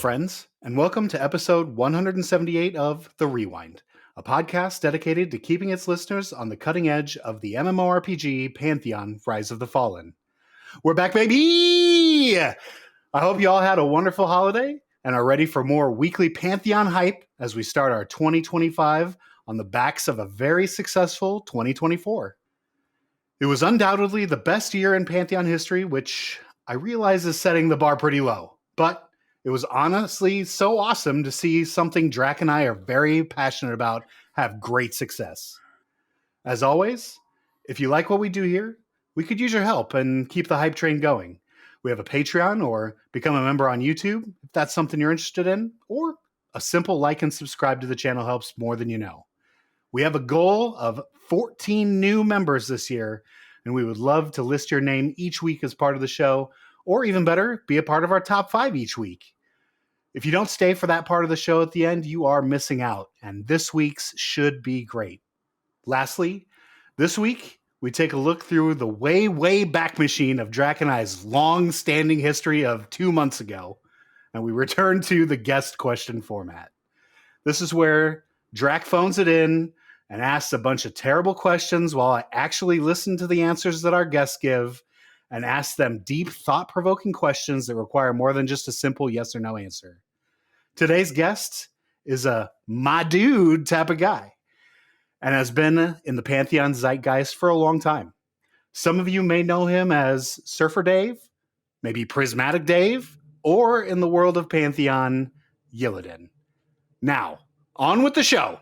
friends, and welcome to episode 178 of The Rewind, a podcast dedicated to keeping its listeners on the cutting edge of the MMORPG Pantheon Rise of the Fallen. We're back, baby! I hope you all had a wonderful holiday and are ready for more weekly Pantheon hype as we start our 2025 on the backs of a very successful 2024. It was undoubtedly the best year in Pantheon history, which I realize is setting the bar pretty low, but it was honestly so awesome to see something Draq and I are very passionate about have great success. As always, if you like what we do here, we could use your help and keep the hype train going. We have a Patreon or become a member on YouTube if that's something you're interested in, or a simple like and subscribe to the channel helps more than you know. We have a goal of 14 new members this year, and we would love to list your name each week as part of the show, or even better, be a part of our top 5 each week. If you don't stay for that part of the show at the end, you are missing out, and this week's should be great. Lastly, this week, we take a look through the way back machine of Draq and I's long-standing history of 2 months ago, and we return to the guest question format. This is where Draq phones it in and asks a bunch of terrible questions while I actually listen to the answers that our guests give and ask them deep, thought-provoking questions that require more than just a simple yes or no answer. Today's guest is a my dude type of guy and has been in the Pantheon zeitgeist for a long time. Some of you may know him as Surfer Dave, maybe Prismatic Dave, or in the world of Pantheon, Yiladan. Now, on with the show.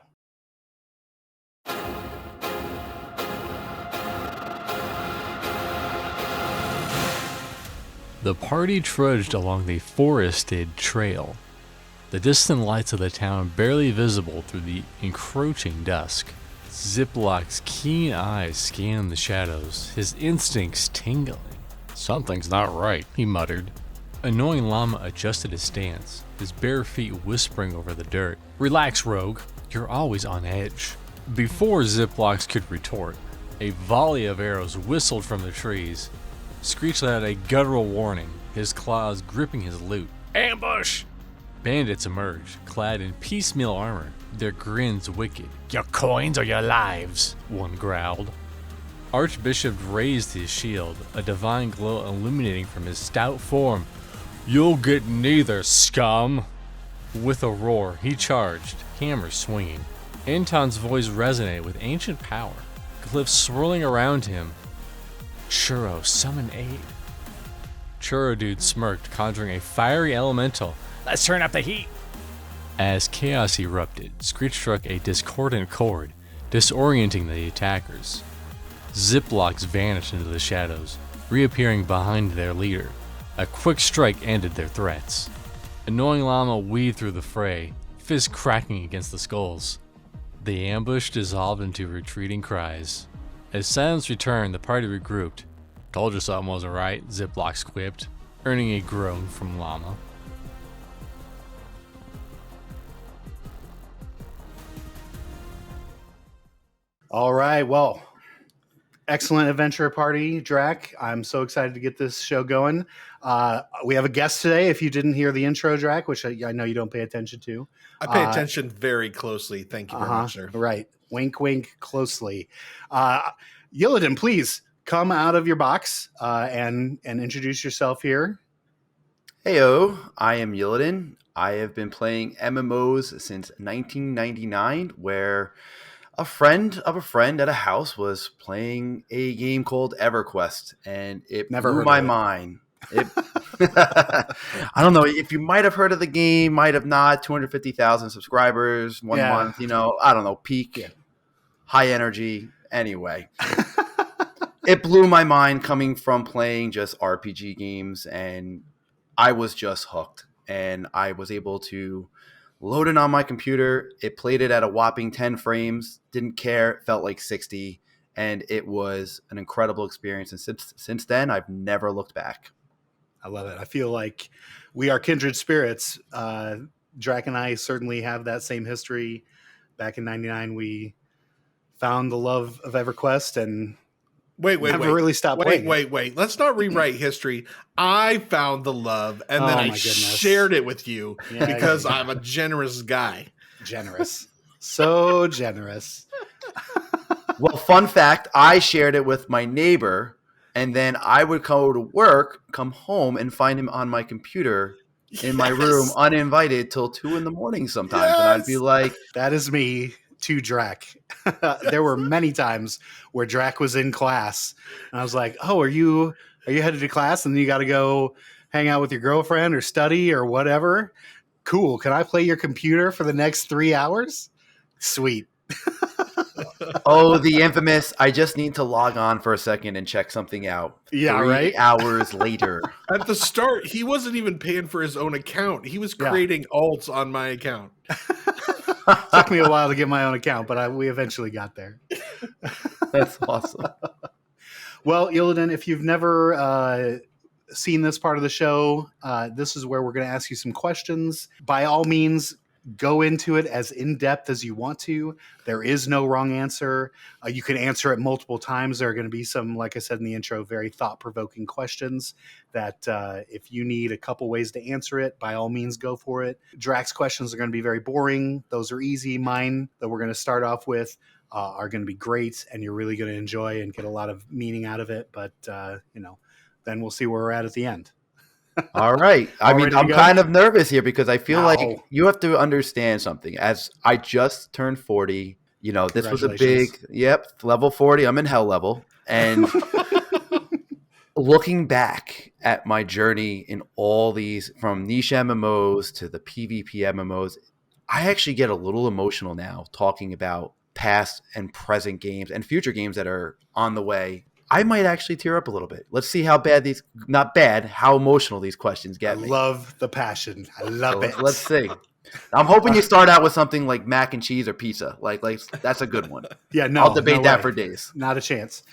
The party trudged along the forested trail, the distant lights of the town barely visible through the encroaching dusk. Ziplock's keen eyes scanned the shadows, his instincts tingling. "Something's not right," he muttered. Annoying Llama adjusted his stance, his bare feet whispering over the dirt. "Relax, Rogue. You're always on edge." Before Ziplox could retort, a volley of arrows whistled from the trees. Screech let out a guttural warning, his claws gripping his loot. "Ambush!" Bandits emerged, clad in piecemeal armor, their grins wicked. "Your coins or your lives," one growled. Archbishop raised his shield, a divine glow illuminating from his stout form. "You'll get neither, scum!" With a roar, he charged, hammer swinging. Anton's voice resonated with ancient power, cliffs swirling around him. "Churro, summon aid." Churro Dude smirked, conjuring a fiery elemental. "Let's turn up the heat." As chaos erupted, Screech struck a discordant chord, disorienting the attackers. Ziplocks vanished into the shadows, reappearing behind their leader. A quick strike ended their threats. Annoying Llama weaved through the fray, fists cracking against the skulls. The ambush dissolved into retreating cries. As silence returned, the party regrouped. "Told you something wasn't right," Ziplox quipped, earning a groan from Llama. All right, well, excellent adventure party, Draq. I'm so excited to get this show going. We have a guest today. If you didn't hear the intro, Draq, which I know you don't pay attention to. I pay attention very closely. Thank you very much, sir. Right. Wink, wink, closely. Yiladan, please come out of your box and introduce yourself here. Heyo, I am Yiladan. I have been playing MMOs since 1999, where a friend of a friend at a house was playing a game called EverQuest, and it blew my mind. I don't know if you might have heard of the game, might have not. 250,000 subscribers, 1 month. I don't know, peak, high energy. Anyway, it blew my mind coming from playing just RPG games, and I was just hooked. And I was able to load it on my computer. It played it at a whopping 10 frames. Didn't care. Felt like 60. And it was an incredible experience. And since then, I've never looked back. I love it. I feel like we are kindred spirits. Draq and I certainly have that same history. Back in 99, we found the love of EverQuest and Wait. Never really stopped playing. Wait. Let's not rewrite history. I found the love, and then I shared it with you because I'm a generous guy. Generous. So generous. Well, fun fact, I shared it with my neighbor, and then I would go to work, come home, and find him on my computer in my room, uninvited, till 2 a.m. sometimes. And I'd be like... That is me to Draq. There were many times where Draq was in class, and I was like, oh, are you headed to class, and then you got to go hang out with your girlfriend or study or whatever? Cool. Can I play your computer for the next 3 hours? Sweet. Oh, the infamous, I just need to log on for a second and check something out. Yeah, 3 hours later. At the start, he wasn't even paying for his own account. He was creating alts on my account. Took me a while to get my own account, but we eventually got there. That's awesome. Well, Yilidan, if you've never seen this part of the show, this is where we're going to ask you some questions. By all means, go into it as in-depth as you want to. There is no wrong answer. You can answer it multiple times. There are going to be some, like I said in the intro, very thought-provoking questions that if you need a couple ways to answer it, by all means, go for it. Draq's questions are going to be very boring. Those are easy. Mine that we're going to start off with are going to be great, and you're really going to enjoy and get a lot of meaning out of it. But, then we'll see where we're at the end. All right. I mean, I'm kind of nervous here because I feel like you have to understand something. As I just turned 40, this was a big, level 40. I'm in hell level. And looking back at my journey in all these, from niche MMOs to the PvP MMOs, I actually get a little emotional now talking about past and present games and future games that are on the way. I might actually tear up a little bit. Let's see how how emotional these questions get me. I love the passion. I love it. Let's see. I'm hoping you start out with something like mac and cheese or pizza. Like that's a good one. Yeah, no. I'll debate that for days. Not a chance.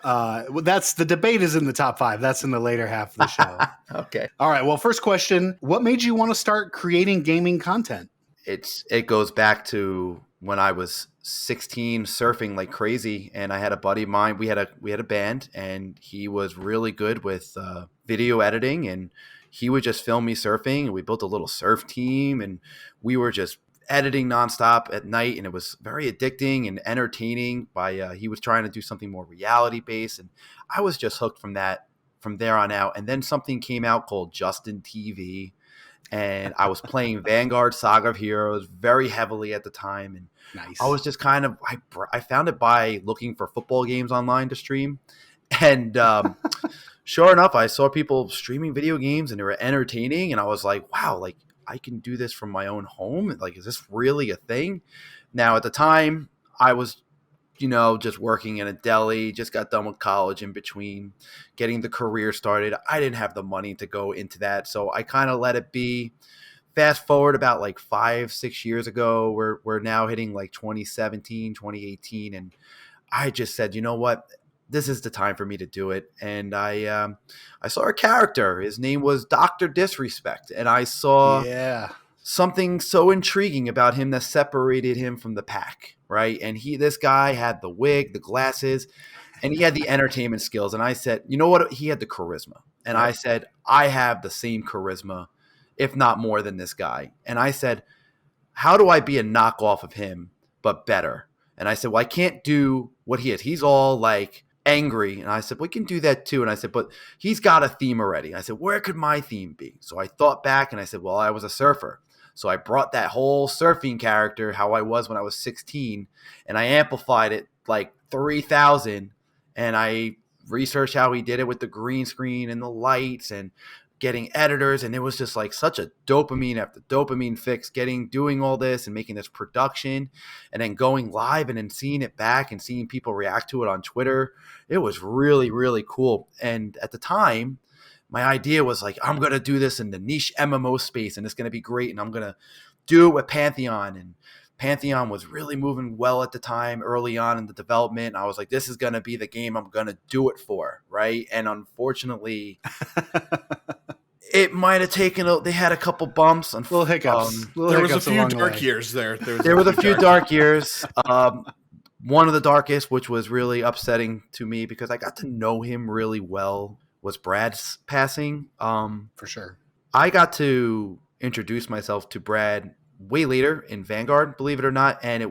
That's the debate is in the top 5. That's in the later half of the show. Okay. All right. Well, first question. What made you want to start creating gaming content? It goes back to when I was 16, surfing like crazy, and I had a buddy of mine. We had a band, and he was really good with video editing, and he would just film me surfing. And we built a little surf team, and we were just editing nonstop at night, and it was very addicting and entertaining. He was trying to do something more reality based, and I was just hooked from there on out. And then something came out called Justin TV. And I was playing Vanguard Saga of Heroes very heavily at the time. And nice. I was just I found it by looking for football games online to stream. And sure enough, I saw people streaming video games and they were entertaining. And I was like, wow, like I can do this from my own home. Like, is this really a thing? Now, at the time, I was just working in a deli, just got done with college in between, getting the career started. I didn't have the money to go into that. So I kind of let it be. Fast forward about like 5-6 years ago, we're now hitting like 2017, 2018. And I just said, you know what? This is the time for me to do it. And I saw a character. His name was Dr. Disrespect. And I saw something so intriguing about him that separated him from the pack. Right. And this guy had the wig, the glasses, and he had the entertainment skills. And I said, you know what? He had the charisma. And I said, I have the same charisma, if not more than this guy. And I said, how do I be a knockoff of him, but better? And I said, well, I can't do what he is. He's all like angry. And I said, we can do that too. And I said, but he's got a theme already. And I said, where could my theme be? So I thought back and I said, well, I was a surfer. So I brought that whole surfing character, how I was when I was 16, and I amplified it like 3,000. And I researched how he did it with the green screen and the lights and getting editors. And it was just like such a dopamine after dopamine fix, doing all this and making this production and then going live and then seeing it back and seeing people react to it on Twitter. It was really, really cool. And at the time, my idea was like, I'm going to do this in the niche MMO space and it's going to be great. And I'm going to do it with Pantheon. And Pantheon was really moving well at the time, early on in the development. I was like, this is going to be the game I'm going to do it for. Right. And unfortunately, it might have they had a couple bumps. And little hiccups. There was a few dark years there. There was a few dark years. One of the darkest, which was really upsetting to me because I got to know him really well, was Brad's passing. For sure. I got to introduce myself to Brad way later in Vanguard, believe it or not, and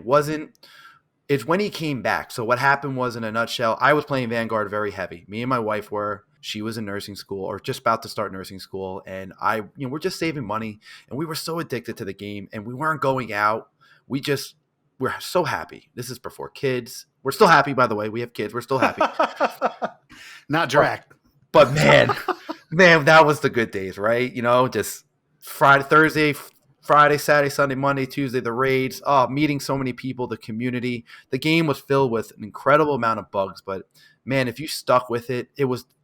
it's when he came back. So what happened was, in a nutshell, I was playing Vanguard very heavy. Me and my wife were. She was in nursing school or just about to start nursing school, and we're just saving money, and we were so addicted to the game, and we weren't going out. We're so happy. This is before kids. We're still happy, by the way. We have kids. We're still happy. Not Draq. But man, that was the good days, right? Just Thursday, Friday, Saturday, Sunday, Monday, Tuesday, the raids. Oh, meeting so many people, the community. The game was filled with an incredible amount of bugs, but man, if you stuck with it,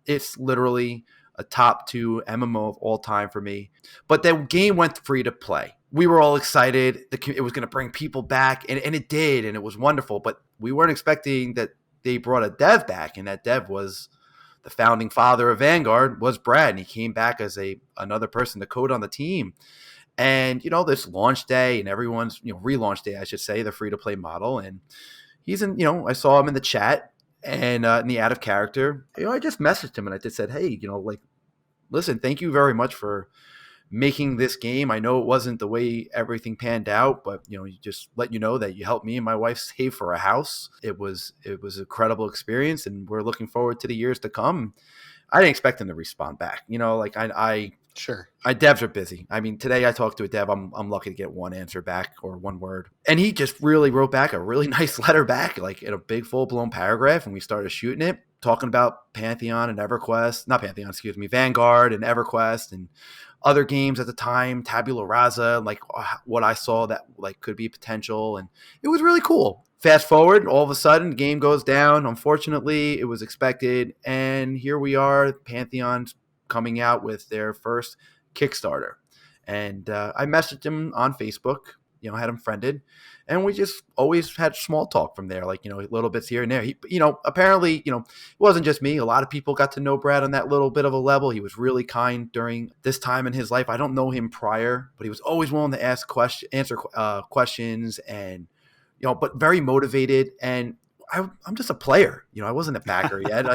it's literally a top 2 MMO of all time for me. But the game went free to play. We were all excited. It was going to bring people back, and it did, and it was wonderful. But we weren't expecting that they brought a dev back, and that dev was the founding father of Vanguard, was Brad, and he came back as another person to code on the team. And, this launch day and everyone's, relaunch day, I should say, the free-to-play model. And he's in, I saw him in the chat and in the out of character. I just messaged him and I just said, hey, listen, thank you very much for making this game. I know it wasn't the way everything panned out, but just let you know that you helped me and my wife save for a house. It was an incredible experience, and we're looking forward to the years to come. I didn't expect him to respond back. Sure. Devs are busy. I mean, today I talked to a dev. I'm lucky to get one answer back or one word. And he just really wrote back a really nice letter back, like in a big full-blown paragraph. And we started shooting it, talking about Pantheon and Vanguard and EverQuest and other games at the time, Tabula Rasa, like what I saw that like could be potential. And it was really cool. Fast forward, all of a sudden, the game goes down. Unfortunately, it was expected. And here we are, Pantheon's coming out with their first Kickstarter. And I messaged him on Facebook, had him friended. And we just always had small talk from there, like, little bits here and there. He, apparently, it wasn't just me. A lot of people got to know Brad on that little bit of a level. He was really kind during this time in his life. I don't know him prior, but he was always willing to answer questions and, but very motivated. And I'm just a player. I wasn't a backer yet.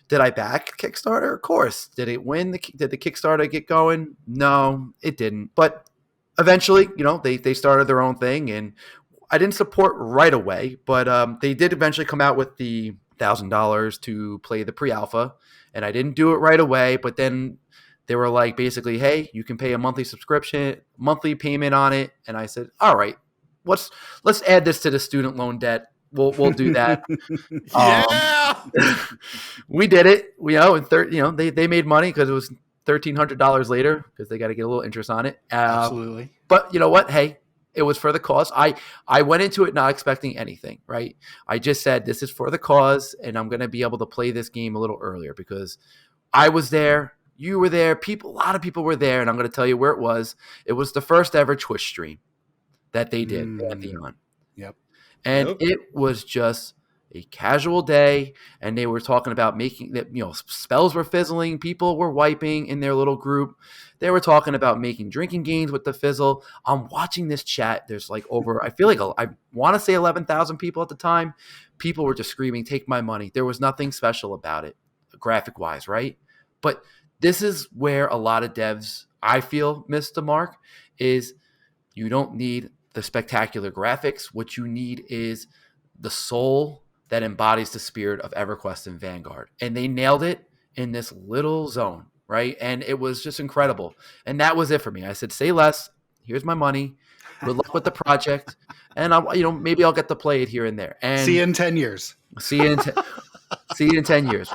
Did I back Kickstarter? Of course. Did it win? Did the Kickstarter get going? No, it didn't. But eventually, they started their own thing, and I didn't support right away, but they did eventually come out with the $1,000 to play the pre-alpha, and I didn't do it right away. But then they were like, basically, hey, you can pay a monthly payment on it, and I said, all right, let's add this to the student loan debt. We'll do that. Yeah, we did it. And they made money because it was $1,300 later because they got to get a little interest on it. Absolutely. But you know what? Hey, it was for the cause. I went into it not expecting anything, right? I just said, this is for the cause, and I'm going to be able to play this game a little earlier because I was there. You were there. A lot of people were there, and I'm going to tell you where it was. It was the first ever Twitch stream that they did, Pantheon. Yep. And it was just a casual day, and they were talking about making that, spells were fizzling, people were wiping in their little group. They were talking about making drinking games with the fizzle. I'm watching this chat. There's like I feel like I want to say 11,000 people at the time. People were just screaming, take my money. There was nothing special about it, graphic wise, right? But this is where a lot of devs, I feel, missed the mark, is you don't need the spectacular graphics. What you need is the soul that embodies the spirit of EverQuest and Vanguard. And they nailed it in this little zone, right? And it was just incredible. And that was it for me. I said, say less. Here's my money. Good luck with the project. And maybe I'll get to play it here and there. And see you in 10 years. See you in 10 years.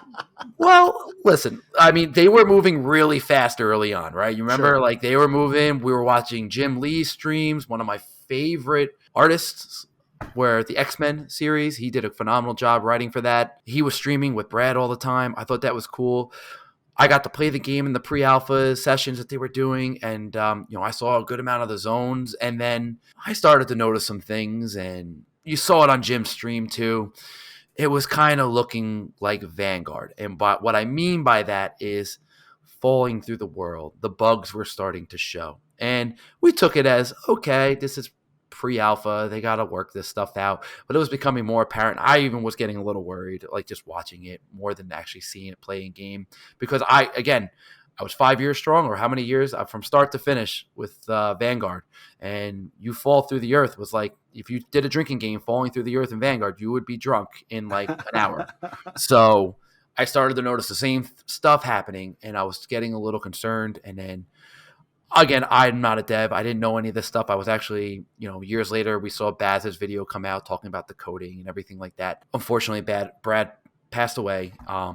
Well, listen, I mean, they were moving really fast early on, right? You remember, Sure. Like, they were moving. We were watching Jim Lee's streams, one of my favorite artists, where the X-Men series, he did a phenomenal job writing for that. He was streaming with Brad all the time. I thought that was cool. I got to play the game in the pre-alpha sessions that they were doing, and I saw a good amount of the zones, and then I started to notice some things, and you saw it on Jim's stream too. It was kind of looking like Vanguard, and what I mean by that is falling through the world. The bugs were starting to show, and we took it as, okay, this is pre-alpha. They got to work this stuff out. But it was becoming more apparent. I even was getting a little worried, like just watching it more than actually seeing it play in game. Because I was 5 years strong, or how many years from start to finish with Vanguard. And you fall through the earth was like, if you did a drinking game falling through the earth in Vanguard, you would be drunk in like an hour. So I started to notice the same stuff happening, and I was getting a little concerned. And then again, I'm not a dev. I didn't know any of this stuff. I was actually, years later, we saw Baz's video come out talking about the coding and everything like that. Unfortunately, Brad passed away.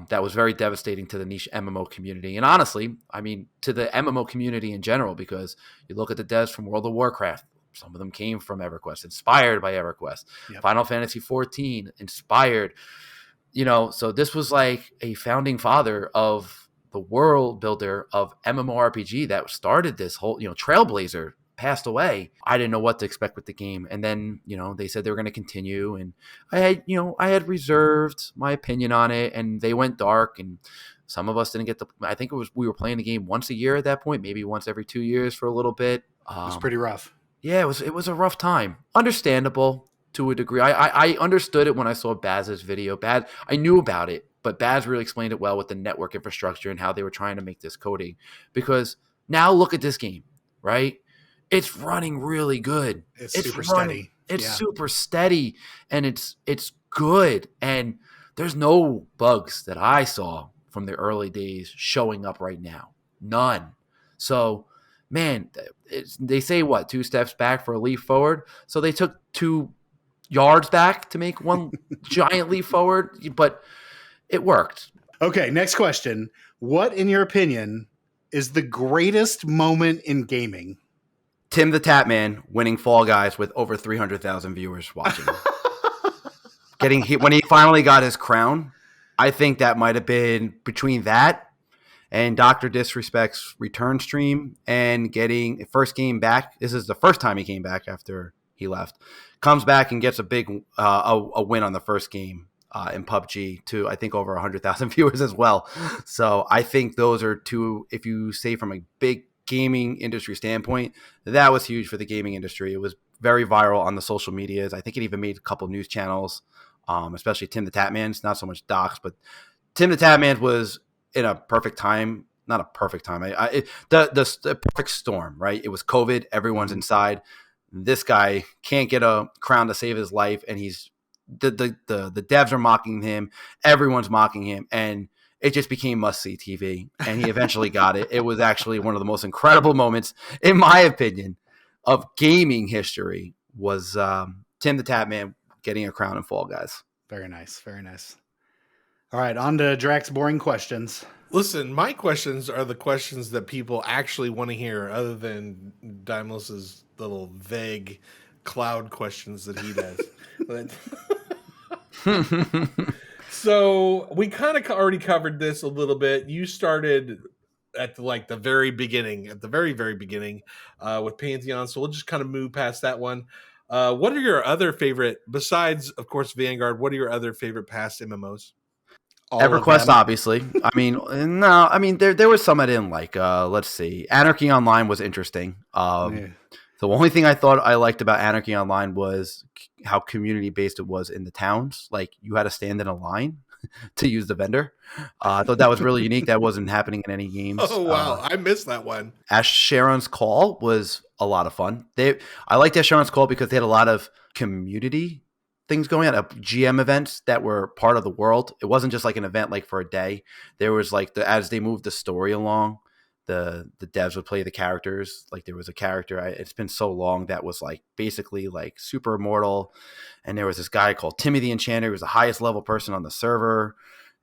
That was very devastating to the niche MMO community. And honestly, I mean, to the MMO community in general, because you look at the devs from World of Warcraft, some of them came from EverQuest, inspired by EverQuest. Yep. Final Fantasy XIV, inspired. So this was like a founding father of the world builder of MMORPG that started this whole, Trailblazer passed away. I didn't know what to expect with the game. And then, they said they were going to continue. And I had reserved my opinion on it, and they went dark, and some of us didn't get I think we were playing the game once a year at that point, maybe once every 2 years for a little bit. It was pretty rough. Yeah, it was a rough time. Understandable to a degree. I understood it when I saw Baz's video. I knew about it, but Baz really explained it well with the network infrastructure and how they were trying to make this coding. Because now look at this game, right? It's running really good. It's super steady. It's super steady, and it's good. And there's no bugs that I saw from the early days showing up right now. None. So, man, they say, 2 steps back for a leap forward? So they took 2 yards back to make one giant leap forward, but it worked. Okay, next question. What, in your opinion, is the greatest moment in gaming? Tim the Tatman winning Fall Guys with over 300,000 viewers watching. When he finally got his crown, I think that might have been between that and Dr. Disrespect's return stream and getting first game back. This is the first time he came back after he left. Comes back and gets a big a win on the first game in PUBG to, I think, over 100,000 viewers as well. So I think those are 2, if you say from a big gaming industry standpoint, that was huge for the gaming industry. It was very viral on the social medias. I think it even made a couple news channels, especially Tim the Tatman's, not so much Doc's, but Tim the Tatman's was in a perfect time. Not a perfect time. The perfect storm, right? It was COVID. Everyone's inside. This guy can't get a crown to save his life, and he's the devs are mocking him. Everyone's mocking him, and it just became must-see TV, and he eventually got it. It was actually one of the most incredible moments, in my opinion, of gaming history was Tim the Tatman getting a crown in Fall Guys. Very nice. Very nice. All right, on to Draq's boring questions. Listen, my questions are the questions that people actually want to hear, other than Dymlos' little vague cloud questions that he does. So we kind of already covered this a little bit. You started at the very beginning, very beginning with Pantheon. So we'll just kind of move past that one. What are your other favorite, besides, of course, Vanguard, what are your other favorite past MMOs? EverQuest, obviously. There was some I didn't like. Let's see. Anarchy Online was interesting. The only thing I thought I liked about Anarchy Online was how community-based it was in the towns. Like, you had to stand in a line to use the vendor. I thought that was really unique. That wasn't happening in any games. Oh, wow. I missed that one. Ash Sharon's Call was a lot of fun. I liked Ash Sharon's Call because they had a lot of community things going on, GM events that were part of the world. It wasn't just like an event like for a day. There was as they moved the story along, the devs would play the characters. Like, there was a character, it's been so long, that was like basically like super immortal. And there was this guy called Timmy the Enchanter, who was the highest level person on the server.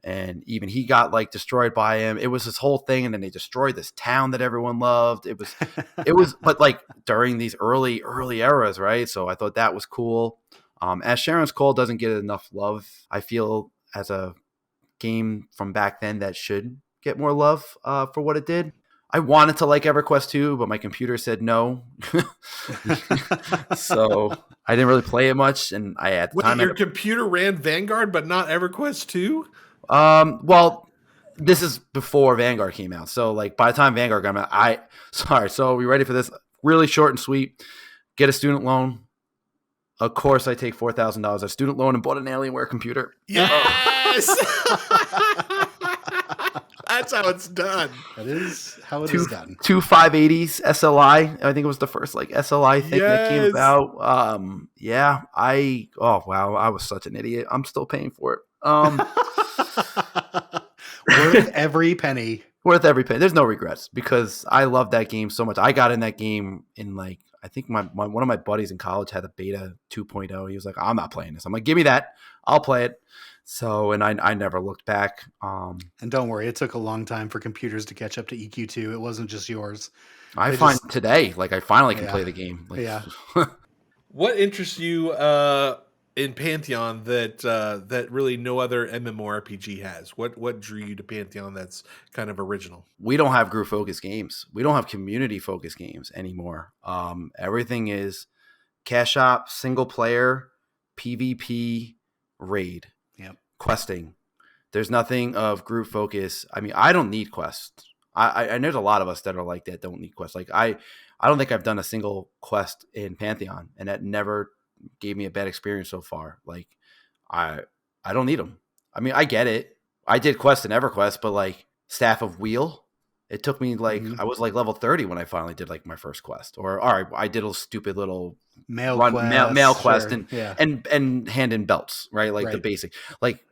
And even he got like destroyed by him. It was this whole thing. And then they destroyed this town that everyone loved. It was, but like during these early eras, right? So I thought that was cool. As Sharon's Call doesn't get enough love, I feel, as a game from back then that should get more love for what it did. I wanted to like EverQuest 2, but my computer said no. So I didn't really play it much. And your computer ran Vanguard, but not EverQuest 2? Well, this is before Vanguard came out. So like by the time Vanguard came out, so are we ready for this? Really short and sweet. Get a student loan. Of course, I take $4,000 as student loan and bought an Alienware computer. Yes. That's how it's done. That is how it is done. Two 580s SLI. I think it was the first like SLI thing that came about. I was such an idiot. I'm still paying for it. Worth every penny. Worth every penny. There's no regrets because I love that game so much. I got in that game in like, I think my one of my buddies in college had a beta 2.0. He was like, I'm not playing this. I'm like, give me that. I'll play it. So, and I never looked back. And don't worry, it took a long time for computers to catch up to EQ2. It wasn't just yours. I find today, like I finally can play the game. Like, yeah. What interests you in Pantheon that really no other MMORPG has? What drew you to Pantheon that's kind of original? We don't have group focused games. We don't have community focused games anymore. Everything is cash shop, single player, PvP, raid. Yep. Questing. There's nothing of group focus. I mean, I don't need quests. I there's a lot of us that are like that, don't need quests. Like I don't think I've done a single quest in Pantheon, and that never gave me a bad experience so far. Like I don't need them. I mean, I get it. I did quest in EverQuest, but like Staff of Wheel, it took me like I was like level 30 when I finally did like my first quest. Or all right, I did a stupid little mail quest and hand in belts, right? Like the basic. Like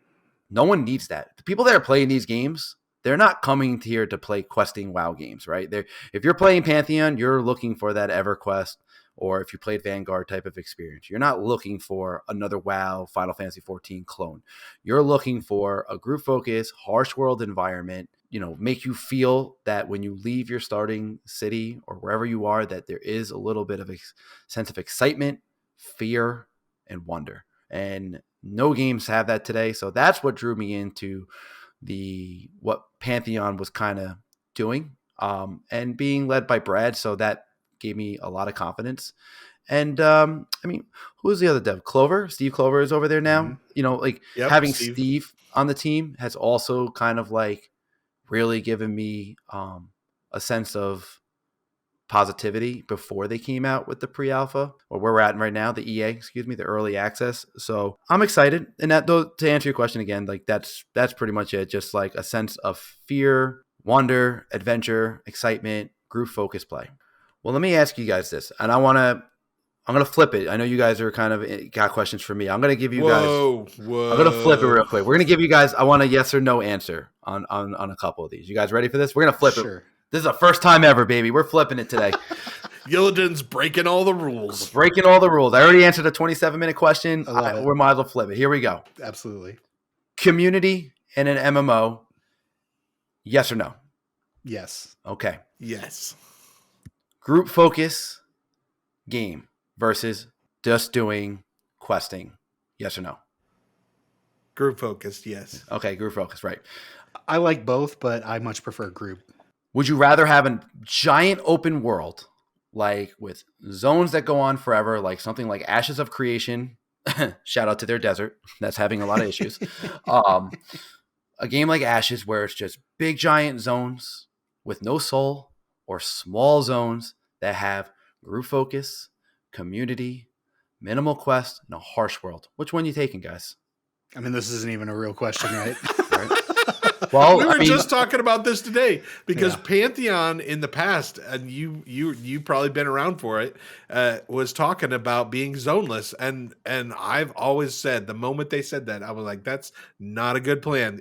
no one needs that. The people that are playing these games, they're not coming here to play questing WoW games, right? If you're playing Pantheon, you're looking for that EverQuest, or if you played Vanguard type of experience. You're not looking for another WoW Final Fantasy 14 clone. You're looking for a group focus, harsh world environment, make you feel that when you leave your starting city or wherever you are, that there is a little bit of a sense of excitement, fear, and wonder. And no games have that today. So that's what drew me into what Pantheon was kind of doing, and being led by Brad. So that gave me a lot of confidence. And I mean, who's the other dev? Steve Clover is over there now. Mm-hmm. Having Steve on the team has also kind of like really given me a sense of positivity before they came out with the pre-alpha, or where we're at right now, the early access. So I'm excited. And that, though, to answer your question again, like that's pretty much it. Just like a sense of fear, wonder, adventure, excitement, group focus play. Well, let me ask you guys this, and I'm going to flip it. I know you guys are kind of got questions for me. I'm going to give you guys. I'm going to flip it real quick. We're going to give you guys. I want a yes or no answer on a couple of these. You guys ready for this? We're going to flip it. This is the first time ever, baby. We're flipping it today. Yiladan's breaking all the rules. Breaking all the rules. I already answered a 27-minute question. We might as well flip it. Here we go. Absolutely. Community in an MMO. Yes or no? Yes. Okay. Yes. Group focus game versus just doing questing. Yes or no? Group focused, yes. Okay, group focused, right. I like both, but I much prefer group. Would you rather have a giant open world, like with zones that go on forever, like something like Ashes of Creation? Shout out to their desert. That's having a lot of issues. A game like Ashes where it's just big giant zones with no soul, or small zones that have group focus, community, minimal quest, and a harsh world. Which one are you taking, guys? I mean, this isn't even a real question, right? Well, we were just talking about this today because Pantheon in the past, and you probably been around for it, was talking about being zoneless, and I've always said the moment they said that, I was like, that's not a good plan.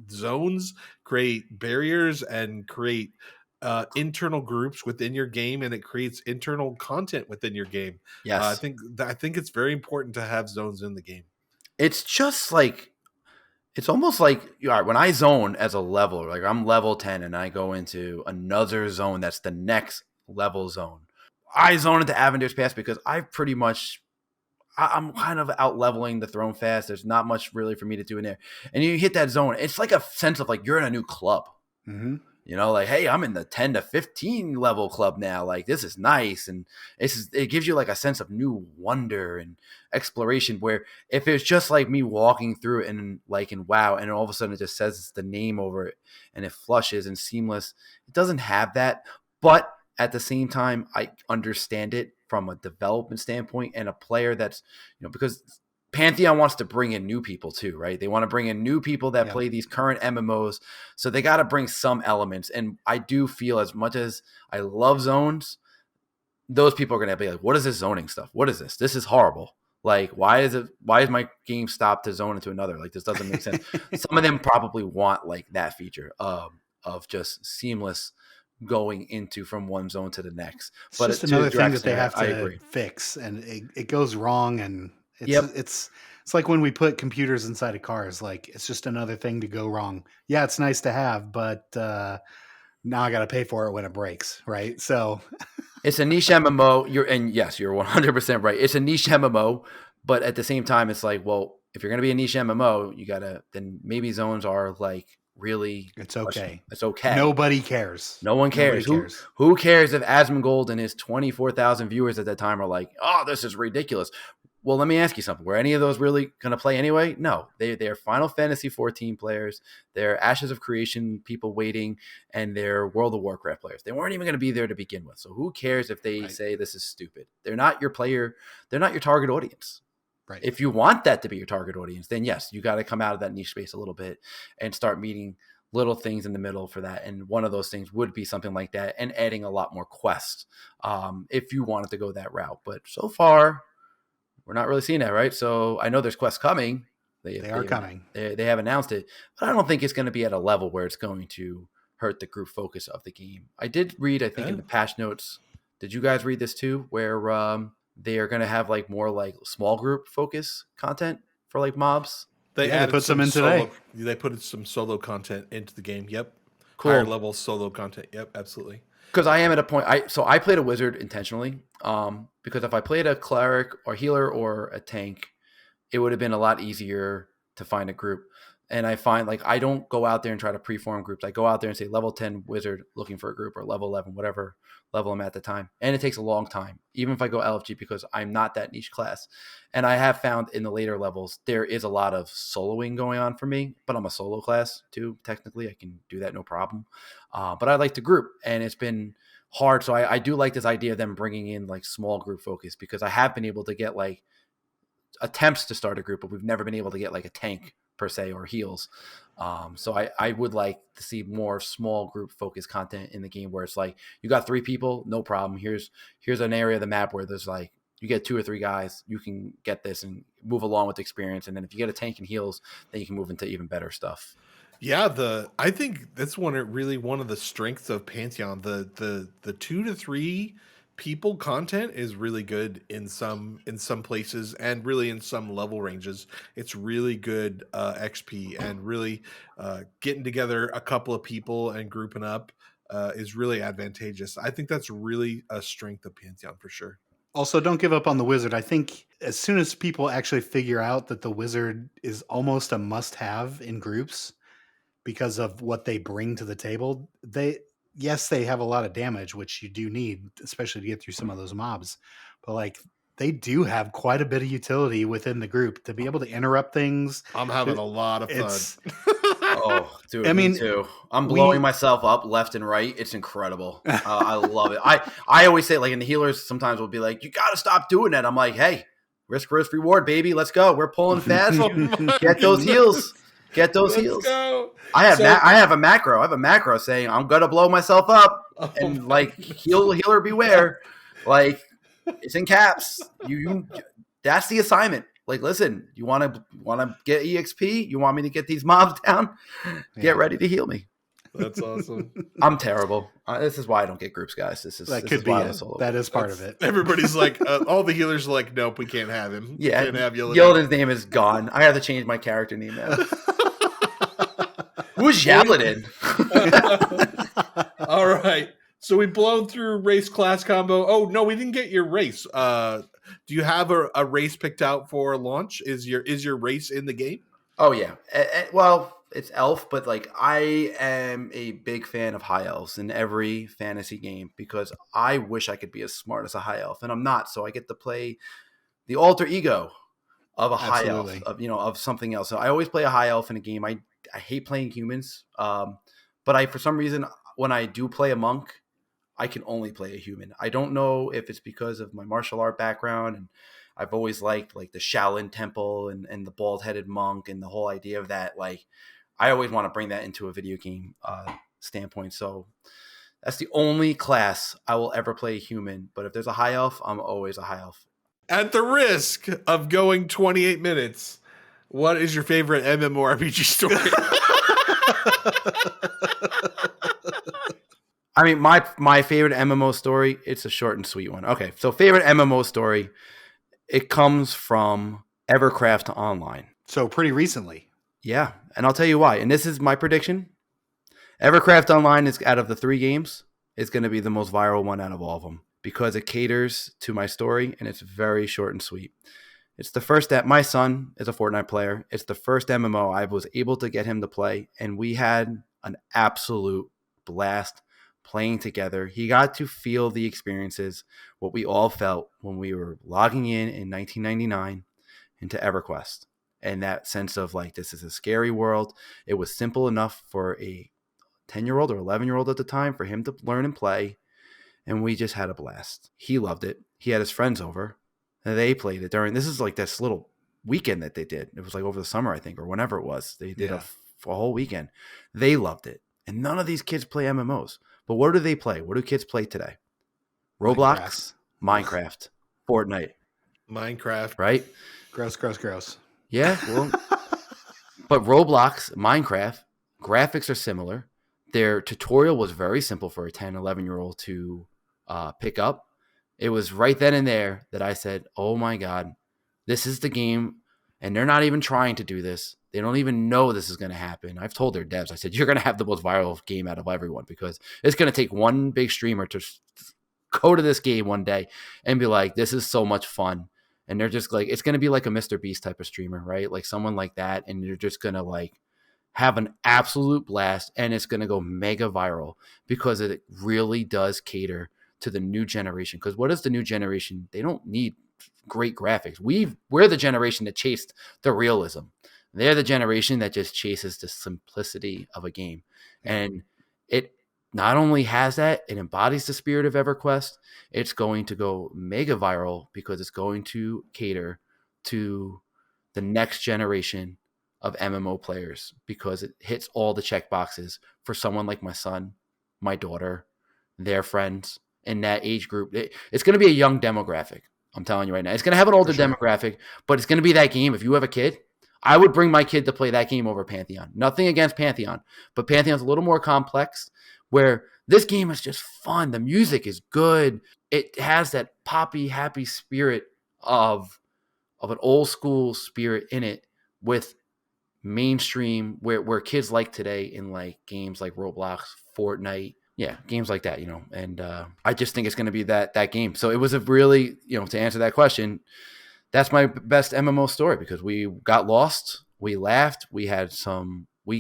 Zones create barriers and create internal groups within your game, and it creates internal content within your game. Yes, I think it's very important to have zones in the game. It's just like. It's almost like, all right, when I zone as a leveler, like I'm level 10 and I go into another zone that's the next level zone. I zone into Avendir's Pass because I'm kind of out leveling the throne fast. There's not much really for me to do in there. And you hit that zone. It's like a sense of like you're in a new club. Mm-hmm. Like, hey, I'm in the 10 to 15 level club now. Like, this is nice. And it gives you like a sense of new wonder and exploration, where if it's just like me walking through it and like in WoW, and all of a sudden it just says the name over it and it flushes and seamless, it doesn't have that. But at the same time, I understand it from a development standpoint and a player that's, because Pantheon wants to bring in new people too, right? They want to bring in new people that play these current MMOs. So they got to bring some elements. And I do feel, as much as I love zones, those people are going to be like, what is this zoning stuff? What is this? This is horrible. Like, why is my game stopped to zone into another? Like, this doesn't make sense. Some of them probably want like that feature of just seamless going into from one zone to the next. It's but just another thing that they have to fix, and it goes wrong, and it's like when we put computers inside of cars. Like, it's just another thing to go wrong. Yeah, it's nice to have, but now I got to pay for it when it breaks, right? So it's a niche MMO. You're 100% right. It's a niche MMO, but at the same time, it's like, well, if you're going to be a niche MMO, then maybe zones are like really. It's okay. It's okay. Nobody cares. No one cares. Who cares if Asmongold and his 24,000 viewers at that time are like, oh, this is ridiculous. Well, let me ask you something. Were any of those really going to play anyway? No, they're Final Fantasy 14 players. They're Ashes of Creation people waiting, and they're World of Warcraft players. They weren't even going to be there to begin with. So who cares if they say this is stupid? They're not your player. They're not your target audience. Right. If you want that to be your target audience, then yes, you got to come out of that niche space a little bit and start meeting little things in the middle for that. And one of those things would be something like that, and adding a lot more quests if you wanted to go that route. But so far, we're not really seeing that, right? So I know there's quests coming. They are coming. They have announced it, but I don't think it's going to be at a level where it's going to hurt the group focus of the game. I did read, I think in the patch notes, did you guys read this too? Where they are going to have like more like small group focus content for like mobs. They put some in today. They put some solo content into the game. Yep. Cool. Higher level solo content. Yep, absolutely. Because I am at a point, I played a wizard intentionally, because if I played a cleric or healer or a tank, it would have been a lot easier to find a group. And I find like I don't go out there and try to preform groups. I go out there and say level 10 wizard looking for a group, or level 11, whatever level I'm at the time. And it takes a long time, even if I go LFG, because I'm not that niche class. And I have found in the later levels, there is a lot of soloing going on for me, but I'm a solo class too. Technically, I can do that no problem. But I like to group, and it's been hard. So I do like this idea of them bringing in like small group focus, because I have been able to get like attempts to start a group, but we've never been able to get like a tank per se or heals. So I would like to see more small group focus content in the game, where it's like you got 3 people, no problem. Here's an area of the map where there's like you get 2 or 3 guys, you can get this and move along with experience. And then if you get a tank and heals, then you can move into even better stuff. Yeah, I think that's one of the strengths of Pantheon. The 2 to 3 people content is really good in some places, and really in some level ranges. It's really good XP, and really getting together a couple of people and grouping up is really advantageous. I think that's really a strength of Pantheon for sure. Also, don't give up on the wizard. I think as soon as people actually figure out that the wizard is almost a must-have in groups because of what they bring to the table, they have a lot of damage, which you do need, especially to get through some of those mobs. But like, they do have quite a bit of utility within the group to be able to interrupt things. I'm having a lot of fun. Oh, dude, me too. I'm blowing myself up left and right. It's incredible. I love it. I always say, like, in the healers, sometimes will be like, you got to stop doing that. I'm like, hey, risk, reward, baby. Let's go. We're pulling fast. Get those heals. Get those heals. Go. I have a macro. I have a macro saying I'm gonna blow myself up, and like healer beware. Like, it's in caps. You that's the assignment. Like, listen, you want to get EXP? You want me to get these mobs down? Get ready to heal me. That's awesome. I'm terrible. This is why I don't get groups, guys. This is that is part of it. Everybody's like, all the healers are like, nope, we can't have him. Yeah, can't have Yilidan's name is gone. I have to change my character name now. Who's Yiladan? All right. So we've blown through race class combo. Oh, no, we didn't get your race. Do you have a race picked out for launch? Is your race in the game? Oh, yeah. Well, it's elf, but like I am a big fan of high elves in every fantasy game, because I wish I could be as smart as a high elf, and I'm not. So I get to play the alter ego of a high elf, of something else. So I always play a high elf in a game. I hate playing humans, but for some reason, when I do play a monk, I can only play a human. I don't know if it's because of my martial art background, and I've always liked like the Shaolin Temple and the bald headed monk and the whole idea of that. Like, I always want to bring that into a video game standpoint. So that's the only class I will ever play a human. But if there's a high elf, I'm always a high elf. At the risk of going 28 minutes, what is your favorite MMORPG story? I mean, my favorite MMO story, it's a short and sweet one. Okay, so favorite MMO story, it comes from Evercraft Online. So pretty recently. Yeah, and I'll tell you why. And this is my prediction. Evercraft Online is, out of the 3 games, is going to be the most viral one out of all of them because it caters to my story and it's very short and sweet. It's the first that my son is a Fortnite player. It's the first MMO I was able to get him to play, and we had an absolute blast playing together. He got to feel the experiences, what we all felt when we were logging in 1999 into EverQuest. And that sense of like, this is a scary world. It was simple enough for a 10-year-old or 11-year-old at the time for him to learn and play. And we just had a blast. He loved it. He had his friends over. And they played it during, this is like this little weekend that they did. It was like over the summer, I think, or whenever it was. They did a whole weekend. They loved it. And none of these kids play MMOs. But what do they play? What do kids play today? Roblox, Minecraft, Fortnite. Minecraft. Right? Gross. Yeah, well, but Roblox, Minecraft, graphics are similar. Their tutorial was very simple for a 10, 11-year-old to pick up. It was right then and there that I said, oh my God, this is the game. And they're not even trying to do this. They don't even know this is going to happen. I've told their devs, I said, you're going to have the most viral game out of everyone because it's going to take one big streamer to go to this game one day and be like, this is so much fun. And they're just like, it's going to be like a Mr. Beast type of streamer, right? Like someone like that. And you're just going to like have an absolute blast. And it's going to go mega viral because it really does cater to the new generation. Because what is the new generation? They don't need great graphics. We're the generation that chased the realism. They're the generation that just chases the simplicity of a game. And it not only has that, it embodies the spirit of EverQuest. It's going to go mega viral because it's going to cater to the next generation of MMO players because it hits all the check boxes for someone like my son, my daughter, their friends in that age group. It's going to be a young demographic. I'm telling you right now. It's going to have an older demographic, but it's going to be that game. If you have a kid, I would bring my kid to play that game over Pantheon. Nothing against Pantheon, but Pantheon's a little more complex where this game is just fun. The music is good. It has that poppy, happy spirit of an old school spirit in it with mainstream where kids like today in like games like Roblox, Fortnite, games like that, and I just think it's going to be that game. So it was a really, to answer that question, that's my best MMO story because we got lost, we laughed, we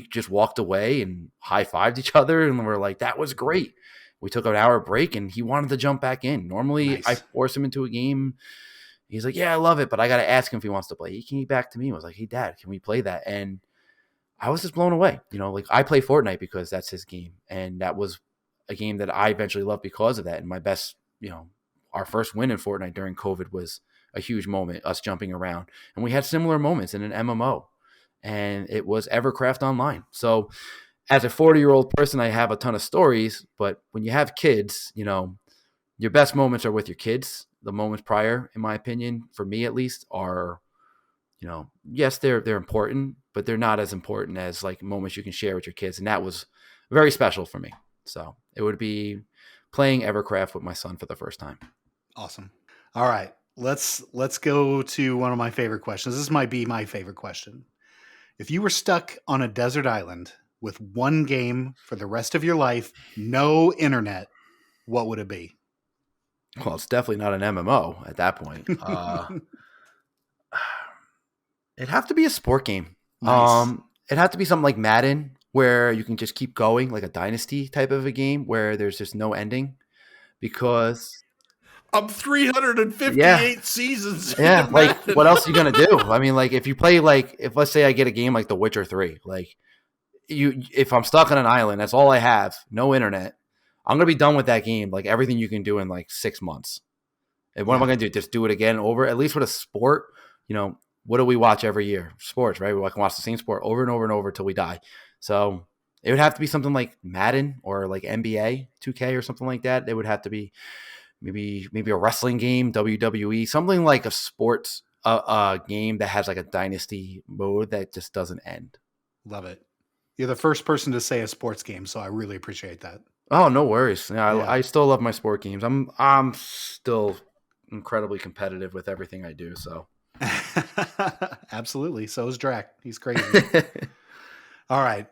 just walked away and high-fived each other and we're like, that was great. We took an hour break and he wanted to jump back in. Normally nice. I force him into a game. He's like, yeah, I love it, but I got to ask him if he wants to play. He came back to me and was like, hey, Dad, can we play that? And I was just blown away. Like I play Fortnite because that's his game. And that was a game that I eventually loved because of that. And my best, our first win in Fortnite during COVID was a huge moment, us jumping around. And we had similar moments in an MMO. And it was Evercraft Online. So as a 40-year-old person, I have a ton of stories. But when you have kids, your best moments are with your kids. The moments prior, in my opinion, for me at least, are, yes, they're important, but they're not as important as like moments you can share with your kids. And that was very special for me. So it would be playing Evercraft with my son for the first time. Awesome. All right, let's go to one of my favorite questions. This might be my favorite question. If you were stuck on a desert island with one game for the rest of your life, no internet, what would it be? Well, it's definitely not an MMO at that point. It'd have to be a sport game. Nice. It'd have to be something like Madden, where you can just keep going, like a dynasty type of a game where there's just no ending. Because I'm 358 seasons. Yeah, like what else are you gonna do? I mean, like if you play, like if let's say I get a game like The Witcher 3, like if I'm stuck on an island, that's all I have, no internet. I'm gonna be done with that game, like everything you can do in like 6 months. And what am I gonna do? Just do it again over? At least with a sport, what do we watch every year? Sports, right? We can watch the same sport over and over and over till we die. So it would have to be something like Madden or like NBA 2K or something like that. It would have to be maybe a wrestling game, WWE, something like a sports game that has like a dynasty mode that just doesn't end. Love it. You're the first person to say a sports game, so I really appreciate that. Oh, no worries. I still love my sport games. I'm still incredibly competitive with everything I do. So absolutely. So is Draq. He's crazy. All right.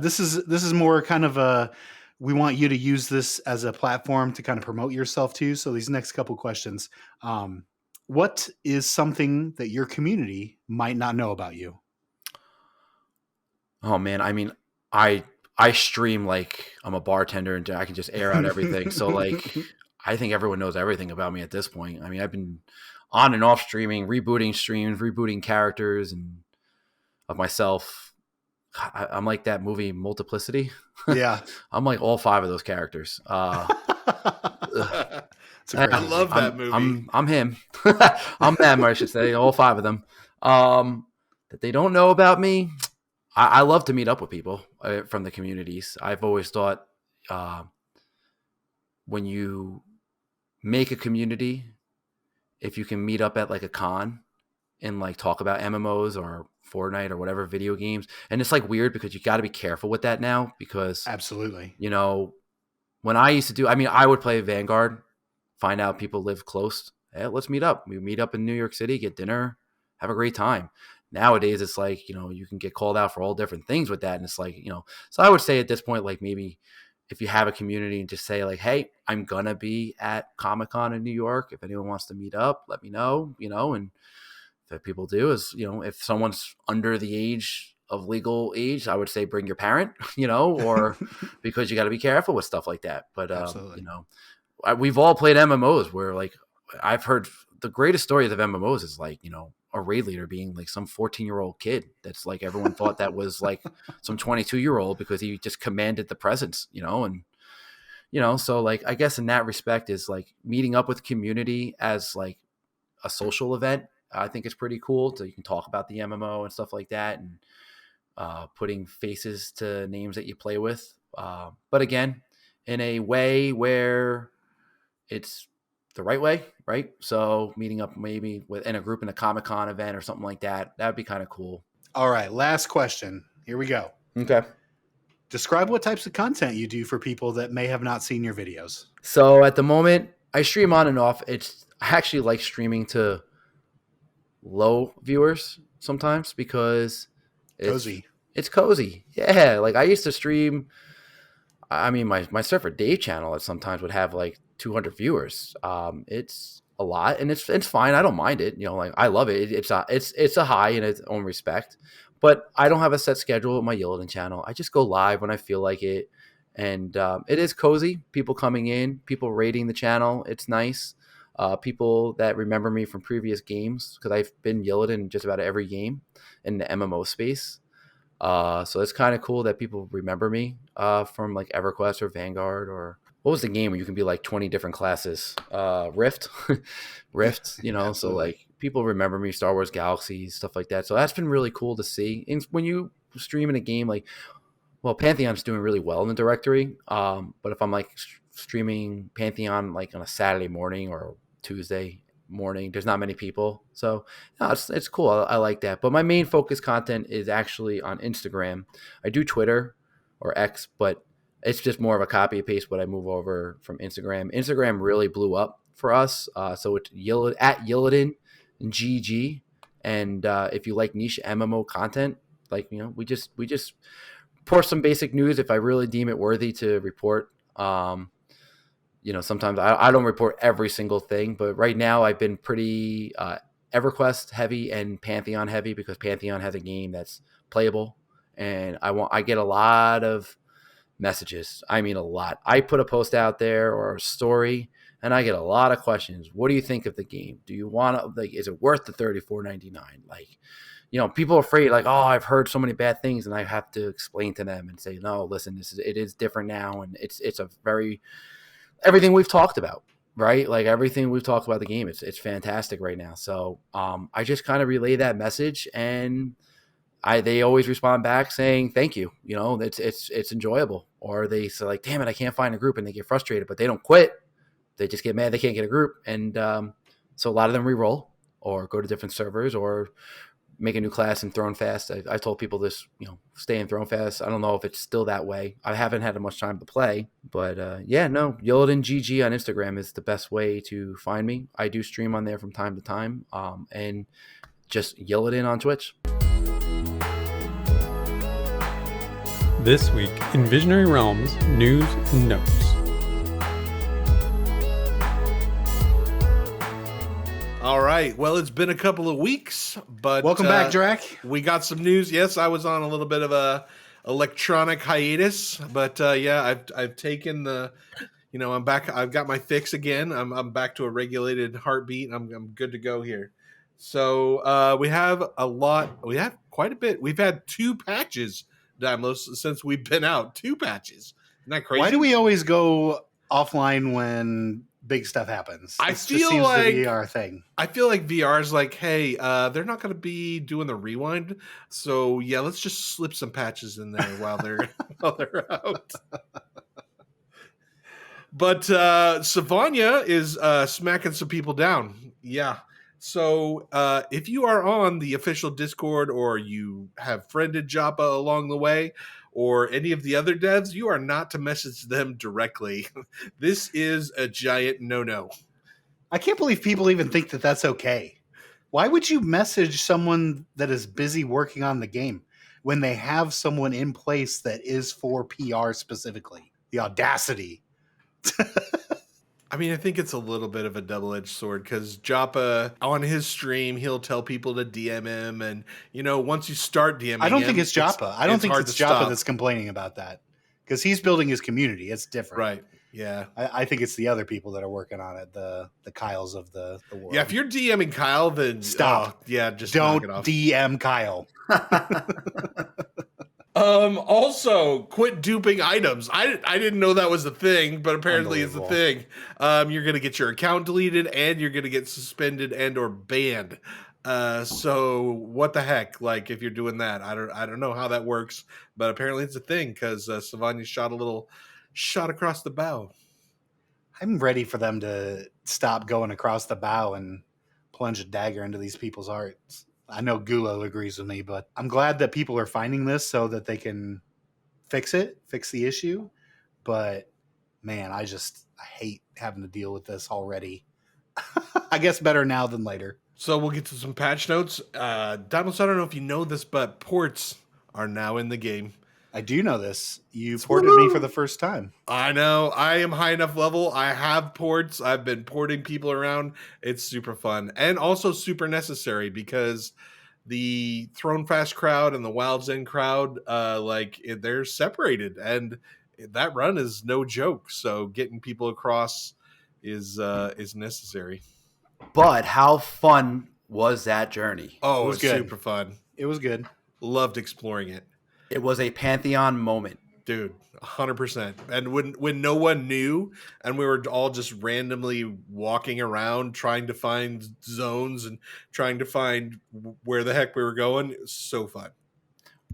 This is more kind of a, we want you to use this as a platform to kind of promote yourself too. So these next couple questions, what is something that your community might not know about you? Oh man, I mean, I stream like I'm a bartender and I can just air out everything. So like, I think everyone knows everything about me at this point. I mean, I've been on and off streaming, rebooting streams, rebooting characters and of myself. I'm like that movie Multiplicity. Yeah. I'm like all 5 of those characters. I love that movie. I'm him. I'm them, I should say, all 5 of them. That they don't know about me. I love to meet up with people from the communities. I've always thought when you make a community, if you can meet up at like a con and like talk about MMOs or Fortnite or whatever video games, and it's like weird because you got to be careful with that now because absolutely, when I used to do, I mean, I would play Vanguard, find out people live close. Hey, let's meet up. We meet up in New York City, get dinner, have a great time. Nowadays, it's like, you can get called out for all different things with that. And it's like, so I would say at this point, like maybe if you have a community and just say like, hey, I'm going to be at Comic-Con in New York. If anyone wants to meet up, let me know, and if people do is, if someone's under the age of legal age, I would say bring your parent, or because you got to be careful with stuff like that. But, we've all played MMOs where like, I've heard the greatest stories of MMOs is like, a raid leader being like some 14-year-old kid that's like everyone thought that was like some 22-year-old because he just commanded the presence, and so like I guess in that respect is like meeting up with community as like a social event. I think it's pretty cool. So you can talk about the MMO and stuff like that, and putting faces to names that you play with. But again, in a way where it's the right way, right? So meeting up maybe in a group in a Comic-Con event or something like that, that'd be kind of cool. All right, last question. Here we go. Okay. Describe what types of content you do for people that may have not seen your videos. So at the moment, I stream on and off. I actually like streaming to low viewers sometimes because it's cozy. Yeah, like I used to stream. I mean, my Surfer Dave channel at sometimes would have like 200 viewers. It's a lot, and it's fine. I don't mind it. Like I love it. It's a high in its own respect. But I don't have a set schedule with my Yiladan channel. I just go live when I feel like it, and it is cozy. People coming in, people rating the channel. It's nice. People that remember me from previous games because I've been Yiladan in just about every game in the MMO space. So it's kind of cool that people remember me from like EverQuest or Vanguard or what was the game where you can be like 20 different classes? Rift, so like people remember me, Star Wars Galaxies, stuff like that. So that's been really cool to see. And when you stream in a game like, well, Pantheon's doing really well in the directory. But if I'm like streaming Pantheon like on a Saturday morning or Tuesday morning, there's not many people. So no, it's cool. I like that. But my main focus content is actually on Instagram. I do Twitter or X, but it's just more of a copy and paste what I move over from Instagram. Instagram really blew up for us. So it's at Yilidan GG. And if you like niche MMO content, like, we just pour some basic news if I really deem it worthy to report. Sometimes I don't report every single thing, but right now I've been pretty EverQuest heavy and Pantheon heavy because Pantheon has a game that's playable, and I get a lot of messages. I mean, a lot. I put a post out there or a story, And I get a lot of questions. What do you think of the game? Do you want to, like, is it worth the $34.99? Like, people are afraid, like, oh, I've heard so many bad things, and I have to explain to them and say, no, listen, it is different now, and it's a very everything we've talked about, right? Like everything we've talked about the game, it's fantastic right now. So I just kind of relay that message, and they always respond back saying thank you. It's enjoyable, or they say like, damn it, I can't find a group, and they get frustrated, but they don't quit. They just get mad they can't get a group, and so a lot of them re-roll or go to different servers or make a new class in Throne Fast. I told people this, stay in Throne Fast. I don't know if it's still that way. I haven't had much time to play, but Yiladan GG on Instagram is the best way to find me. I do stream on there from time to time, and just Yiladan on Twitch. This week in Visionary Realms News and Notes. All right. Well, it's been a couple of weeks, but welcome back, Draq. We got some news. Yes, I was on a little bit of a electronic hiatus, but I've taken the, I'm back. I've got my fix again. I'm back to a regulated heartbeat. I'm good to go here. So we have We have quite a bit. We've had 2 patches, Dymlos, since we've been out. 2 patches. Isn't that crazy? Why do we always go offline when big stuff happens? I Just feel seems like to be our thing. I feel like VR is like, hey, they're not going to be doing the rewind, so yeah, let's just slip some patches in there while they're out. But Savanya is smacking some people down. Yeah. So if you are on the official Discord, or you have friended Joppa along the way, or any of the other devs, you are not to message them directly. This is a giant no-no. I can't believe people even think that that's okay. Why would you message someone that is busy working on the game when they have someone in place that is for PR specifically? The audacity. I mean, I think it's a little bit of a double-edged sword, because Joppa, on his stream, he'll tell people to DM him, and, once you start DMing I don't him, think it's Joppa. I don't think hard it's to Joppa stop. that's complaining about that, because he's building his community. It's different. Right. Yeah. I think it's the other people that are working on it, the Kyles of the world. Yeah, if you're DMing Kyle, then stop. Just don't knock it off. DM Kyle. Also, quit duping items. I didn't know that was a thing, but apparently it's a thing. You're gonna get your account deleted, and you're gonna get suspended and or banned. So what the heck? Like, if you're doing that, I don't know how that works, but apparently it's a thing, because Savanya shot a little shot across the bow. I'm ready for them to stop going across the bow and plunge a dagger into these people's hearts. I know Gulo agrees with me, but I'm glad that people are finding this so that they can fix the issue. But man, I hate having to deal with this already. I guess better now than later. So we'll get to some patch notes. Dymlos, I don't know if you know this, but ports are now in the game. I do know this. You ported me for the first time. I know. I am high enough level. I have ports. I've been porting people around. It's super fun, and also super necessary, because the Throne Fast crowd and the Wild's End crowd, they're separated, and that run is no joke. So getting people across is necessary. But how fun was that journey? Oh, it was good. Good. Super fun. It was good. Loved exploring it. It was a Pantheon moment. Dude, 100%. And when no one knew, and we were all just randomly walking around trying to find zones and trying to find where the heck we were going, it was so fun.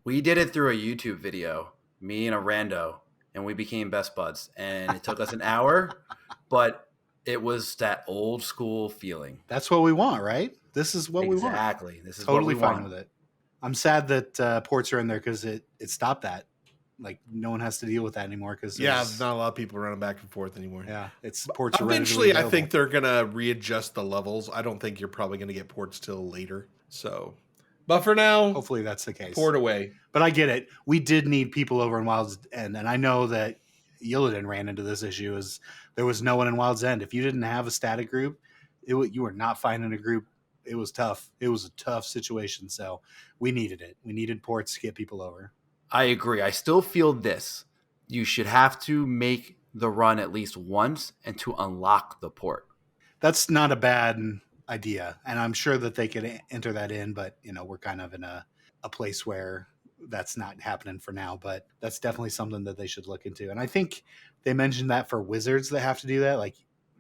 We did it through a YouTube video, me and a rando, and we became best buds. And it took us an hour, but it was that old school feeling. That's what we want, right? This is what we want. Exactly. This is totally what we fine want. with it. I'm sad that ports are in there, because it stopped that. Like, no one has to deal with that anymore. Because there's not a lot of people running back and forth anymore. Yeah, it's ports. Eventually, I think they're gonna readjust the levels. I don't think you're probably gonna get ports till later. So, but for now, hopefully that's the case. Port away. But I get it. We did need people over in Wild's End, and I know that Yilidan ran into this issue. Is there was no one in Wild's End. If you didn't have a static group, you were not finding a group. It was tough. It was a tough situation. So we needed it. We needed ports to get people over. I agree. I still feel this. You should have to make the run at least once and to unlock the port. That's not a bad idea, and I'm sure that they could enter that in, but we're kind of in a place where that's not happening for now, but that's definitely something that they should look into. And I think they mentioned that for wizards that have to do that, like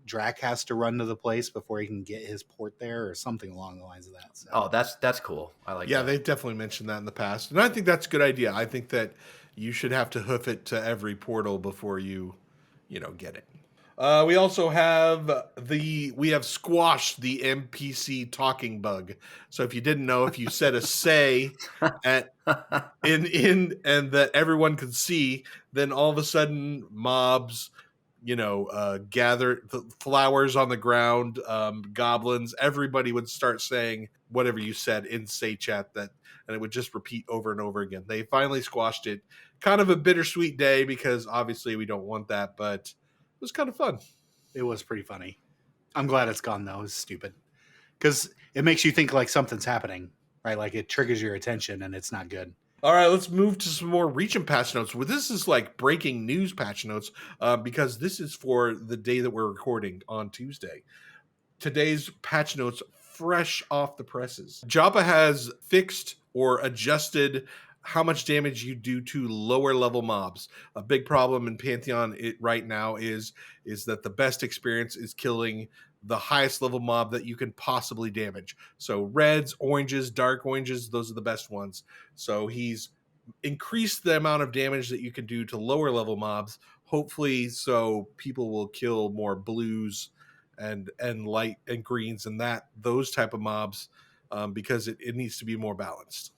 Draq has to run to the place before he can get his port there or something along the lines of that. So. Oh, that's cool. I like that. Yeah, they've definitely mentioned that in the past. And I think that's a good idea. I think that you should have to hoof it to every portal before you get it. We also have we have squashed the NPC talking bug. So if you didn't know, if you said a say in and that everyone could see, then all of a sudden mobs, gather the flowers on the ground, goblins, everybody would start saying whatever you said in say chat, and it would just repeat over and over again. They finally squashed it. Kind of a bittersweet day because obviously we don't want that, but it was kind of fun. It was pretty funny. I'm glad it's gone though. It's stupid because it makes you think like something's happening, right? Like it triggers your attention and it's not good. All right, let's move to some more region patch notes. Well, this is like breaking news patch notes because this is for the day that we're recording on Tuesday. Today's patch notes fresh off the presses. Joppa has fixed or adjusted how much damage you do to lower level mobs. A big problem in Pantheon right now is that the best experience is killing the highest level mob that you can possibly damage. So reds, oranges, dark oranges, those are the best ones. So he's increased the amount of damage that you can do to lower level mobs, hopefully so people will kill more blues and light and greens and those type of mobs because it needs to be more balanced.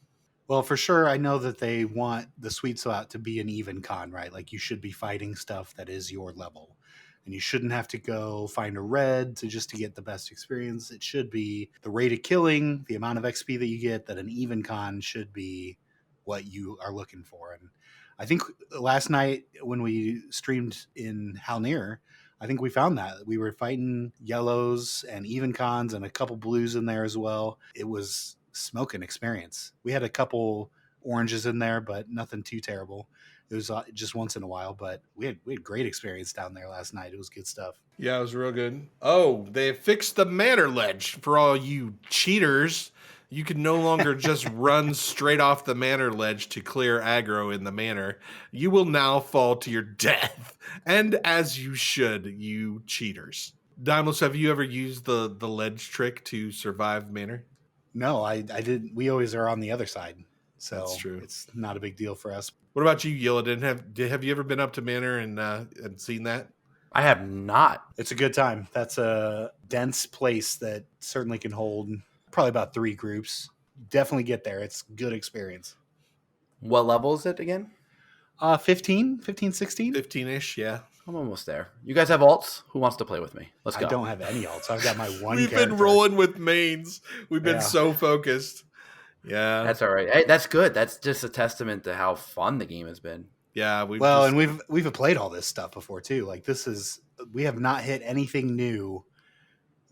Well, for sure, I know that they want the sweet spot to be an even con, right? Like you should be fighting stuff that is your level. And you shouldn't have to go find a red to get the best experience. It should be the rate of killing, the amount of XP that you get, that an even con should be what you are looking for. And I think last night when we streamed in Halnir, I think we found that. We were fighting yellows and even cons and a couple blues in there as well. It was smoking experience. We had a couple oranges in there, but nothing too terrible. It was just once in a while, but we had great experience down there last night. It was good stuff. Yeah, it was real good. Oh, they fixed the manor ledge for all you cheaters. You can no longer just run straight off the manor ledge to clear aggro in the manor. You will now fall to your death, and as you should, you cheaters. Dymlos, have you ever used the ledge trick to survive manor? No, I didn't. We always are on the other side, so that's true. It's not a big deal for us. What about you, Yiladan? Have you ever been up to Manor and seen that? I have not. It's a good time. That's a dense place that certainly can hold probably about 3 groups. Definitely get there. It's good experience. What level is it again? 15, 16? 15-ish, yeah. I'm almost there. You guys have alts? Who wants to play with me? Let's go. I don't have any alts. I've got my one We've character. been rolling with mains. We've been so focused. Yeah. That's all right. Hey, that's good. That's just a testament to how fun the game has been. Yeah. And we've played all this stuff before too. Like we have not hit anything new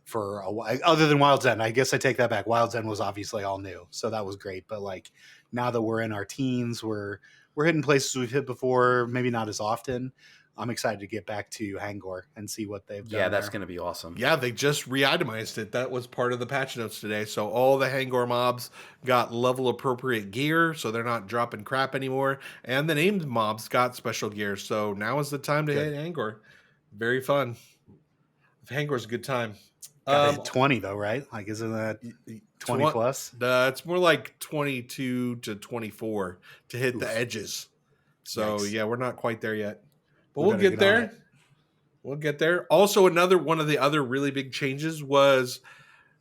for a while, other than Wild's End. I guess I take that back. Wild's End was obviously all new, so that was great. But like now that we're in our teens, we're hitting places we've hit before, maybe not as often. I'm excited to get back to Hangor and see what they've done. Yeah, that's going to be awesome. Yeah, they just re-itemized it. That was part of the patch notes today. So all the Hangor mobs got level appropriate gear, so they're not dropping crap anymore. And the named mobs got special gear. So now is the time to hit Hangor. Very fun. Hangor's a good time. Got hit 20 though, right? Like, isn't that 20 plus? It's more like 22 to 24 to hit the edges. So yeah, we're not quite there yet. But we'll get there. We'll get there. Also, one of the other really big changes was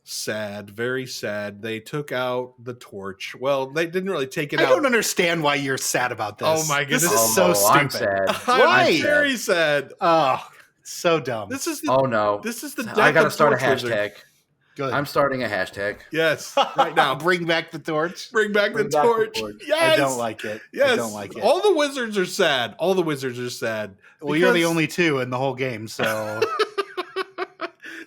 sad, very sad. They took out the torch. Well, they didn't really take it out. I don't understand why you're sad about this. Oh my goodness. This is so stupid. I'm sad. I'm very sad. Oh, so dumb. This is the death I got to of start a Torch hashtag. Wizard. Good. I'm starting a hashtag. Yes, right now. Bring back the torch. Bring back the torch. Yes. I don't like it. Yes. I don't like it. All the wizards are sad. Well, you're the only 2 in the whole game, so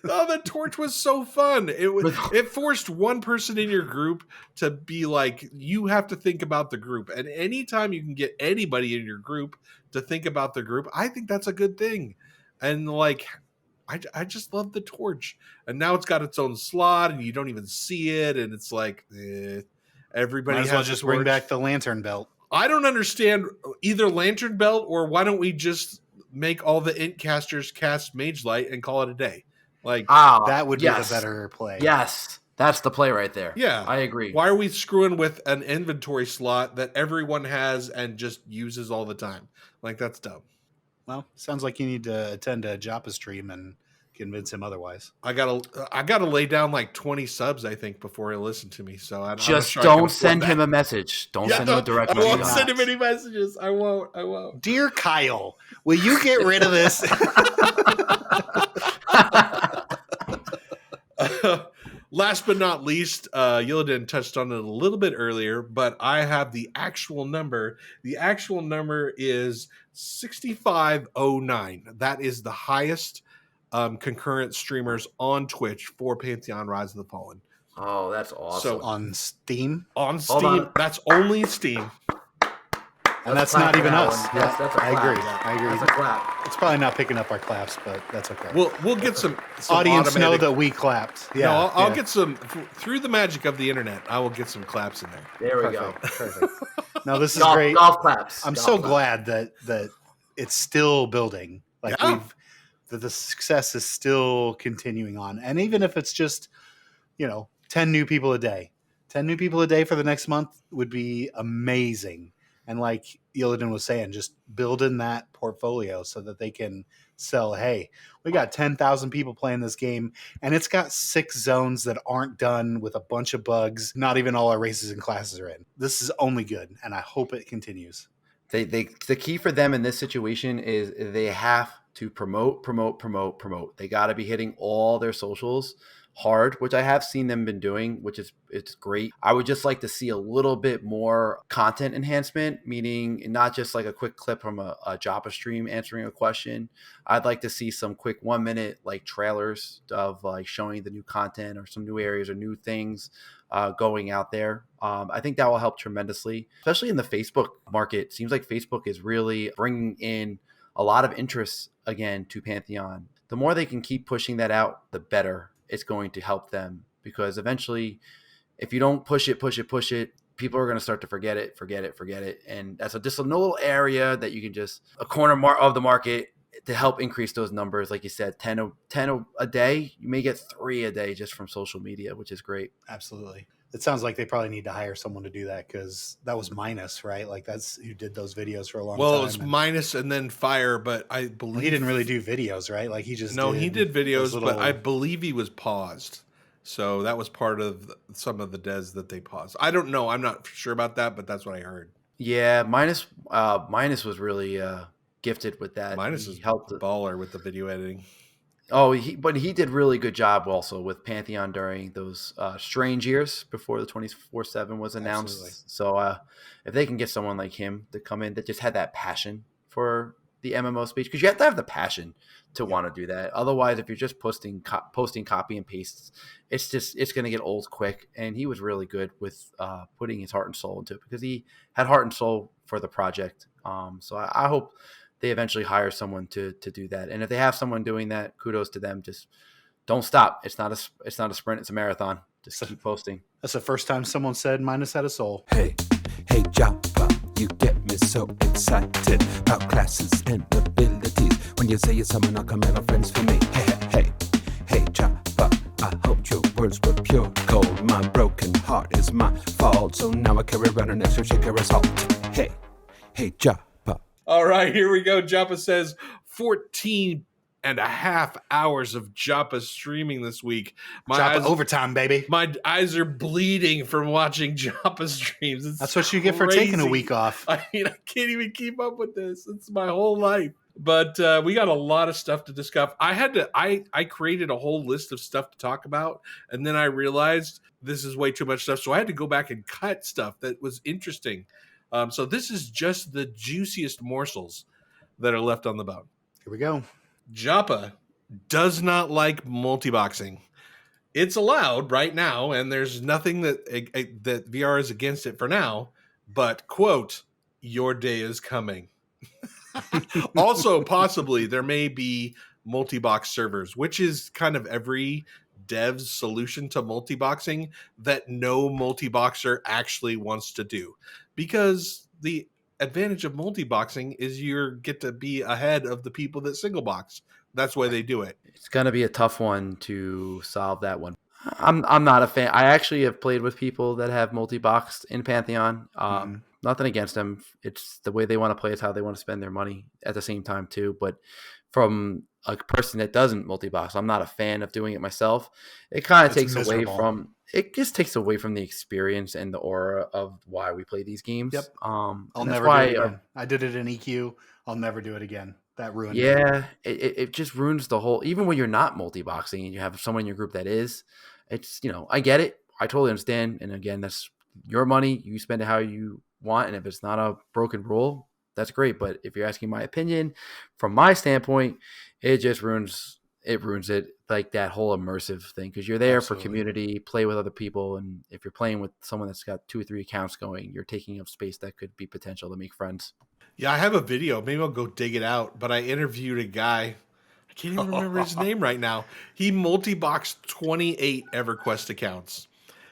Oh, the torch was so fun. It forced one person in your group to be like, you have to think about the group. And anytime you can get anybody in your group to think about the group, I think that's a good thing. And like, I just love the torch. And now it's got its own slot and you don't even see it. And it's like, everybody Might as has well a just bring torch. back the lantern belt. I don't understand either lantern belt or why don't we just make all the int casters cast mage light and call it a day? Like, That would be the better play. Yes, that's the play right there. yeah, I agree. Why are we screwing with an inventory slot that everyone has and just uses all the time? Like, that's dumb. Well, sounds like you need to attend a Joppa stream and convince him otherwise. I gotta lay down like 20 subs, I think, before he'll listen to me. So just don't send him a message. Don't send him a direct message. I won't send him any messages. I won't. Dear Kyle, will you get rid of this? Last but not least, Yilidan touched on it a little bit earlier, but I have the actual number. The actual number is 6509. That is the highest concurrent streamers on Twitch for Pantheon Rise of the Fallen. Oh, that's awesome. So on Steam? On Steam. That's only Steam. And that's not even us. That's a clap. I agree. That's a clap. It's probably not picking up our claps, but that's okay. We'll get some audience automatic... know that we clapped. Yeah, no, I'll get some through the magic of the internet. I will get some claps in there. There we go. Perfect. No, this is golf, great. Golf claps. I'm golf so claps. glad that it's still building. Like that the success is still continuing on, and even if it's just 10 new people a day, 10 new people a day for the next month would be amazing. And like Yiladan was saying, just building that portfolio so that they can sell, hey, we got 10,000 people playing this game, and it's got 6 zones that aren't done with a bunch of bugs. Not even all our races and classes are in. This is only good, and I hope it continues. The key for them in this situation is they have to promote. They got to be hitting all their socials hard, which I have seen them been doing, it's great. I would just like to see a little bit more content enhancement, meaning not just like a quick clip from a Joppa stream answering a question. I'd like to see some quick 1 minute like trailers of like showing the new content or some new areas or new things going out there. I think that will help tremendously, especially in the Facebook market. Seems like Facebook is really bringing in a lot of interest again to Pantheon. The more they can keep pushing that out, the better it's going to help them, because eventually if you don't push it, people are going to start to forget it. And that's just a little area that you can just a corner of the market to help increase those numbers. Like you said, 10 a day, you may get 3 a day just from social media, which is great. Absolutely. It sounds like they probably need to hire someone to do that, because that was Minus, right? Like that's who did those videos for a long time. Well, it was Minus and then Fire, but I believe he didn't really do videos, right? Like he just he did videos, but I believe he was paused. So that was part of some of the devs that they paused. I don't know. I'm not sure about that, but that's what I heard. Yeah, Minus was really gifted with that. Minus is helped the baller with the video editing. Oh, but he did really good job also with Pantheon during those strange years before the 24/7 was announced. Absolutely. So if they can get someone like him to come in that just had that passion for the MMO space, because you have to have the passion to want to do that. Otherwise, if you're just posting copy and pastes, it's going to get old quick. And he was really good with putting his heart and soul into it, because he had heart and soul for the project. So I hope they eventually hire someone to do that. And if they have someone doing that, kudos to them. Just don't stop. It's not a sprint. It's a marathon. Just keep posting. That's the first time someone said Minus had a soul. Hey, Joppa, you get me so excited about classes and abilities. When you say you're someone, I'll come and friends for me. Hey, Joppa, I hoped your words were pure gold. My broken heart is my fault, so now I carry around an extra shaker of salt. Hey, Joppa. All right, here we go. Joppa Says 14 and a half hours of Joppa streaming this week. Joppa overtime, baby. My eyes are bleeding from watching Joppa streams. That's what you get for taking a week off. I mean, I can't even keep up with this. It's my whole life. But we got a lot of stuff to discuss. I created a whole list of stuff to talk about, and then I realized this is way too much stuff. So I had to go back and cut stuff that was interesting. So this is just the juiciest morsels that are left on the bone. Here we go. Joppa does not like multiboxing. It's allowed right now, and there's nothing that VR is against it for now. But quote, your day is coming. Also, possibly there may be multi-box servers, which is kind of every dev's solution to multi-boxing that no multi-boxer actually wants to do, because the advantage of multi-boxing is you get to be ahead of the people that single box. That's why they do it. It's gonna be a tough one to solve that one. I'm not a fan. I actually have played with people that have multi-boxed in Pantheon. Nothing against them. It's the way they want to play. It's how they want to spend their money at the same time too. But from a person that doesn't multi-box, I'm not a fan of doing it myself. It kind of takes away from. It just takes away from the experience and the aura of why we play these games. Yep. I'll never do it again. I did it in EQ. I'll never do it again. That ruined it. Yeah, it just ruins the whole. Even when you're not multi-boxing and you have someone in your group that is, it's, I get it. I totally understand. And again, that's your money. You spend it how you want. And if it's not a broken rule, that's great. But if you're asking my opinion, from my standpoint, it just ruins it, like that whole immersive thing, because you're there for community, play with other people. And if you're playing with someone that's got 2 or 3 accounts going, you're taking up space that could be potential to make friends. Yeah, I have a video. Maybe I'll go dig it out. But I interviewed a guy. I can't even remember his name right now. He multi-boxed 28 EverQuest accounts.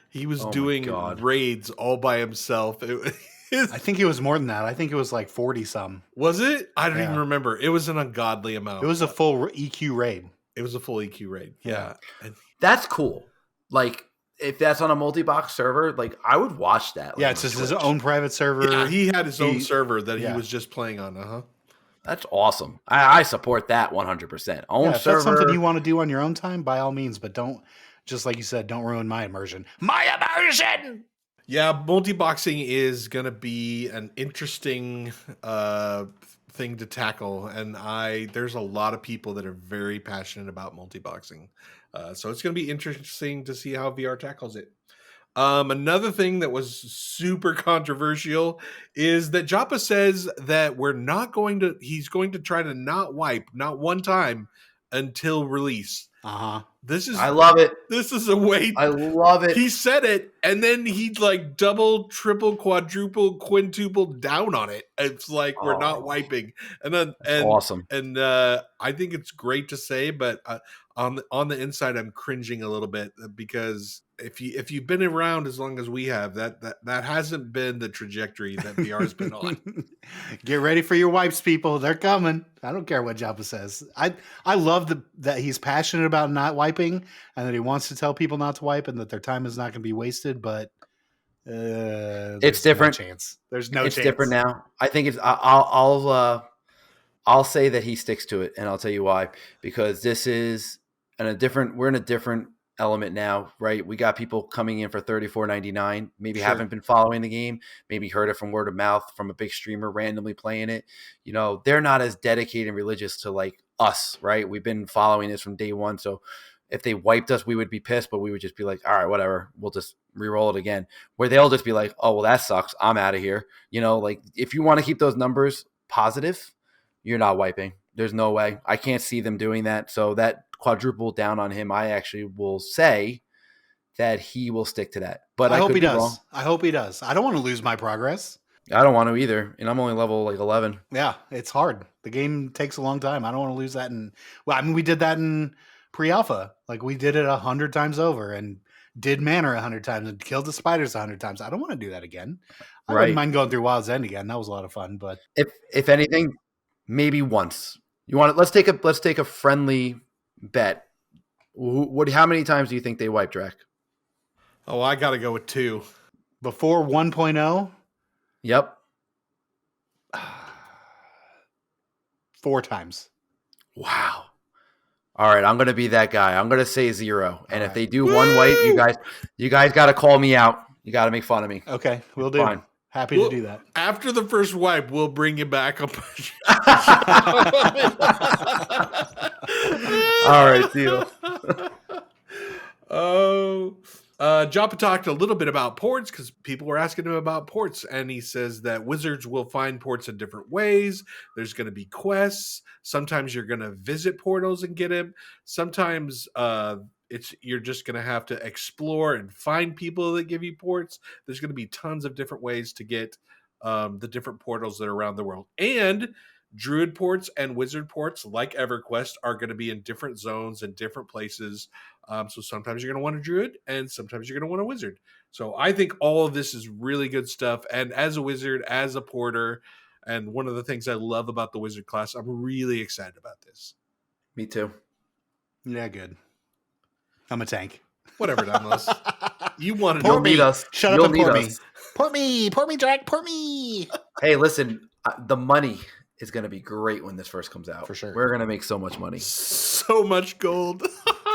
He was doing raids all by himself. I think it was more than that. I think it was like 40 some. Was it? I don't even remember. It was an ungodly amount. It was a full EQ raid. It was a full EQ raid. Yeah. That's cool. Like, if that's on a multi-box server, like, I would watch that. Yeah, it's just his own private server. Yeah, he had his own server that he was just playing on. That's awesome. I support that 100%. Own if server. That's something you want to do on your own time, by all means, but don't, just like you said, don't ruin my immersion. My immersion! Yeah, multi-boxing is going to be an interesting thing to tackle, and there's a lot of people that are very passionate about multi-boxing. So it's going to be interesting to see how VR tackles it. Another thing that was super controversial is that Joppa says that he's going to try to not wipe, not one time, until release. I love it. This is a way. I love it. He said it, and then he like double, triple, quadruple, quintuple down on it. It's like we're not wiping, and awesome. And I think it's great to say, but on the inside, I'm cringing a little bit, because if you've been around as long as we have, that hasn't been the trajectory that VR's been on. Get ready for your wipes, people. They're coming. I don't care what Joppa says. I love that he's passionate about not wiping, and that he wants to tell people not to wipe, and that their time is not going to be wasted. But it's different. There's no chance. It's different now. I think it's. I'll say that he sticks to it, and I'll tell you why. Because this is we're in a different element now, right? We got people coming in for $34.99, maybe haven't been following the game, maybe heard it from word of mouth from a big streamer randomly playing it. They're not as dedicated and religious to like us, right? We've been following this from day one. So if they wiped us, we would be pissed, but we would just be like, all right, whatever, we'll just re-roll it again. Where they'll just be like, oh, well, that sucks, I'm out of here. Like, if you want to keep those numbers positive, you're not wiping. There's no way. I can't see them doing that. So that quadruple down on him, I actually will say that he will stick to that. But I hope he does. Wrong. I hope he does. I don't want to lose my progress. I don't want to either. And I'm only level like 11. Yeah, it's hard. The game takes a long time. I don't want to lose that. We did that in pre-alpha. Like, we did it 100 times over and did Manor 100 times and killed the spiders 100 times. I don't want to do that again. I wouldn't mind going through Wild's End again. That was a lot of fun. But if anything, maybe once. You want it? Let's take a friendly bet. How many times do you think they wipe Draq? Oh, I got to go with 2. Before 1.0? Yep. 4 times. Wow. All right, I'm going to be that guy. I'm going to say 0. And if they do one wipe, you guys got to call me out. You got to make fun of me. Okay, we'll do. Fine. Happy to do that. After the first wipe, we'll bring you back up. All right, deal. Oh, Joppa talked a little bit about ports because people were asking him about ports, and he says that wizards will find ports in different ways. There's going to be quests. Sometimes you're going to visit portals and get him. Sometimes you're just going to have to explore and find people that give you ports. There's going to be tons of different ways to get the different portals that are around the world. And druid ports and wizard ports, like EverQuest, are going to be in different zones and different places. So sometimes you're going to want a druid and sometimes you're going to want a wizard. So I think all of this is really good stuff. And as a wizard, as a porter, and one of the things I love about the wizard class, I'm really excited about this. Me too. Yeah, good. I'm a tank. Whatever, Dymlos. You wanted You'll to need us. Shut up You'll and need pour me. us. Pour me, Draq, pour me. Hey, listen, the money is going to be great when this first comes out. For sure. We're going to make so much money. so much gold.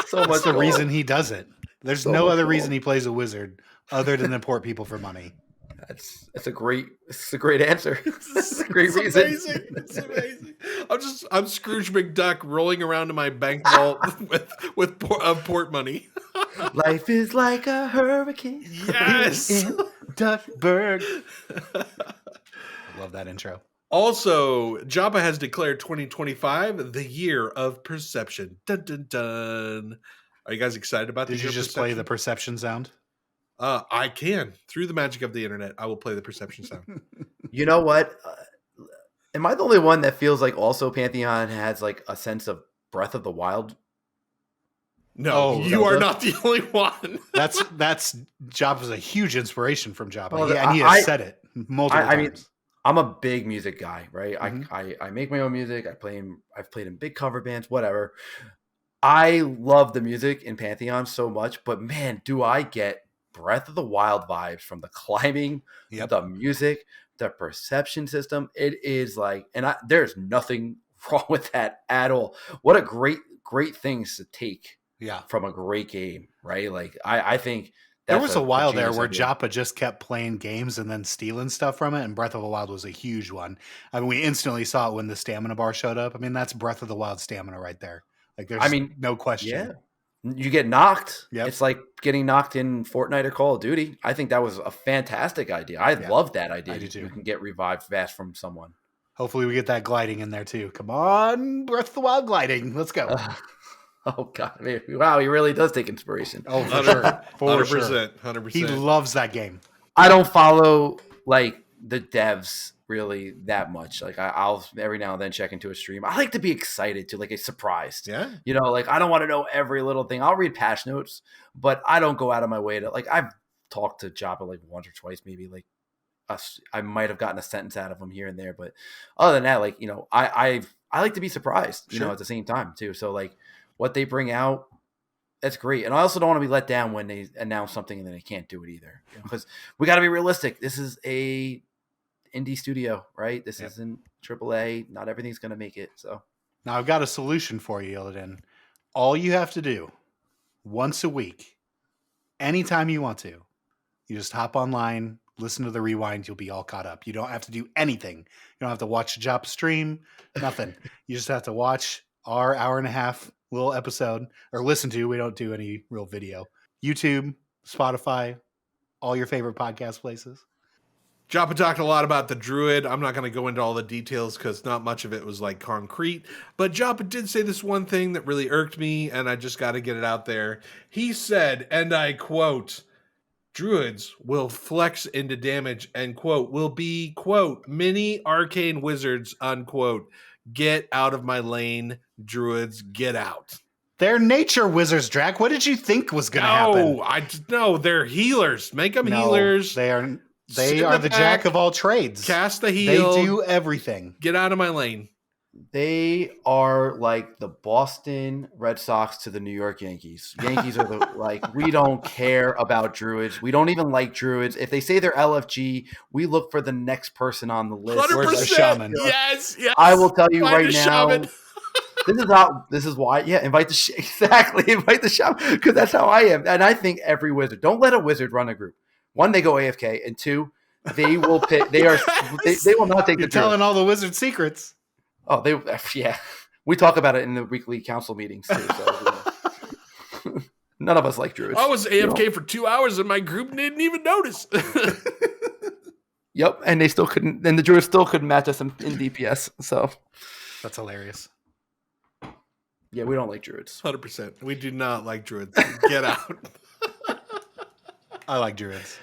So much That's the gold. reason he does it. There's So no much other gold. reason he plays a wizard other than to port people for money. It's a great answer. It's a great It's reason. amazing. It's amazing. I'm Scrooge McDuck rolling around in my bank vault with port money. Life is like a hurricane. Yes. In Duckburg. I love that intro. Also, Joppa has declared 2025 the year of perception. Dun, dun, dun. Are you guys excited about this? Did you just play the perception sound? I can. Through the magic of the internet, I will play the perception sound. You know what? Am I the only one that feels like also Pantheon has like a sense of Breath of the Wild? No, Oh, you are not the only one. That's Joppa's a huge inspiration from Joppa. Well, And he has said it multiple I mean, times. I'm a big music guy, right? Mhm. I make my own music. I've played in big cover bands, whatever. I love the music in Pantheon so much, but man, do I get Breath of the Wild vibes from the climbing, Yep. the music, the perception system. It is like, and there's nothing wrong with that at all. What a great things to take Yeah. from a great game, right? Like I think There that's was a while there genius where idea. Joppa just kept playing games and then stealing stuff from it, and Breath of the Wild was a huge one. I mean, we instantly saw it when the stamina bar showed up. I mean, that's Breath of the Wild stamina right there. Like, there's no question. Yeah. You get knocked. Yep. It's like getting knocked in Fortnite or Call of Duty. I think that was a fantastic idea. I love that idea. I do too. You can get revived fast from someone. Hopefully we get that gliding in there too. Come on, Breath of the Wild gliding. Let's go. Oh God! Wow, he really does take inspiration. Oh, for sure. For 100%. sure. 100%. He loves that game. I don't follow like the devs really that much. Like I'll every now and then check into a stream. I like to be excited to like get surprised. Yeah. You know, like I don't want to know every little thing. I'll read patch notes, but I don't go out of my way to like. I've talked to Joppa like once or twice, maybe like I might have gotten a sentence out of him here and there, but other than that, like you know, I like to be surprised. You know, Sure. at the same time too. So like what they bring out, that's great. And I also don't want to be let down when they announce something and then they can't do it either. Because we got to be realistic. This is a indie studio, right? This isn't AAA. Not everything's going to make it. So Now I've got a solution for you, Yilidan. All you have to do once a week, anytime you want to, you just hop online, listen to the rewind. You'll be all caught up. You don't have to do anything. You don't have to watch a Joppa stream, nothing. You just have to watch our hour and a half little episode or listen to. We don't do any real video. YouTube, Spotify, all your favorite podcast places. Joppa talked a lot about the druid. I'm not going to go into all the details because not much of it was like concrete. But Joppa did say this one thing that really irked me, and I just got to get it out there. He said, and I quote, druids will flex into damage and quote, will be quote, mini arcane wizards, unquote. Get out of my lane, druids, get out. They're nature wizards, Draq. What did you think was going to happen? No, they're healers. Make them No, healers. They are Sit in the the jack back, of all trades. Cast the They heal. do everything. Get out of my lane. they are like the Boston Red Sox to the New York Yankees. Yankees are the like, we don't care about druids. We don't even like druids. If they say they're LFG, we look for the next person on the list. 100%. Where's the shaman? Yes. I will tell you Find right a now. shaman. This is why. Yeah, invite the shaman because that's how I am. And I think every wizard. Don't let a wizard run a group. One, they go AFK, and two, they will pick. They will not take You're the telling druid. all the wizard secrets. Oh, yeah. We talk about it in the weekly council meetings too. So, none of us like druids. I was AFK for 2 hours and my group didn't even notice. Yep, and they still couldn't. And the druids still couldn't match us in DPS. So That's hilarious. yeah, we don't like druids. 100%. We do not like druids. Get out. I like druids.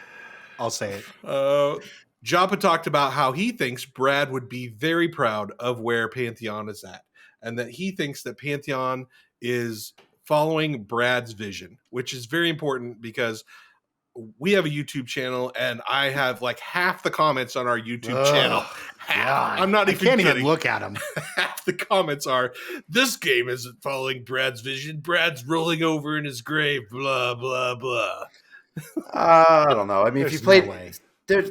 I'll say it. Joppa talked about how he thinks Brad would be very proud of where Pantheon is at, and that he thinks that Pantheon is following Brad's vision, which is very important because we have a YouTube channel, and I have like half the comments on our YouTube channel. Half. I'm not even I can't kidding. even look at them. Half the comments are, this game isn't following Brad's vision. Brad's rolling over in his grave, blah, blah, blah. I don't know. I mean, if you There's played, no way.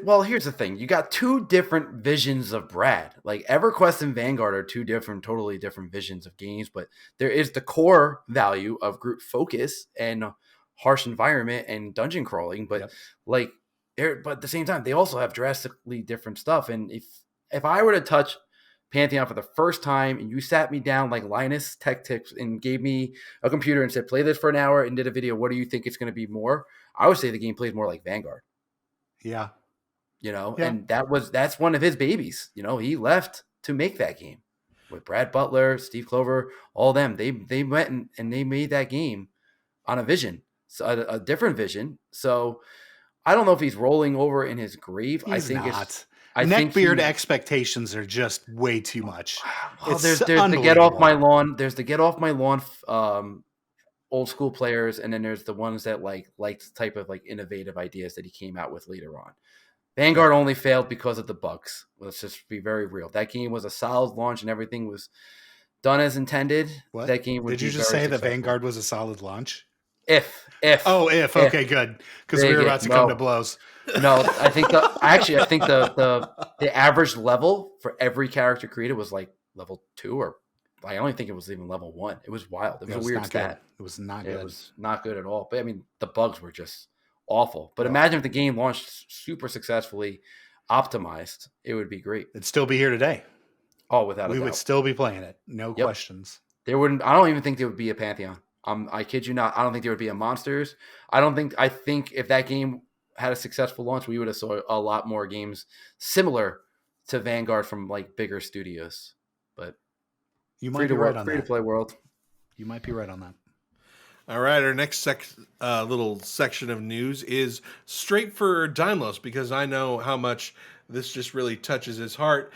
well, here's the thing: you got two different visions of Brad. Like EverQuest and Vanguard are two totally different visions of games. But there is the core value of group focus and harsh environment and dungeon crawling. But but at the same time, they also have drastically different stuff. And if I were to touch Pantheon for the first time and you sat me down like Linus Tech Tips and gave me a computer and said, play this for an hour and did a video, what do you think it's going to be more? I would say the game plays more like Vanguard. Yeah. And that's one of his babies. He left to make that game with Brad Butler, Steve Clover, all them. They went and they made that game on a vision, so a different vision. So I don't know if he's rolling over in his grave. He's I think not. I Neckbeard expectations are just way too much. Well, It's there's the get off unbelievable. my lawn. There's the get off my lawn old school players, and then there's the ones that like the type of like innovative ideas that he came out with later on. Vanguard only failed because of the bugs. Let's just be very real. That game was a solid launch, and everything was done as intended. What? That game would Did you be just very say that successful. Vanguard was a solid launch? If Okay, good. Because we were about to come to blows. No, I think the average level for every character created was like level 2, or I only think it was even level 1. It was wild. It was a weird not stat. good. It was not good. It was not good at all. But I mean, the bugs were just awful. But imagine if the game launched super successfully, optimized, it would be great. It'd still be here today. Oh, without a We doubt. would still be playing it. No Yep. questions. There wouldn't. I don't even think there would be a Pantheon. I kid you not. I don't think there would be a Monsters. I think if that game had a successful launch, we would have saw a lot more games similar to Vanguard from like bigger studios. But You might be right on free to that. play world. You might be right on that. All right, our next little section of news is straight for Dymlos, because I know how much this just really touches his heart.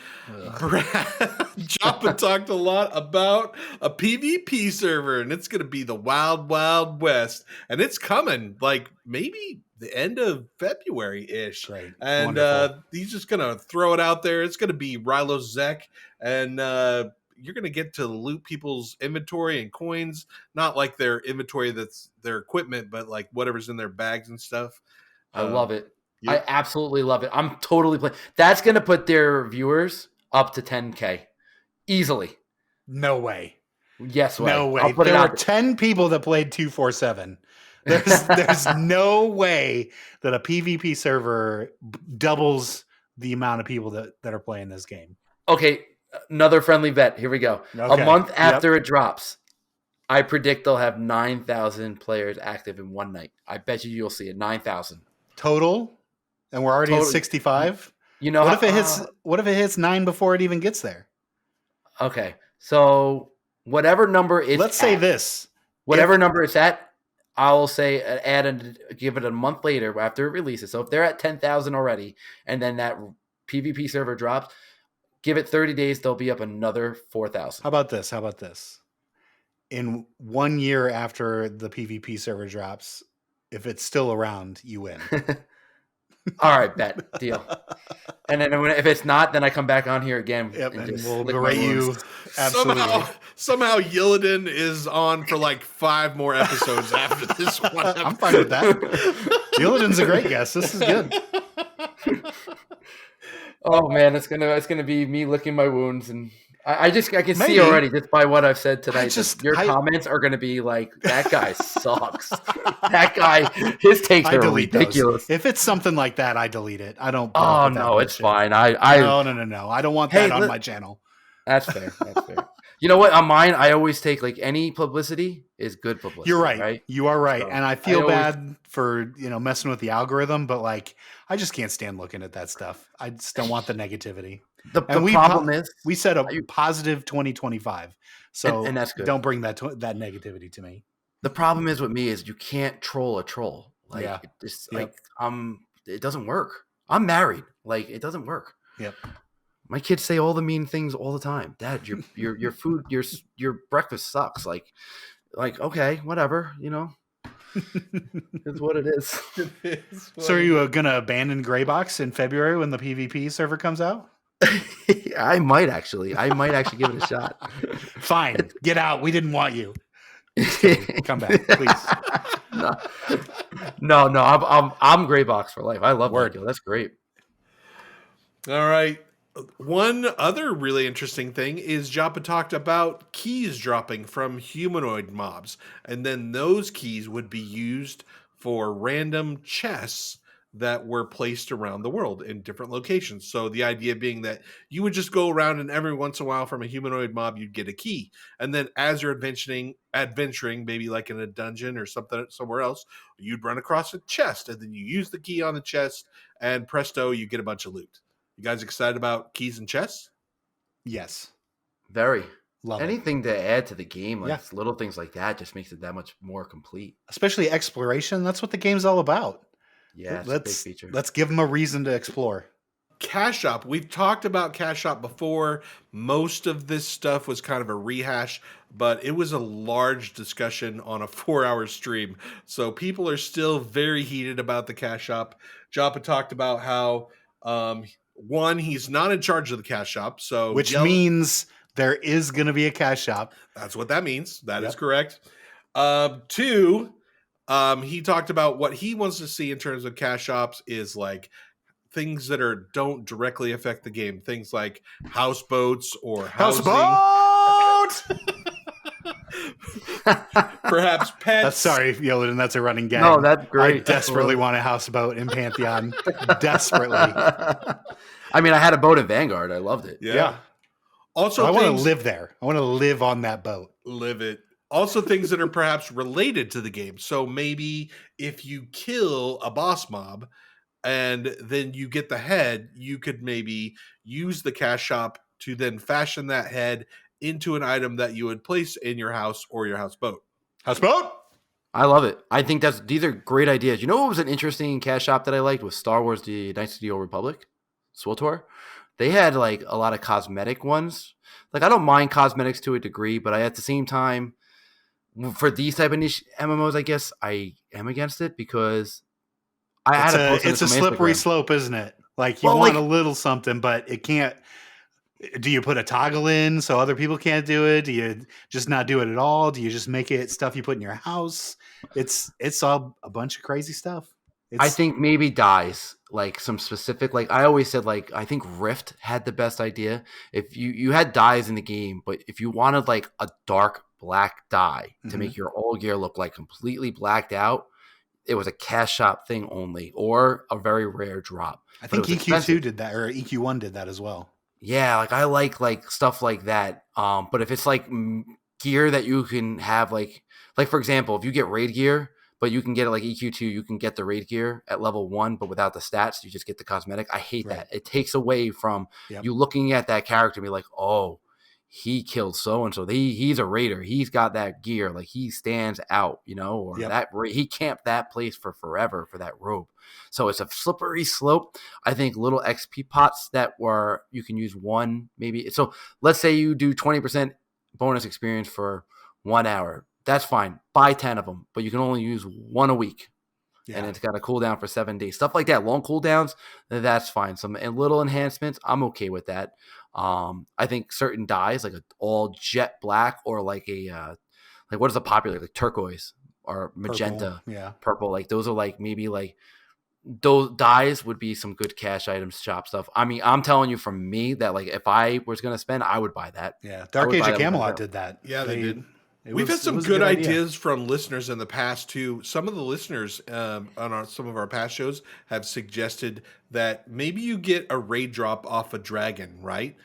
Joppa talked a lot about a PvP server, and it's going to be the Wild Wild West, and it's coming like maybe the end of February-ish. Great. And Wonderful. he's just going to throw it out there. It's going to be Rilo Zek, and you're going to get to loot people's inventory and coins, not like their inventory that's their equipment, but like whatever's in their bags and stuff. I love it. Yep. I absolutely love it. I'm totally playing. That's going to put their viewers up to 10K easily. No way. Yes, No way. I'll put it There out were 10 people that played 247. There's no way that a PvP server doubles the amount of people that are playing this game. Okay, another friendly bet. Here we go. Okay. A month after it drops, I predict they'll have 9,000 players active in one night. I bet you'll see it. 9,000 Total? And we're already at Total. 65? You know, What if it hits 9 before it even gets there? Okay, so whatever number it's Let's say at, this. whatever number it's at, I will say give it a month later after it releases. So if they're at 10,000 already, and then that PvP server drops, give it 30 days, they'll be up another 4,000. How about this? In 1 year after the PvP server drops, if it's still around, you win. All right, bet. Deal. And then if it's not, then I come back on here again. Yep, and just we'll lick my berate you. wounds. Absolutely. Somehow Yilidan is on for like 5 more episodes after this one. I'm fine with that. Yiladan's a great guest. This is good. Oh man, it's gonna be me licking my wounds, and I can Maybe. see already just by what I've said tonight. just- Your I- comments are gonna be like, that guy sucks. That guy, his takes I are delete ridiculous. those. If it's something like that, I delete it. I don't. put Oh up with that no, it's bullshit. fine. I No. I don't want Hey, that on li- my channel. That's fair. That's fair. You know what? On mine, I always take like any publicity is good publicity. You're right. You are right. So, and I feel always- bad for, messing with the algorithm, but like, I just can't stand looking at that stuff. I just don't want the negativity. The And problem is we said a positive 2025. So and that's good. don't bring that negativity to me. The problem is with me is you can't troll a troll. Like Yeah. it just Yep. it doesn't work. I'm married. Like it doesn't work. Yep. My kids say all the mean things all the time. Dad, your food, your breakfast sucks. Like okay, whatever, It's what it is. So are you going to abandon Greybox in February when the PvP server comes out? I might actually give it a shot. Fine. Get out. We didn't want you. Come back, please. No. I'm Greybox for life. I love Word. that deal. That's great. All right. One other really interesting thing is Joppa talked about keys dropping from humanoid mobs, and then those keys would be used for random chests that were placed around the world in different locations. So the idea being that you would just go around and every once in a while from a humanoid mob, you'd get a key. And then as you're adventuring, maybe like in a dungeon or something somewhere else, you'd run across a chest and then you use the key on the chest and presto, you get a bunch of loot. You guys excited about keys and chests? Yes. Very. Love it. Anything to add to the game, like Yeah. little things like that, just makes it that much more complete. Especially exploration. That's what the game's all about. Yeah, it's a big feature. Let's give them a reason to explore. Cash Shop. We've talked about Cash Shop before. Most of this stuff was kind of a rehash, but it was a large discussion on a 4-hour stream. So people are still very heated about the Cash Shop. Joppa talked about how, one, he's not in charge of the Cash Shop. So Which means there is going to be a Cash Shop. That's what that means. That is Yep. correct. Two, he talked about what he wants to see in terms of cash shops is like things that don't directly affect the game. Things like houseboats or housing. Houseboat! Perhaps pets. Sorry, Yilidan, that's a running gag. No, that's great. I desperately want a houseboat in Pantheon. Desperately. I mean, I had a boat in Vanguard. I loved it. Yeah. Also, I want to live there. I want to live on that boat. Live it. Also, things that are perhaps related to the game. So maybe if you kill a boss mob and then you get the head, you could maybe use the cash shop to then fashion that head into an item that you would place in your house or your houseboat. Houseboat? I love it. I think these are great ideas. You know what was an interesting cash shop that I liked was Star Wars: The Knights of the Old Republic, SWTOR. They had like a lot of cosmetic ones. Like I don't mind cosmetics to a degree, but at the same time, for these type of niche MMOs, I guess I am against it because It's a slippery slope, isn't it? Like you want a little something, but it can't. Do you put a toggle in so other people can't do it? Do you just not do it at all? Do you just make it stuff you put in your house? It's all a bunch of crazy stuff. I think maybe dyes, like some specific, like I always said, like I think Rift had the best idea. If you had dyes in the game, but if you wanted like a dark black dye to make your old gear look like completely blacked out, it was a cash shop thing only or a very rare drop. I think EQ2 did that, or EQ1 did that as well. Yeah, like I like stuff like that. But if it's like gear that you can have, like for example, if you get raid gear, but you can get it like EQ2, you can get the raid gear at level 1, but without the stats, you just get the cosmetic. I hate that. It takes away from you looking at that character and be like, oh, he killed so-and-so. He's a raider. He's got that gear. Like he stands out, or he camped that place for forever for that robe. So it's a slippery slope. I think little XP pots you can use one, maybe. So let's say you do 20% bonus experience for 1 hour. That's fine. Buy 10 of them, but you can only use one a week. Yeah. And it's got a cooldown for 7 days. Stuff like that. Long cooldowns, that's fine. Some little enhancements, I'm okay with that. I think certain dyes, like all jet black or like like what is a popular, like turquoise or magenta, purple. Like those are like maybe like those dyes would be some good cash items, shop stuff. I mean, I'm telling you from me that like if I was going to spend, I would buy that. Yeah. Dark Age of Camelot did that. Yeah, they did. We've had some good ideas from listeners in the past too. Some of the listeners on some of our past shows have suggested that maybe you get a raid drop off a dragon, right?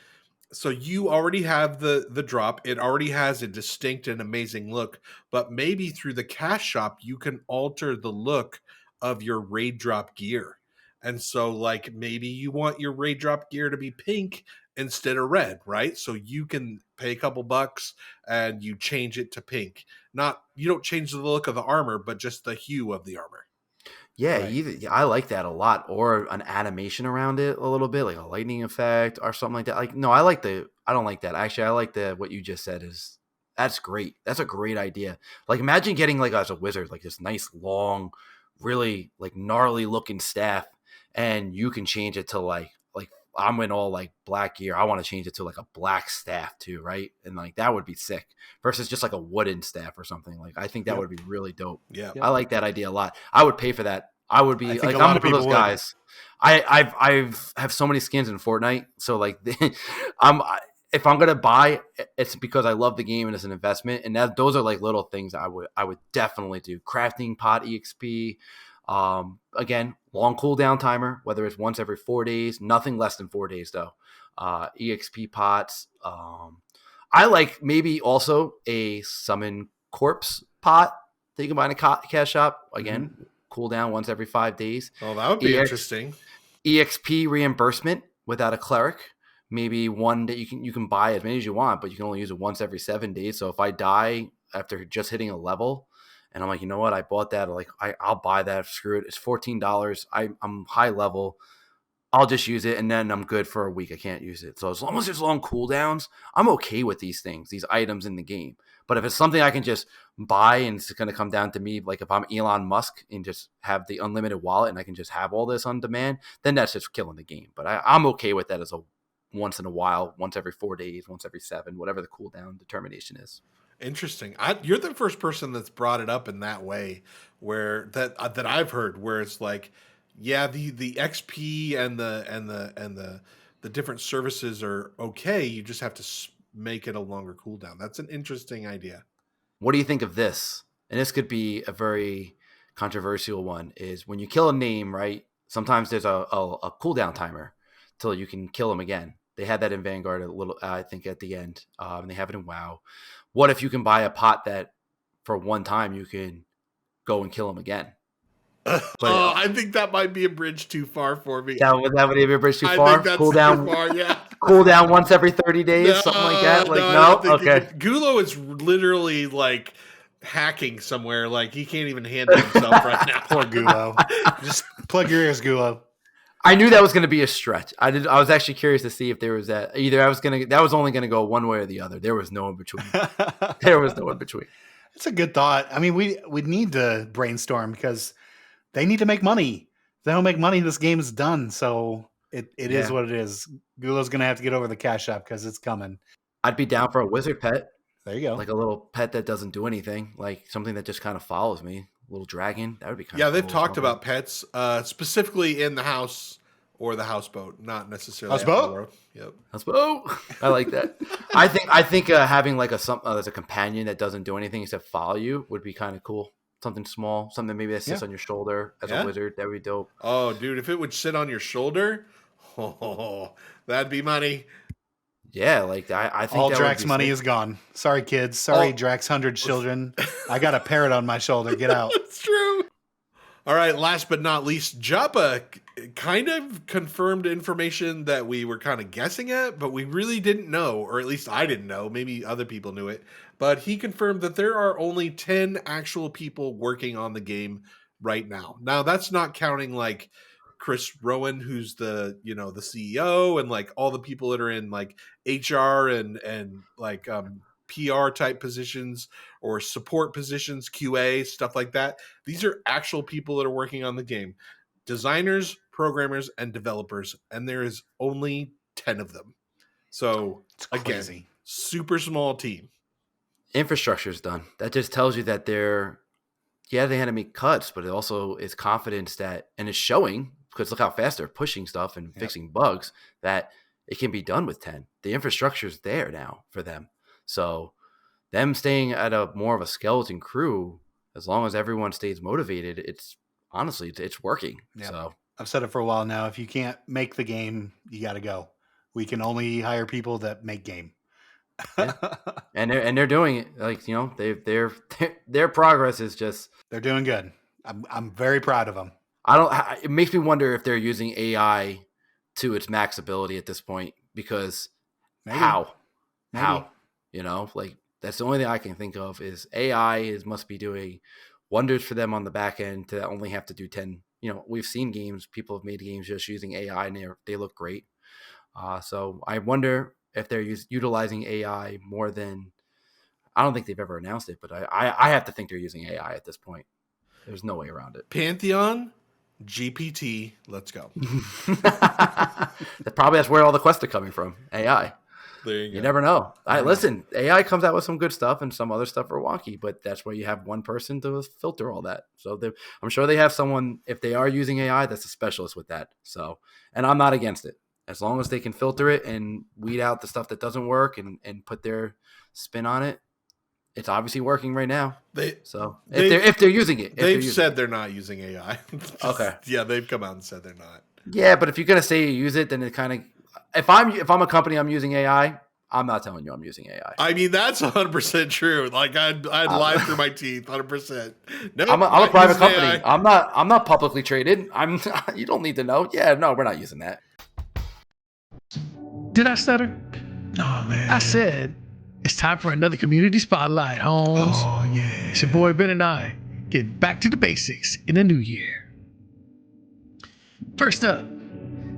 So you already have the drop. It already has a distinct and amazing look, but maybe through the cash shop you can alter the look of your raid drop gear. And so like maybe you want your raid drop gear to be pink instead of red, right? So you can pay a couple bucks and you change it to pink. Not you don't change the look of the armor, but just the hue of the armor. Yeah, Right. I like that a lot, or an animation around it a little bit, like a lightning effect or something like that. Like, no, I don't like that. Actually, I like what you just said is that's great. That's a great idea. Like, imagine getting like as a wizard, like this nice long, really like gnarly looking staff, and you can change it to like I'm in all like black gear. I want to change it to like a black staff too, right? And like that would be sick versus just like a wooden staff or something. Like, I think that Yep. would be really dope. Yeah. Yep. I like that idea a lot. I would pay for that. I would be I think like, a I'm lot of one of those people would. guys. I've have so many skins in Fortnite, so like, if I'm gonna buy, it's because I love the game and it's an investment. And those are like little things I would definitely do. Crafting pot exp, again, long cooldown timer, whether it's once every 4 days, nothing less than 4 days though. Exp pots. I like maybe also a summon corpse pot that you can buy in a cash shop. Again, cooldown once every 5 days. Oh, that would be interesting. EXP reimbursement without a cleric. Maybe one that you can buy as many as you want, but you can only use it once every 7 days. So if I die after just hitting a level, and I'm like, you know what, I bought that. Like, I'll buy that. Screw it. It's $14. I'm high level. I'll just use it, and then I'm good for a week. I can't use it. So as long as there's long cooldowns, I'm okay with these things, these items in the game. But if it's something I can just buy and it's going to come down to me, like if I'm Elon Musk and just have the unlimited wallet and I can just have all this on demand, then that's just killing the game. But I'm okay with that as a once in a while, once every 4 days, once every 7, whatever the cooldown determination is. Interesting. You're the first person that's brought it up in that way, where that I've heard, where it's like, yeah, the XP and the different services are okay. You just have to make it a longer cooldown. That's an interesting idea. What do you think of this? And this could be a very controversial one. Is when you kill a name, right? Sometimes there's a cooldown timer till you can kill them again. They had that in Vanguard a little, I think, at the end, and they have it in WoW. What if you can buy a pot that for one time you can go and kill them again? I think that might be a bridge too far for me. That would be a bridge too far. I think that's Cool down, too far. Yeah, cool down once every 30 days, something like that. Like, no? Okay. Gulo is literally like hacking somewhere. Like he can't even handle himself right now. Poor Gulo. Just plug your ears, Gulo. I knew that was going to be a stretch. I was actually curious to see if there was that. Either that was only going to go one way or the other. There was no in between. There was no in between. It's a good thought. I mean, we need to brainstorm because they need to make money. If they don't make money, this game is done. So it is what it is. Gulo's going to have to get over the cash shop because it's coming. I'd be down for a wizard pet. There you go. Like a little pet that doesn't do anything. Like something that just kind of follows me. A little dragon. That would be kind of cool. They've talked about pets, specifically in the house or the houseboat, not necessarily houseboat. Yep. Houseboat. I like that. I think having like as a companion that doesn't do anything except follow you would be kind of cool. Something small, something maybe that sits on your shoulder as a wizard. That would be dope. Oh, dude, if it would sit on your shoulder, that'd be money. Yeah, like I think all Drax money is gone. Sorry, kids. Sorry, Drax 100 children. I got a parrot on my shoulder. Get out. It's true. All right, last but not least, Joppa kind of confirmed information that we were kind of guessing at, but we really didn't know, or at least I didn't know. Maybe other people knew it. But he confirmed that there are only 10 actual people working on the game right now. Now, that's not counting like Chris Rowan, who's the CEO, and like all the people that are in like HR and like PR type positions or support positions, QA, stuff like that. These are actual people that are working on the game. Designers, programmers, and developers. And there is only 10 of them. So again, super small team. Infrastructure is done. That just tells you that they had to make cuts, but it also is confidence that, and it's showing, because look how fast they're pushing stuff and fixing bugs, that it can be done with 10. The infrastructure is there now for them. So them staying at more of a skeleton crew, as long as everyone stays motivated, it's honestly, it's working. Yeah. So I've said it for a while now. If you can't make the game, you got to go. We can only hire people that make game. And they're doing it. Like, you know, their progress is just. They're doing good. I'm very proud of them. It makes me wonder if they're using AI to its max ability at this point, because Maybe. how, Maybe. you know, like that's the only thing I can think of is AI must be doing wonders for them on the back end to only have to do 10. You know, we've seen games, people have made games just using AI and they look great. So I wonder if they're utilizing AI more than, I don't think they've ever announced it, but I have to think they're using AI at this point. There's no way around it. Pantheon, GPT, let's go. That's where all the quests are coming from. AI. There you go. You never know. Listen, AI comes out with some good stuff and some other stuff are wonky, but that's where you have one person to filter all that. So I'm sure they have someone, if they are using AI, that's a specialist with that. So, and I'm not against it. As long as they can filter it and weed out the stuff that doesn't work and put their spin on it, it's obviously working right now. If they're using it, they've said they're not using AI. Okay. Yeah, they've come out and said they're not. Yeah, but if you're gonna say you use it, then it kind of. If I'm a company, I'm using AI. I'm not telling you I'm using AI. I mean, that's 100% true. Like I'd lie through my teeth, 100%. No, I'm a private company. AI. I'm not publicly traded. You don't need to know. Yeah, no, we're not using that. Did I stutter? Oh, man. I said, it's time for another community spotlight, Holmes. Oh, yeah. It's your boy Benonai. Get back to the basics in the new year. First up,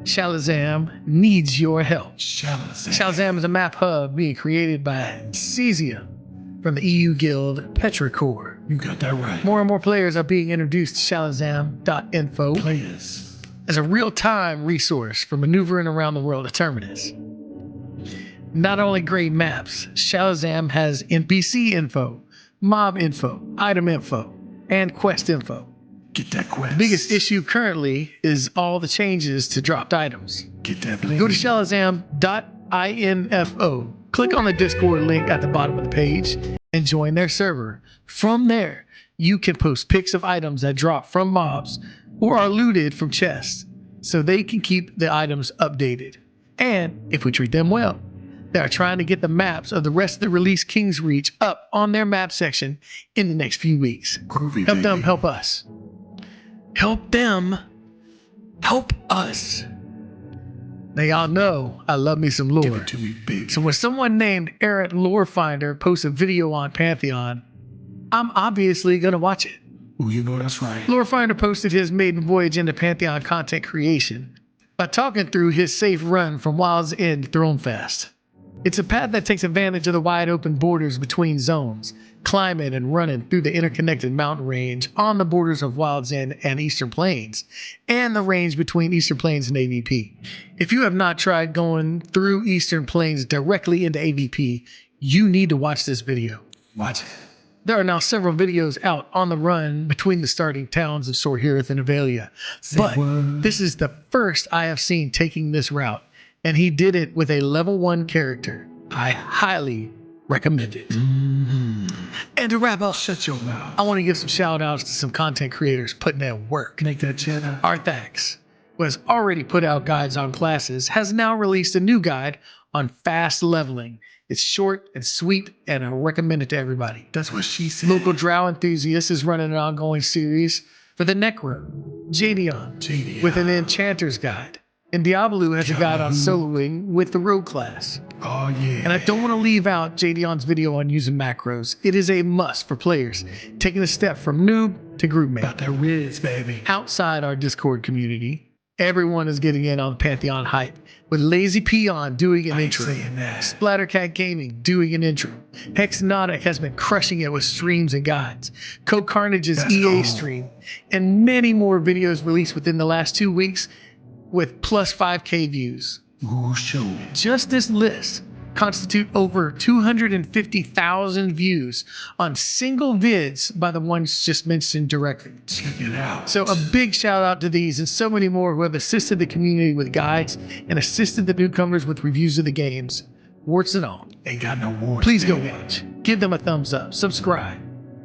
Shalizam needs your help. Shalizam is a map hub being created by Cesium from the EU guild Petrichor. You got that right. More and more players are being introduced to Shalizam.info as a real-time resource for maneuvering around the world of Terminus. Not only great maps, Shalizam has NPC info, mob info, item info, and quest info. Get that quest. The biggest issue currently is all the changes to dropped items. Get that blink. Go to Shalizam.info, click on the Discord link at the bottom of the page, and join their server. From there, you can post pics of items that drop from mobs or are looted from chests, so they can keep the items updated. And if we treat them well, they are trying to get the maps of the rest of the released King's Reach up on their map section in the next few weeks. Groovy, help baby. them help us. Help them help us. Now y'all know I love me some lore. Give it to me, baby. So when someone named Errant Lorefinder posts a video on Pantheon, I'm obviously gonna watch it. Ooh, you know that's right. Lorefinder posted his maiden voyage into Pantheon content creation by talking through his safe run from Wild's End Thronefest. It's a path that takes advantage of the wide open borders between zones, climbing and running through the interconnected mountain range on the borders of Wild's End and Eastern Plains, and the range between Eastern Plains and AVP. If you have not tried going through Eastern Plains directly into AVP, you need to watch this video. Watch it. There are now several videos out on the run between the starting towns of Sorhirith and Avelia, but this is the first I have seen taking this route, and he did it with a level 1 character. I highly recommend it. Mm-hmm. And to wrap up, Shut your mouth. I want to give some shout outs to some content creators putting in work. Make that cheddar. Arthax, who has already put out guides on classes, has now released a new guide on fast leveling. It's short and sweet, and I recommend it to everybody. That's what she said. Local Drow Enthusiast is running an ongoing series for the Necro. Jadion with an Enchanter's Guide. And Diablo has a guide on soloing with the Rogue class. Oh, yeah. And I don't want to leave out Jadion's video on using macros. It is a must for players taking a step from noob to group mate. Got that Riz, baby. Outside our Discord community, everyone is getting in on Pantheon hype, with Lazy Peon doing an intro, Splattercat Gaming doing an intro, Hexnotic has been crushing it with streams and guides, Coke Carnage's EA stream, and many more videos released within the last 2 weeks with plus 5K views. Ooh, show. Just this list constitute over 250,000 views on single vids by the ones just mentioned directly. Check it out. So a big shout out to these and so many more who have assisted the community with guides and assisted the newcomers with reviews of the games. Warts and all. Ain't got no warts. Please go watch. Give them a thumbs up, subscribe,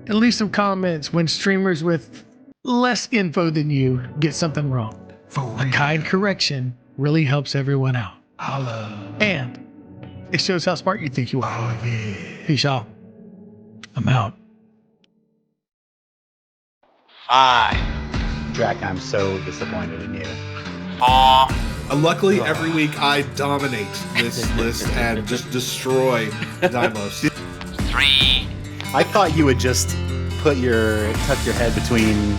and leave some comments when streamers with less info than you get something wrong. For A real. kind correction really helps everyone out. Holla. And it shows how smart you think you are. Oh, yeah. Peace out. I'm out. 5, Draq, I'm so disappointed in you. 4, Luckily, every week I dominate this list and just destroy Dymlos. 3, I thought you would just tuck your head between,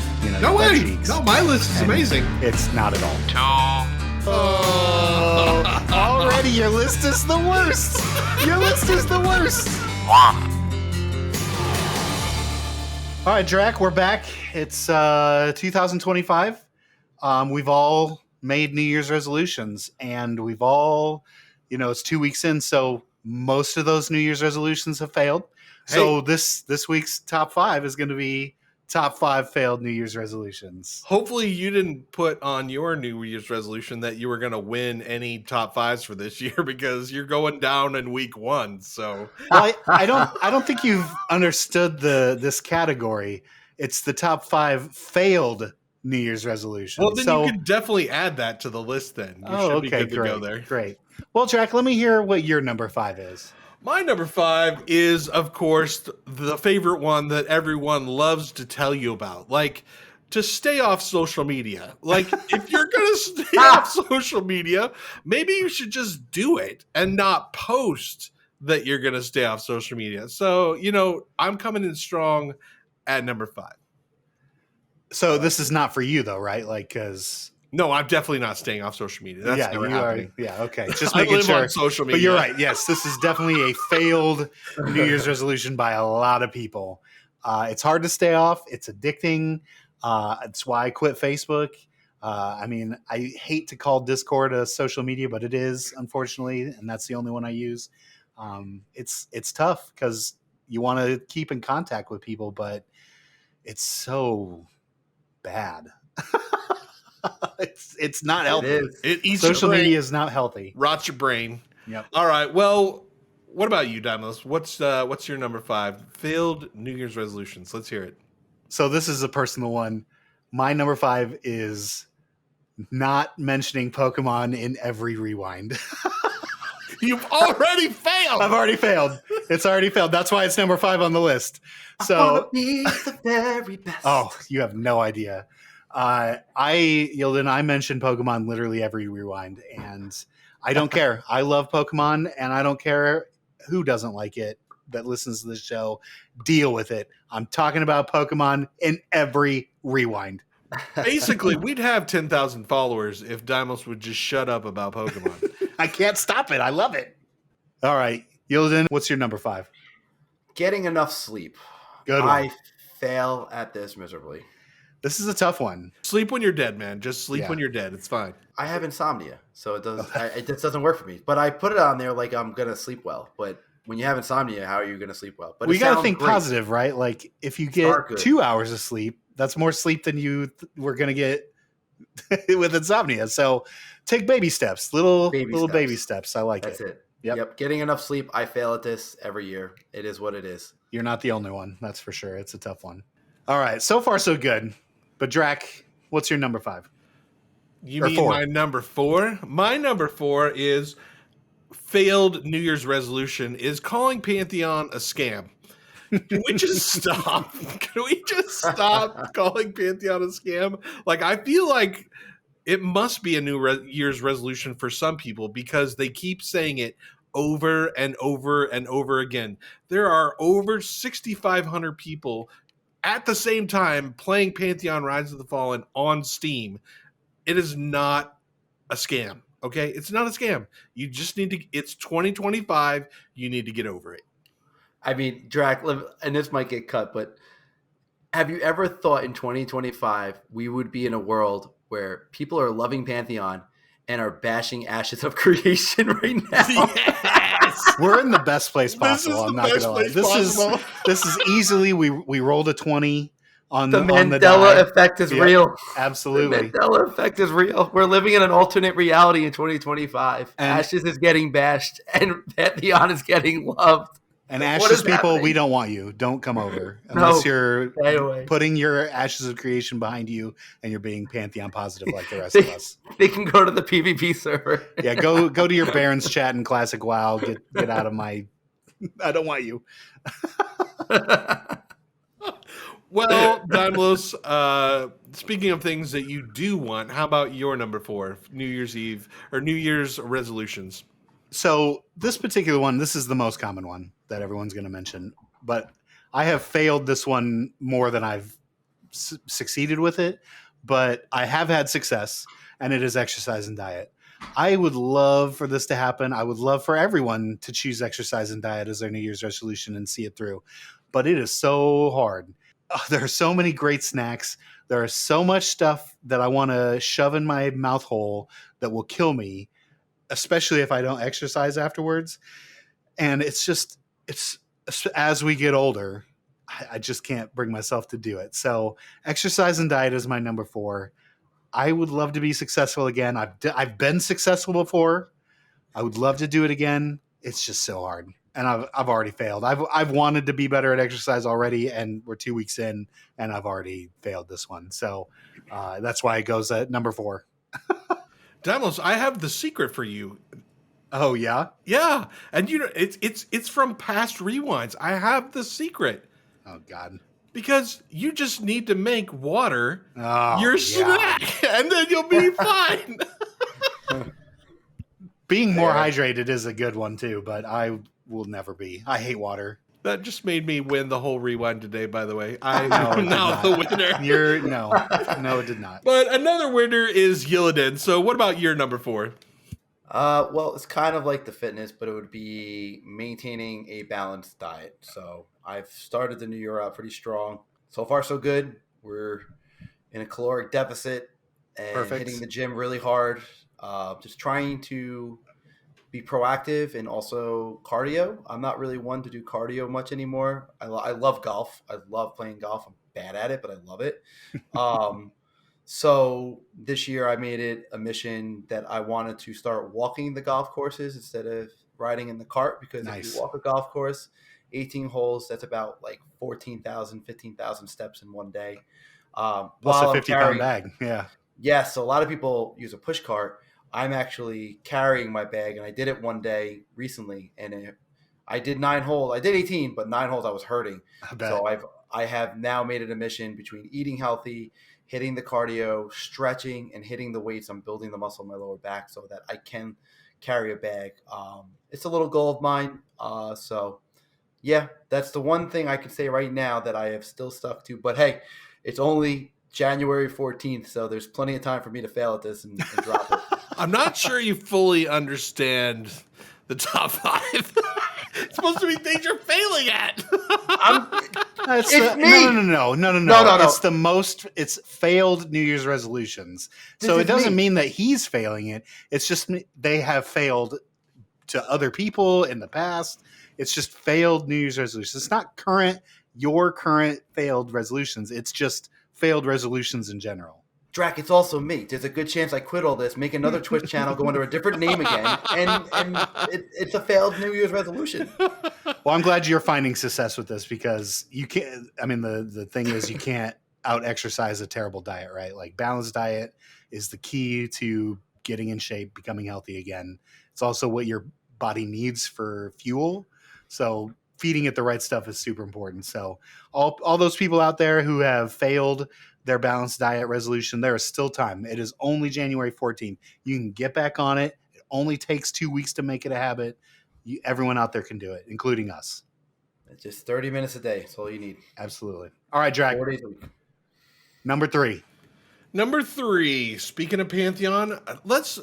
No your butt way! cheeks. No, my list is And amazing. It's not at all. 2, Oh, already your list is the worst. Your list is the worst. 1. All right, Draq, we're back. It's 2025. We've all made New Year's resolutions, and we've all, it's 2 weeks in, so most of those New Year's resolutions have failed. So this week's top 5 is going to be top 5 failed New Year's resolutions. Hopefully, you didn't put on your New Year's resolution that you were going to win any top 5s for this year because you're going down in week 1. So, Well, I don't think you've understood this category. It's the top 5 failed New Year's resolutions. well, then you can definitely add that to the list. Then you should be good to go there. Great. Well, Draq, let me hear what your number 5 is. My number 5 is, of course, the favorite one that everyone loves to tell you about. Like, to stay off social media. Like, if you're going to stay off social media, maybe you should just do it and not post that you're going to stay off social media. So, I'm coming in strong at number 5. So this is not for you, though, right? Like, because... No, I'm definitely not staying off social media. That's never happening. Okay. Just I making live sure. on social media. But you're right. Yes, this is definitely a failed New Year's resolution by a lot of people. It's hard to stay off. It's addicting. It's why I quit Facebook. I hate to call Discord a social media, but it is, unfortunately, and that's the only one I use. It's tough because you want to keep in contact with people, but it's so bad. It's not healthy. It eats Social your brain, media is not healthy. rots your brain. Yep. All right. Well, what about you, Dymlos? What's your number 5 failed New Year's resolutions? Let's hear it. So this is a personal one. My number 5 is not mentioning Pokemon in every rewind. You've already failed. I've already failed. It's already failed. That's why it's number 5 on the list. So Be the very best. oh, you have no idea. Yilidan, I mention Pokemon literally every rewind, and I don't care. I love Pokemon, and I don't care who doesn't like it that listens to this show. Deal with it. I'm talking about Pokemon in every rewind. Basically, we'd have 10,000 followers if Dymlos would just shut up about Pokemon. I can't stop it. I love it. All right, Yilidan, what's your number 5? Getting enough sleep. Good one. I fail at this miserably. This is a tough one. Sleep when you're dead, man. Just sleep when you're dead. It's fine. I have insomnia, so it just doesn't work for me. But I put it on there like I'm gonna sleep well. But when you have insomnia, how are you gonna sleep well? But We it got to sounds think great. positive, right? Like if you Start get good. 2 hours of sleep, that's more sleep than you were going to get with insomnia. So take baby steps, little baby steps. I like That's it. it. Yep. Yep. Getting enough sleep. I fail at this every year. It is what it is. You're not the only one. That's for sure. It's a tough one. All right. So far, so good. But Draq, what's your number 5? You Or mean 4. my number 4? My number 4 is failed New Year's resolution is calling Pantheon a scam. Can we just stop? Can we just stop calling Pantheon a scam? Like, I feel like it must be a New Year's resolution for some people because they keep saying it over and over and over again. There are over 6,500 people at the same time playing Pantheon Rise of the Fallen on Steam. It is not a scam, okay? It's not a scam. You just need to, it's 2025. You need to get over it. I mean, Draq, and this might get cut, but have you ever thought in 2025 we would be in a world where people are loving Pantheon and are bashing Ashes of Creation right now? Yes! We're in the best place This possible. is I'm the not best gonna lie. place possible. This is easily we rolled a 20 on The on Mandela die. effect is Yep, real. Absolutely. The Mandela effect is real. We're living in an alternate reality in 2025. And- Ashes is getting bashed and Pantheon is getting loved. And What Ashes is people, happening? we don't want you. Don't come over No, unless you're stay away. putting your Ashes of Creation behind you and you're being Pantheon positive like the rest They, of us. they can go to the PvP server. Yeah, go to your Barons chat in Classic WoW. Get out of my. I don't want you. Well, Dymlos, speaking of things that you do want, how about your number 4, New Year's Eve or New Year's resolutions? So this particular one, this is the most common one that everyone's going to mention, but I have failed this one more than I've succeeded with it, but I have had success, and it is exercise and diet. I would love for this to happen. I would love for everyone to choose exercise and diet as their New Year's resolution and see it through, but it is so hard. There are so many great snacks. There is so much stuff that I want to shove in my mouth hole that will kill me, especially if I don't exercise afterwards. And it's as we get older, I just can't bring myself to do it. So exercise and diet is my number 4. I would love to be successful again. I've been successful before. I would love to do it again. It's just so hard. And I've already failed. I've wanted to be better at exercise already, and we're 2 weeks in, and I've already failed this one. So that's why it goes at number 4. Dymlos, I have the secret for you. Oh yeah, Yeah, and it's from past rewinds. I have the secret. oh god, because you just need to make water oh, your yeah. snack, and then you'll be fine. Being more hydrated is a good one too, but I will never be. I hate water. That just made me win the whole rewind today, by the way. I No, it am did now not. the winner. No, it did not. But another winner is Yilidan. So what about your number 4? Well, it's kind of like the fitness, but it would be maintaining a balanced diet. So I've started the new year out pretty strong. So far, so good. We're in a caloric deficit and Perfect. hitting the gym really hard. Just trying to be proactive and also cardio. I'm not really one to do cardio much anymore. I love golf. I love playing golf. I'm bad at it, but I love it. So this year I made it a mission that I wanted to start walking the golf courses instead of riding in the cart, because Nice. if you walk a golf course, 18 holes, that's about like 14,000, 15,000 steps in one day. Plus While a I'm 50-pound bag. Yeah. Yeah, so a lot of people use a push cart. I'm actually carrying my bag, and I did it one day recently, and I did 9 holes. I did 18, but 9 holes I was hurting. I bet. So I have now made it a mission between eating healthy, hitting the cardio, stretching, and hitting the weights. I'm building the muscle in my lower back so that I can carry a bag. It's a little goal of mine. So yeah, that's the one thing I can say right now that I have still stuck to. But hey, it's only January 14th, so there's plenty of time for me to fail at this and drop it. I'm not sure you fully understand the top 5. It's supposed to be things you're failing at. It's me. No. It's the most. It's failed New Year's resolutions. So it doesn't mean that he's failing it. It's just they have failed to other people in the past. It's just failed New Year's resolutions. It's not your current failed resolutions. It's just failed resolutions in general. Draq, it's also me. There's a good chance I quit all this, make another Twitch channel, go under a different name again, and it's a failed New Year's resolution. Well, I'm glad you're finding success with this, because you can't. I mean, the thing is, you can't out exercise a terrible diet, right? Like, balanced diet is the key to getting in shape, becoming healthy again. It's also what your body needs for fuel. So feeding it the right stuff is super important. So all those people out there who have failed their balanced diet resolution, there is still time. It is only January 14th. You can get back on it. It only takes 2 weeks to make it a habit. Everyone out there can do it, including us. It's just 30 minutes a day. That's all you need. Absolutely. All right, Draq. 4 days a week. Number 3. Number 3, speaking of Pantheon, let's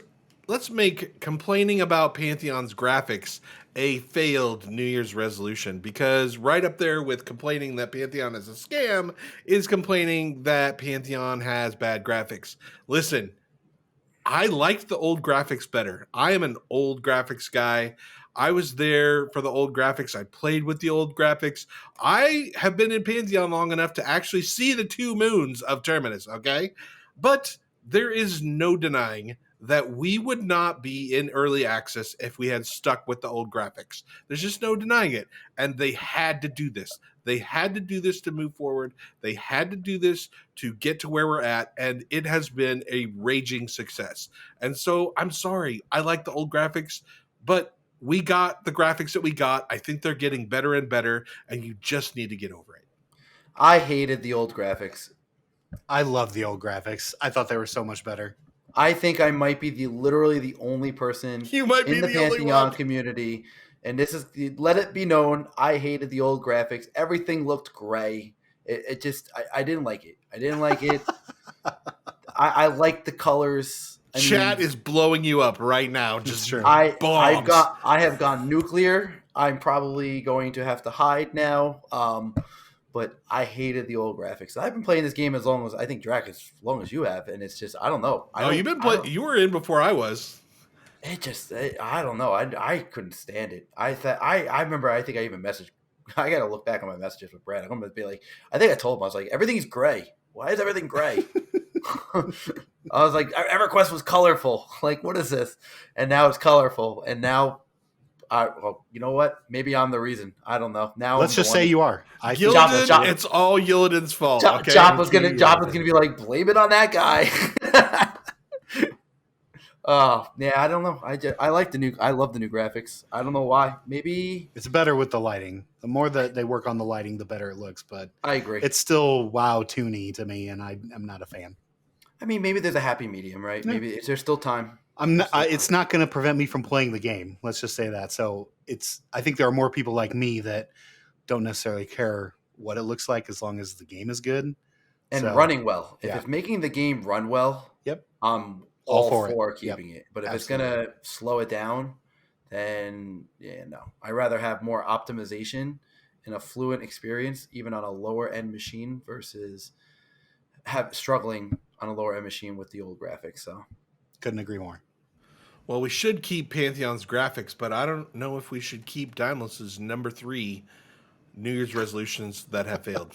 make complaining about Pantheon's graphics a failed New Year's resolution, because right up there with complaining that Pantheon is a scam is complaining that Pantheon has bad graphics. Listen, I liked the old graphics better. I am an old graphics guy. I was there for the old graphics. I played with the old graphics. I have been in Pantheon long enough to actually see the 2 moons of Terminus, okay? But there is no denying that we would not be in early access if we had stuck with the old graphics. There's just no denying it. And they had to do this. They had to do this to move forward. They had to do this to get to where we're at. And it has been a raging success. And so I'm sorry. I like the old graphics, but we got the graphics that we got. I think they're getting better and better, and you just need to get over it. I hated the old graphics. I love the old graphics. I thought they were so much better. I think I might be literally the only person You might be in the the only Pantheon one. community, and this is let it be known. I hated the old graphics. Everything looked gray. It just I didn't like it. I didn't like it. I liked the colors. Chat is blowing you up right now. Just true. bombs. I have gone nuclear. I'm probably going to have to hide now. But I hated the old graphics. I've been playing this game as long as I think Draq as long as you have, and it's just I don't know. You've been playing. You were in before I was. I don't know. I couldn't stand it. I remember. I think I even messaged. I got to look back on my messages with Brad. I'm going to be like, I think I told him I was like, everything's gray. Why is everything gray? I was like, EverQuest was colorful. Like, what is this? And now it's colorful. And now, well, you know what? Maybe I'm the reason. I don't know. Now Let's just say you are. Yilidan, it's all Yilidan's fault. Okay? Joppa's gonna be like, blame it on that guy. Oh yeah, I don't know. I love the new graphics. I don't know why. Maybe it's better with the lighting. The more that they work on the lighting, the better it looks. But I agree. It's still wow toony to me, and I'm not a fan. I mean, maybe there's a happy medium, right? Yeah. Maybe there's still time. It's not going to prevent me from playing the game. Let's just say that. So I think there are more people like me that don't necessarily care what it looks like as long as the game is good and running well. If yeah. it's making the game run well, yep, I'm all for keeping it. But if Absolutely. it's gonna slow it down, then no. I'd rather have more optimization and a fluent experience, even on a lower end machine, versus struggling on a lower end machine with the old graphics. So couldn't agree more. Well, we should keep Pantheon's graphics, but I don't know if we should keep Dymlos' number 3 New Year's resolutions that have failed.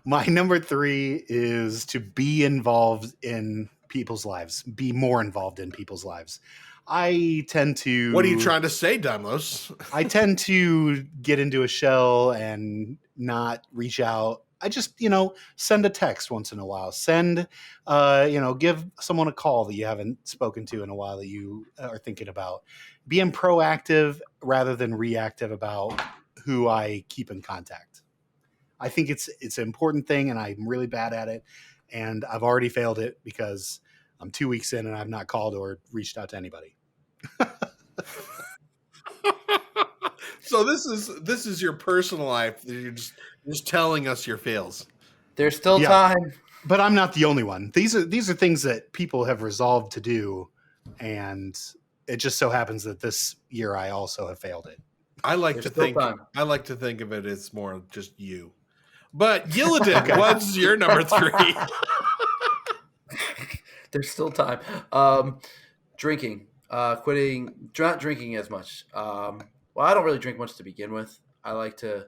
My number 3 is to be involved in people's lives, be more involved in people's lives. I tend to... What are you trying to say, Dymlos? I tend to get into a shell and not reach out. I just, send a text once in a while. Send, give someone a call that you haven't spoken to in a while that you are thinking about. Being proactive rather than reactive about who I keep in contact. I think it's an important thing, and I'm really bad at it. And I've already failed it because I'm 2 weeks in and I've not called or reached out to anybody. So this is your personal life. You're just telling us your fails. There's still time. But I'm not the only one. These are things that people have resolved to do, and it just so happens that this year I also have failed it. I like to think of it as more just you. But Yilidan, what's your number 3? There's still time. Drinking. Quitting, not drinking as much. Well, I don't really drink much to begin with. I like to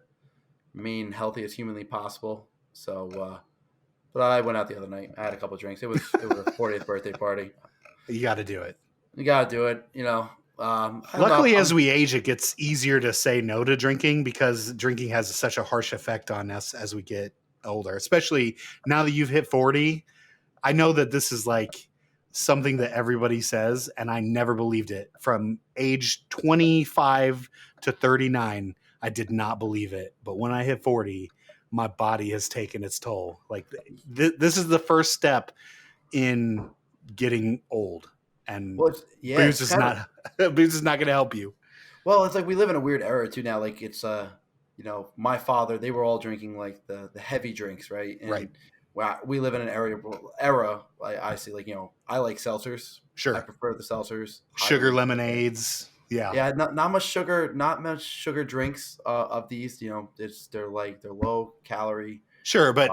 remain healthy as humanly possible. So, but I went out the other night. I had a couple of drinks. It was a 40th birthday party. You got to do it. You got to do it. Luckily, as we age, it gets easier to say no to drinking because drinking has such a harsh effect on us as we get older, especially now that you've hit 40. I know that this is like something that everybody says, and I never believed it. From age 25 to 39, I did not believe it. But when I hit 40, my body has taken its toll. Like this is the first step in getting old. And booze is not going to help you. Well, it's like we live in a weird era too now. Like it's my father, they were all drinking like the heavy drinks, right? And right. We live in an era. I see, I like seltzers. Sure, I prefer the seltzers. Sugar lemonades. Yeah. Not much sugar. Not much sugar drinks of these. They're low calorie. Sure, but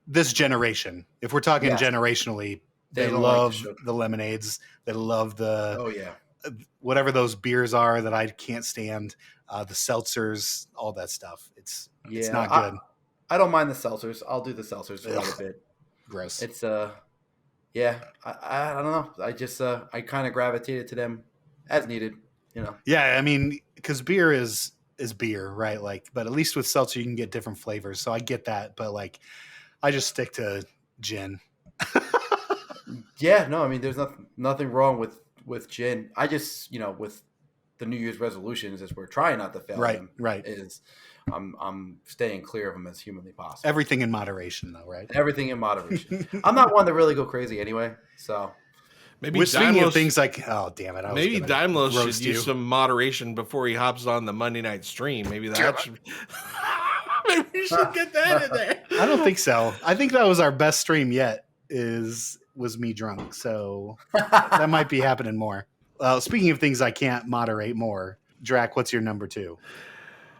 this generation, if we're talking generationally, they love the lemonades. They love the whatever those beers are that I can't stand. The seltzers, all that stuff. It's not good. I don't mind the seltzers. I'll do the seltzers for a little bit. Gross. It's yeah, I don't know. I just I kind of gravitated to them as needed. You know. Yeah, I mean, because beer is beer, right? Like, but at least with seltzer you can get different flavors. So I get that, but like, I just stick to gin. Yeah, no, I mean, there's nothing wrong with gin. I just, with the New Year's resolutions, as we're trying not to fail Right, them, right. is I'm staying clear of them as humanly possible. Everything in moderation, though, right? Everything in moderation. I'm not one to really go crazy anyway, so Maybe Speaking of Dymlos, things like, oh damn it, maybe Dymlos should roast use you. some moderation before he hops on the Monday night stream. Maybe that should. Maybe we should get that in there. I don't think so. I think that was our best stream yet. Was me drunk, so that might be happening more. Speaking of things I can't moderate more, Draq, what's your number 2?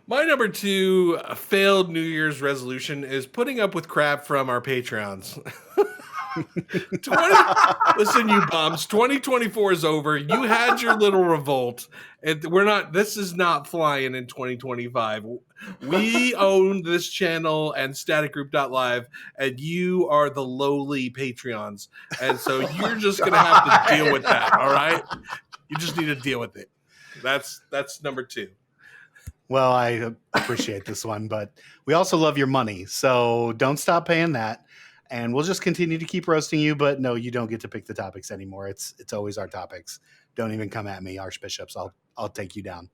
My number 2 failed New Year's resolution is putting up with crap from our Patreons. Listen, you bums, 2024 is over. You had your little revolt, and this is not flying in 2025. We own this channel and staticgroup.live, and you are the lowly Patreons. And so you're just going to have to deal with that, all right? You just need to deal with it. That's number 2. Well, I appreciate this one, but we also love your money, so don't stop paying that. And we'll just continue to keep roasting you, but no, you don't get to pick the topics anymore. It's always our topics. Don't even come at me, archbishops. I'll take you down.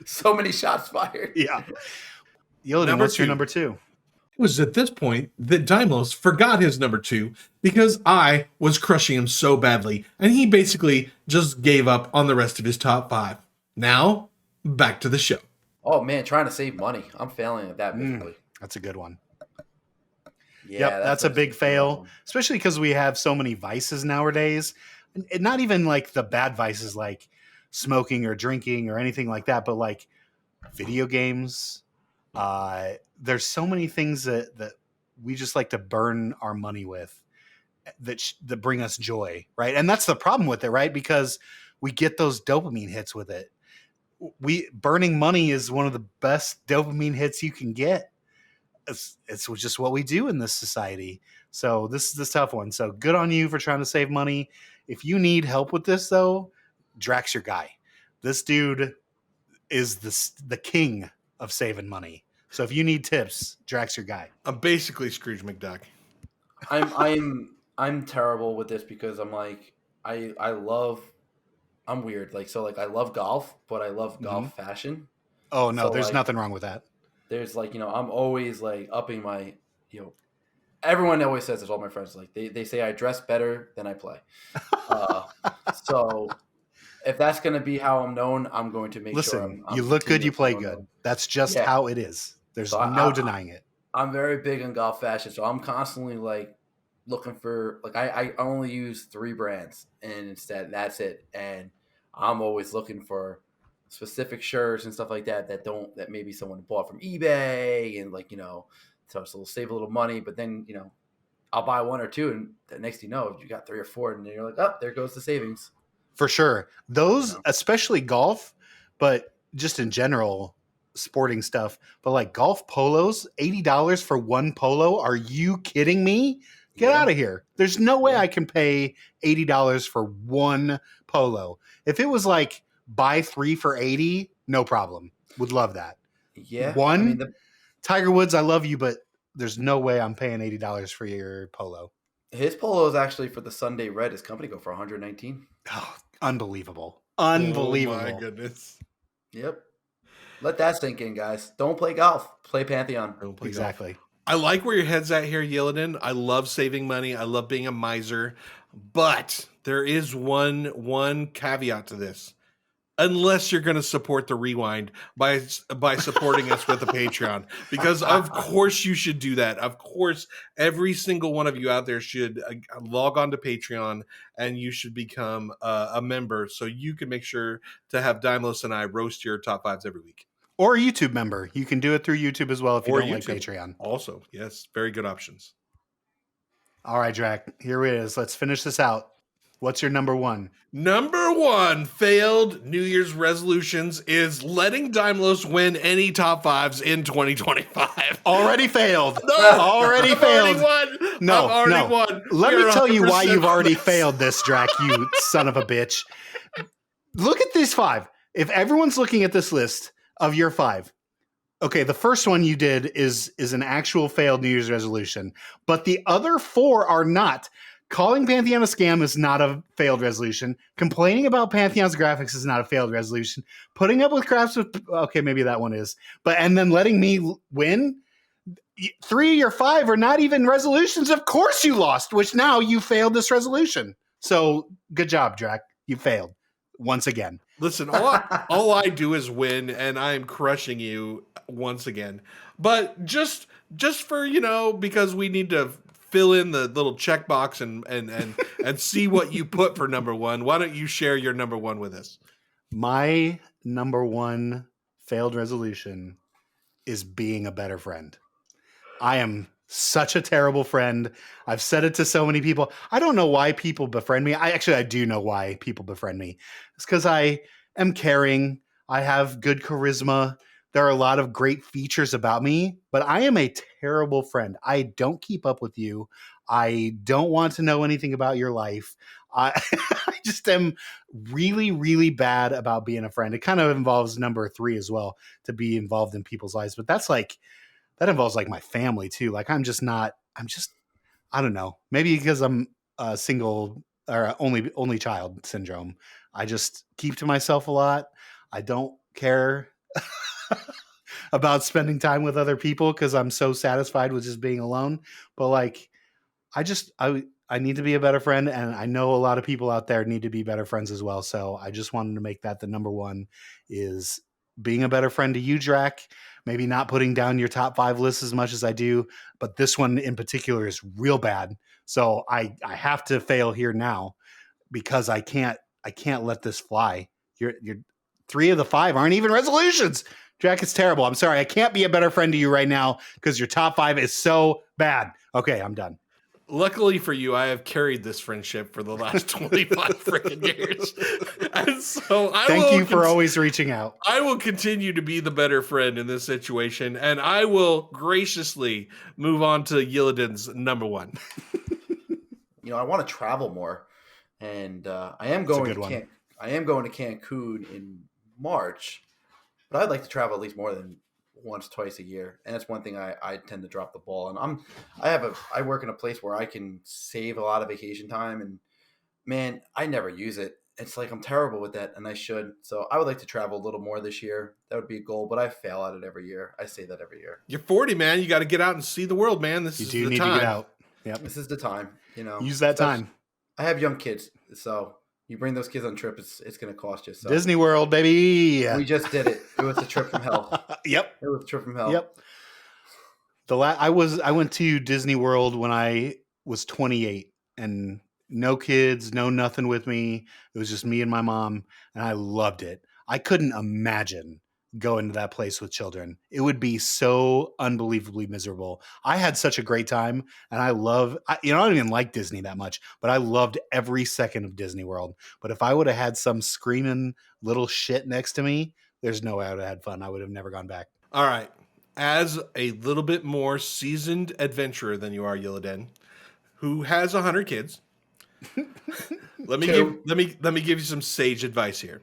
so many shots fired. Yeah. Yiladan, what's your number 2? It was at this point that Dymlos forgot his number 2 because I was crushing him so badly, and he basically just gave up on the rest of his top 5. Now, back to the show. Oh man, trying to save money. I'm failing at that miserably. That's a good one. Yeah, yep, that's a big fail, especially because we have so many vices nowadays. And not even like the bad vices like smoking or drinking or anything like that, but like video games. There's so many things that we just like to burn our money with that bring us joy, right? And that's the problem with it, right? Because we get those dopamine hits with it. Burning money is one of the best dopamine hits you can get. It's just what we do in this society. So this is the tough one. So good on you for trying to save money. If you need help with this, though, Drax's your guy. This dude is the king of saving money. So if you need tips, Drax's your guy. I'm basically Scrooge McDuck. I'm terrible with this because I'm like I'm weird. I love golf, but I love golf fashion. Oh no, So, there's nothing wrong with that. There's I'm always upping my, everyone always says this, all my friends, they say I dress better than I play. So if that's going to be how I'm known, I'm going to make sure I'm you look good, you play good. known. That's just how it is. There's no denying it. I'm very big on golf fashion. So I'm constantly looking for, I only use 3 brands and instead that's it. And I'm always looking for specific shirts and stuff like that that maybe someone bought from eBay and so save a little money, but then I'll buy 1 or 2 and the next thing you know you got 3 or 4 and then you're like, oh, there goes the savings. For sure. Those, especially golf, but just in general sporting stuff, but like golf polos, $80 for 1 polo. Are you kidding me? Get out of here. There's no way I can pay $80 for 1 polo. If it was like buy 3 for $80, no problem. Would love that. Yeah. One, Tiger Woods, I love you, but there's no way I'm paying $80 for your polo. His polo is actually for the Sunday Red. His company go for $119. Oh, unbelievable. Unbelievable. Oh my goodness. Yep. Let that sink in, guys. Don't play golf. Play Pantheon. Don't play Exactly. golf. I like where your head's at here, Yiladan. I love saving money. I love being a miser. But there is one caveat to this. Unless you're going to support the Rewind by supporting us with a Patreon, because of course you should do that. Of course, every single one of you out there should log on to Patreon and you should become a member so you can make sure to have Dymlos and I roast your top 5s every week. Or a YouTube member. You can do it through YouTube as well if you don't like YouTube. Patreon. Also, yes, very good options. All right, Drac, here it is. Let's finish this out. What's your number one? Number one failed New Year's resolutions is letting Dymlos win any top fives in 2025. Already failed. No, Already I've failed. Already won. No, I've already no. won. Let We me are tell you why 100% you've already on this. failed this, Draq, you son of a bitch. Look at these 5. If everyone's looking at this list of your 5, okay, the first one you did is an actual failed New Year's resolution, but the other 4 are not. Calling Pantheon a scam is not a failed resolution. Complaining about Pantheon's graphics is not a failed resolution. Putting up with crafts with, okay, maybe that one is. But and then letting me win? 3 of your 5 are not even resolutions. Of course you lost, which now you failed this resolution. So good job, Draq. You failed once again. Listen, all I do is win, and I am crushing you once again. But just for, because we need to fill in the little checkbox and see what you put for number one, why don't you share your number one with us? My number one failed resolution is being a better friend. I am such a terrible friend. I've said it to so many people. I don't know why people befriend me. I do know why people befriend me. It's because I am caring. I have good charisma. There are a lot of great features about me, but I am a terrible friend. I don't keep up with you. I don't want to know anything about your life. I just am really, really bad about being a friend. It kind of involves number 3 as well, to be involved in people's lives. But that involves like my family too. Like I don't know. Maybe because I'm a single or only child syndrome. I just keep to myself a lot. I don't care about spending time with other people because I'm so satisfied with just being alone. But like, I need to be a better friend, and I know a lot of people out there need to be better friends as well. So I just wanted to make that the number one, is being a better friend to you, Draq. Maybe not putting down your top 5 lists as much as I do, but this one in particular is real bad. So I have to fail here now because I can't let this fly. You're 3 of the 5 aren't even resolutions. Draq, it's terrible. I'm sorry. I can't be a better friend to you right now because your top 5 is so bad. Okay, I'm done. Luckily for you, I have carried this friendship for the last 25 freaking years. And so Thank you for always reaching out. I will continue to be the better friend in this situation, and I will graciously move on to Yilidan's number one. I want to travel more, and I am going to Cancun in March, but I'd like to travel at least more than once, twice a year, and that's one thing I tend to drop the ball. And I work in a place where I can save a lot of vacation time, and man, I never use it. It's like I'm terrible with that, and I should. So I would like to travel a little more this year. That would be a goal, but I fail at it every year. I say that every year. You're 40, man. You got to get out and see the world, man. You do need to get out. Yep. This is the time. Use that time. I have young kids, so you bring those kids on trip, it's going to cost you. So. Disney World, baby. We just did it. It was a trip from hell. Yep. It was a trip from hell. Yep. I went to Disney World when I was 28, and no kids, no nothing with me. It was just me and my mom, and I loved it. I couldn't imagine going to that place with children. It would be so unbelievably miserable. I had such a great time, and I don't even like Disney that much, but I loved every second of Disney World. But if I would have had some screaming little shit next to me, there's no way I would have had fun. I would have never gone back. All right. As a little bit more seasoned adventurer than you are, Yiladan, who has 100 kids, let me give you some sage advice here.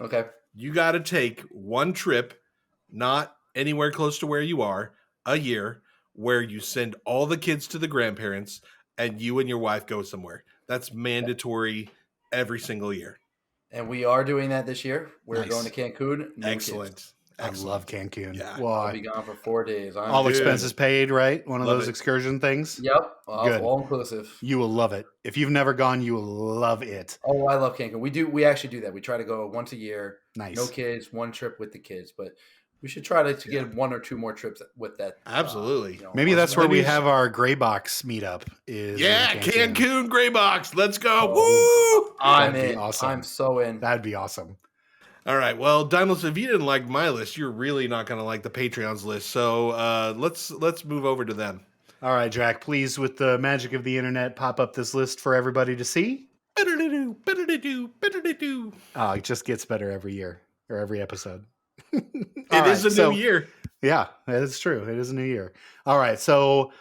Okay. You got to take one trip, not anywhere close to where you are, a year, where you send all the kids to the grandparents and you and your wife go somewhere. That's mandatory every single year. And we are doing that this year. We're Nice. going to Cancun. Excellent. Kids. I love Cancun. Yeah. Well, I'll be gone for 4 days. all Dude. expenses paid, right? One of Love those it. excursion things. Yep. Good. All inclusive. You will love it. If you've never gone, you will love it. Oh, I love Cancun. We actually do that. We try to go once a year. Nice. No kids, one trip with the kids. But we should try to get 1 or 2 more trips with that. Absolutely. Maybe that's where we Maybe- have our gray box meetup. Is Yeah, in Cancun Gray Box. Let's go. Oh. Woo! I'm That'd be in. awesome. I'm so in. That'd be awesome. All right. Well, Dymlos, if you didn't like my list, you're really not going to like the Patreon's list. So let's move over to them. All right, Draq, please, with the magic of the internet, pop up this list for everybody to see. Better-to-do. Oh, it just gets better every year or every episode. It is a new year. Yeah, that is true. It is a new year. All right. So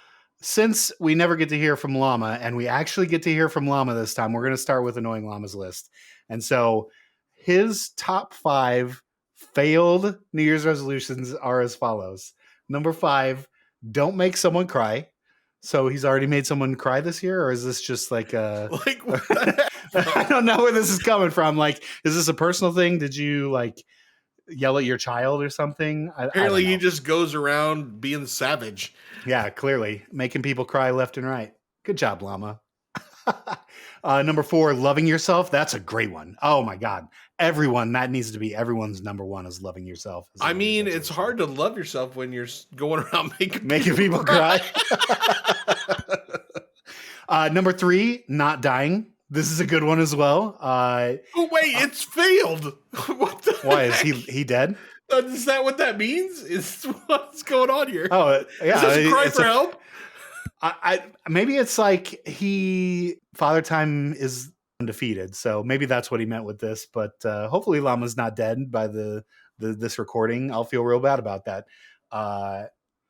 since we never get to hear from Llama and we actually get to hear from Llama this time, we're going to start with Annoying Llama's list. And so his top 5 failed New Year's resolutions are as follows. Number 5, don't make someone cry. So he's already made someone cry this year, or is this just like a Like, what the heck? I don't know where this is coming from. Like, is this a personal thing? Did you like yell at your child or something? Apparently, I he don't know. just goes around being savage. Yeah, clearly making people cry left and right. Good job, Llama. Number 4, loving yourself. That's a great one. Oh my God. That needs to be everyone's number 1 is loving yourself. I mean, it's hard to love yourself when you're going around making people cry. Number 3, not dying. This is a good one as well. Oh wait, it's failed. What the Why is heck? he dead? Is that what that means? Is what's going on here? Oh, yeah. Is this a cry it's for help? Maybe it's like Father Time is undefeated, so maybe that's what he meant with this. But hopefully, Llama's not dead by this recording. I'll feel real bad about that.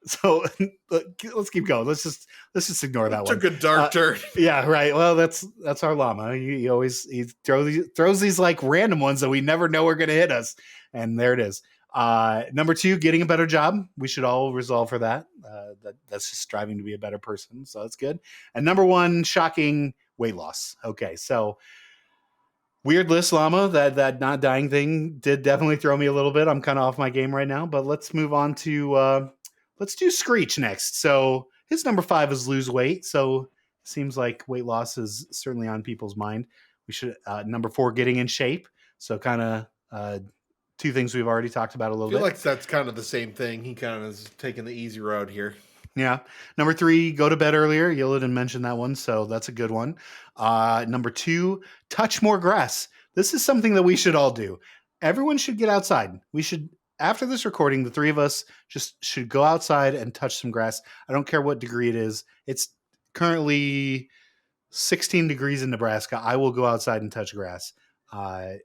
So let's keep going. Let's just ignore that one. Took a dark turn. Yeah, right. Well, that's our Llama. He always throws these like random ones that we never know are going to hit us, and there it is. Number 2, getting a better job. We should all resolve for that. That's just striving to be a better person. So that's good. And number 1, shocking weight loss. Okay. So weird list, Llama. That not dying thing did definitely throw me a little bit. I'm kind of off my game right now, but let's move on to, let's do Screech next. So his number 5 is lose weight. So seems like weight loss is certainly on people's mind. We should, number 4, getting in shape. So kind of, 2 things we've already talked about a little I feel bit. like that's kind of the same thing. He kind of is taking the easy road here. Yeah. Number 3, go to bed earlier. Yilidan mentioned that one, so that's a good one. Number 2, touch more grass. This is something that we should all do. Everyone should get outside. We should, after this recording, the 3 of us just should go outside and touch some grass. I don't care what degree it is. It's currently 16 degrees in Nebraska. I will go outside and touch grass.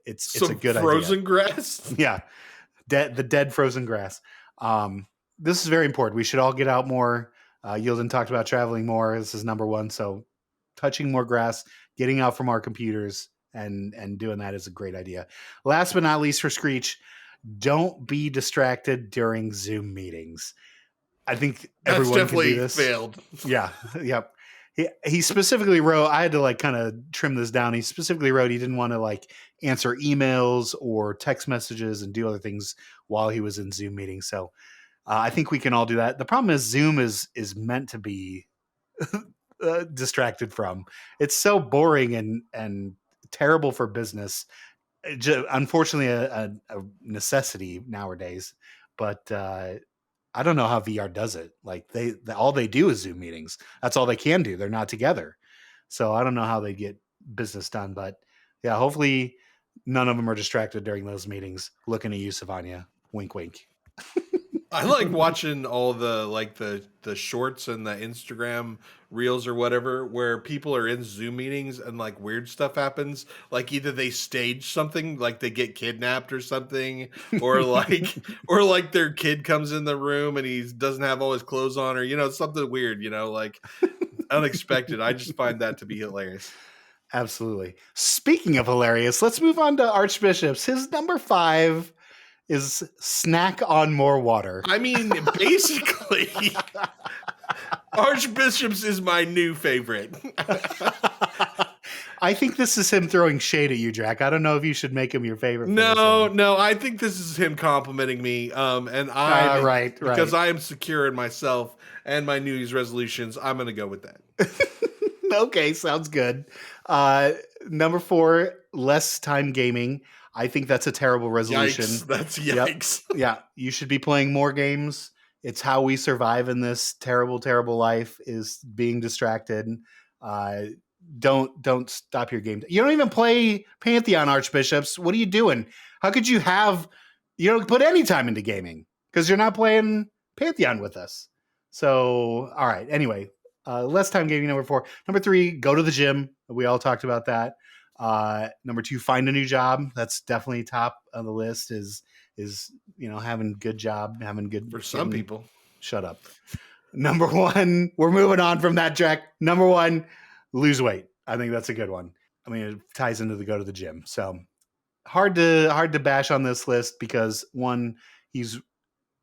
It's a good frozen idea. grass. Yeah. The dead frozen grass. This is very important. We should all get out more. Yilden talked about traveling more. This is number 1. So touching more grass, getting out from our computers and doing that is a great idea. Last but not least for Screech, don't be distracted during Zoom meetings. I think everyone That's definitely can do this. failed. Yeah. Yep. He specifically wrote, I had to like kind of trim this down. He specifically wrote he didn't want to like answer emails or text messages and do other things while he was in Zoom meetings. So I think we can all do that. The problem is Zoom is meant to be distracted from. It's so boring and terrible for business. Unfortunately, a necessity nowadays. But I don't know how VR does it. Like all they do is Zoom meetings. That's all they can do. They're not together. So I don't know how they get business done. But yeah, hopefully none of them are distracted during those meetings. Looking at you, Savanya. Wink, wink. I like watching all the the shorts and the Instagram reels or whatever where people are in Zoom meetings and like weird stuff happens. Like either they stage something, like they get kidnapped or something, or like their kid comes in the room and he doesn't have all his clothes on, or something weird, like unexpected. I just find that to be hilarious. Absolutely. Speaking of hilarious, let's move on to Archbishops. His number 5 is snack on more water. I mean, basically, Archbishops is my new favorite. I think this is him throwing shade at you, Draq. I don't know if you should make him your favorite. No, I think this is him complimenting me. And right. Because I am secure in myself and my New Year's resolutions, I'm going to go with that. Okay, sounds good. Number 4, less time gaming. I think that's a terrible resolution. Yikes. That's yikes. Yep. Yeah, you should be playing more games. It's how we survive in this terrible, terrible life is being distracted. Don't stop your game. You don't even play Pantheon, Archbishops. What are you doing? How could you don't put any time into gaming because you're not playing Pantheon with us. So, all right. Anyway, less time gaming, number 4. Number 3, go to the gym. We all talked about that. Number 2, find a new job. That's definitely top of the list. Is having a good job, having good For some getting- people. Shut up. Number 1, we're moving on from that, Draq. Number 1, lose weight. I think that's a good one. I mean, it ties into the go to the gym. So hard to bash on this list because 1, he's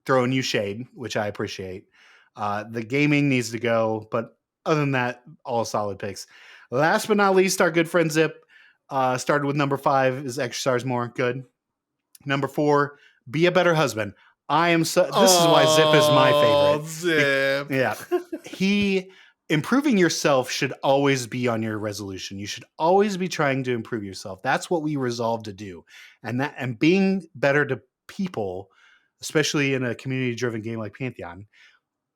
throwing you shade, which I appreciate. The gaming needs to go, but other than that, all solid picks. Last but not least, our good friend Zip started with number 5 is exercise more. Good. Number 4, be a better husband. This is why Zip is my favorite. Zip. Yeah. Improving yourself should always be on your resolution. You should always be trying to improve yourself. That's what we resolve to do. And being better to people, especially in a community-driven game like Pantheon,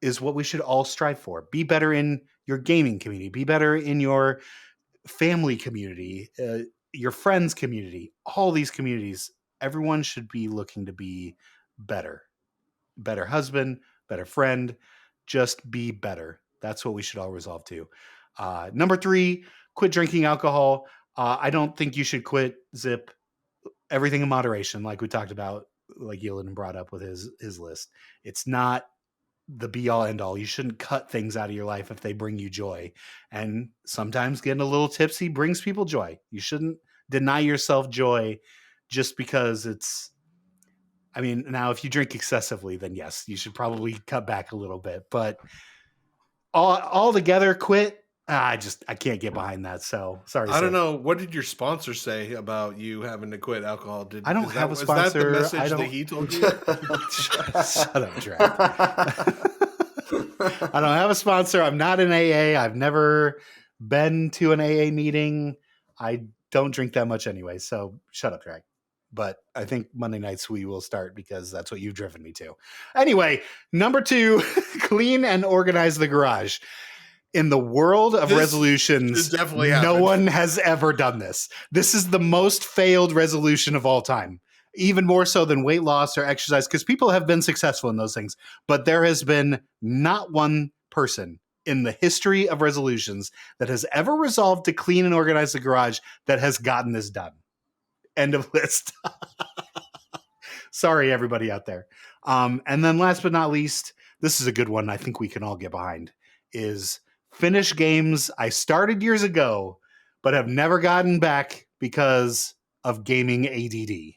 is what we should all strive for. Be better in your gaming community. Be better in your family community, your friends community, all these communities. Everyone should be looking to be better. Better husband, better friend, just be better. That's what we should all resolve to. Number 3, quit drinking alcohol. I don't think you should quit, Zip. Everything in moderation, like we talked about, like Yilidan brought up with his list. It's not the be all end all. You shouldn't cut things out of your life if they bring you joy. And sometimes getting a little tipsy brings people joy. You shouldn't deny yourself joy just because it's, I mean, now if you drink excessively, then yes, you should probably cut back a little bit, but all together quit. I can't get behind that. So sorry. I don't know. What did your sponsor say about you having to quit alcohol? I don't have a sponsor. Is that the message that he told you? Shut up, Draq. I don't have a sponsor. I'm not in AA. I've never been to an AA meeting. I don't drink that much anyway. So shut up, Draq. But I think Monday nights we will start because that's what you've driven me to. Anyway, number 2, clean and organize the garage. In the world of resolutions, no one has ever done this. This is the most failed resolution of all time, even more so than weight loss or exercise, because people have been successful in those things. But there has been not one person in the history of resolutions that has ever resolved to clean and organize the garage that has gotten this done. End of list. Sorry, everybody out there. And then last but not least, this is a good one I think we can all get behind, is finish games I started years ago, but have never gotten back because of gaming ADD.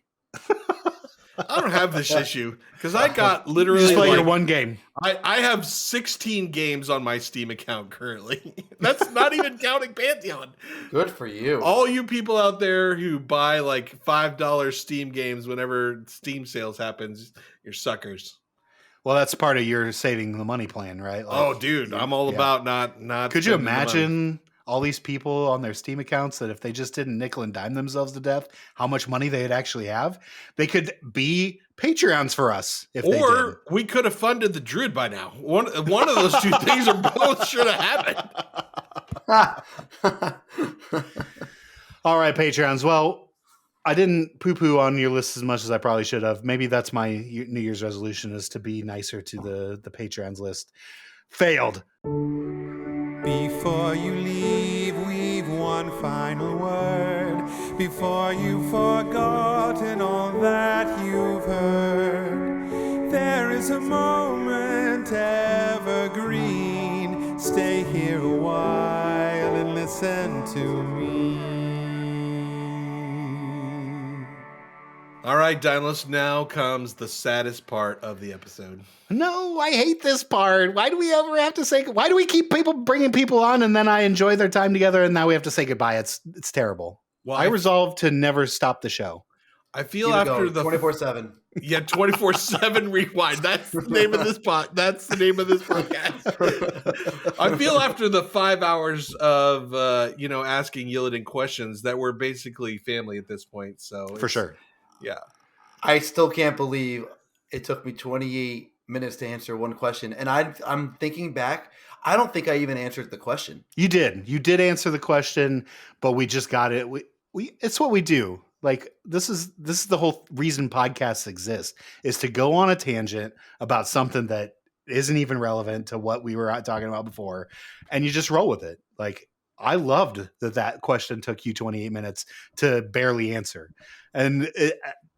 I don't have this issue because I got literally just play your one game. I have 16 games on my Steam account currently. That's not even counting Pantheon. Good for you. All you people out there who buy like $5 Steam games whenever Steam sales happens, you're suckers. Well, that's part of your saving the money plan, right? Like, oh, dude, I'm all about not. Could you imagine all these people on their Steam accounts that if they just didn't nickel and dime themselves to death, how much money they'd actually have? They could be Patreons for us if they did. Or we could have funded the Druid by now. One of those two things are both should have happened. All right, Patreons. Well, I didn't poo-poo on your list as much as I probably should have. Maybe that's my New Year's resolution, is to be nicer to the Patreons list. Failed. Before you leave, we've one final word. Before you've forgotten all that you've heard, there is a moment evergreen. Stay here a while and listen to me. All right, Dymlos, now comes the saddest part of the episode. No, I hate this part. Why do we ever have to say? Why do we keep bringing people on and then I enjoy their time together and now we have to say goodbye? It's terrible. Well, I resolved to never stop the show. I feel after the 24/7. Yeah, 24/7 rewind. That's the name of this That's the name of this podcast. I feel after the 5 hours of asking Yilidan questions that we're basically family at this point. So for sure. Yeah. I still can't believe it took me 28 minutes to answer one question. And I'm thinking back, I don't think I even answered the question. You did answer the question, but we just got it. We it's what we do. Like this is the whole reason podcasts exist, is to go on a tangent about something that isn't even relevant to what we were talking about before. And you just roll with it. Like I loved that question took you 28 minutes to barely answer. And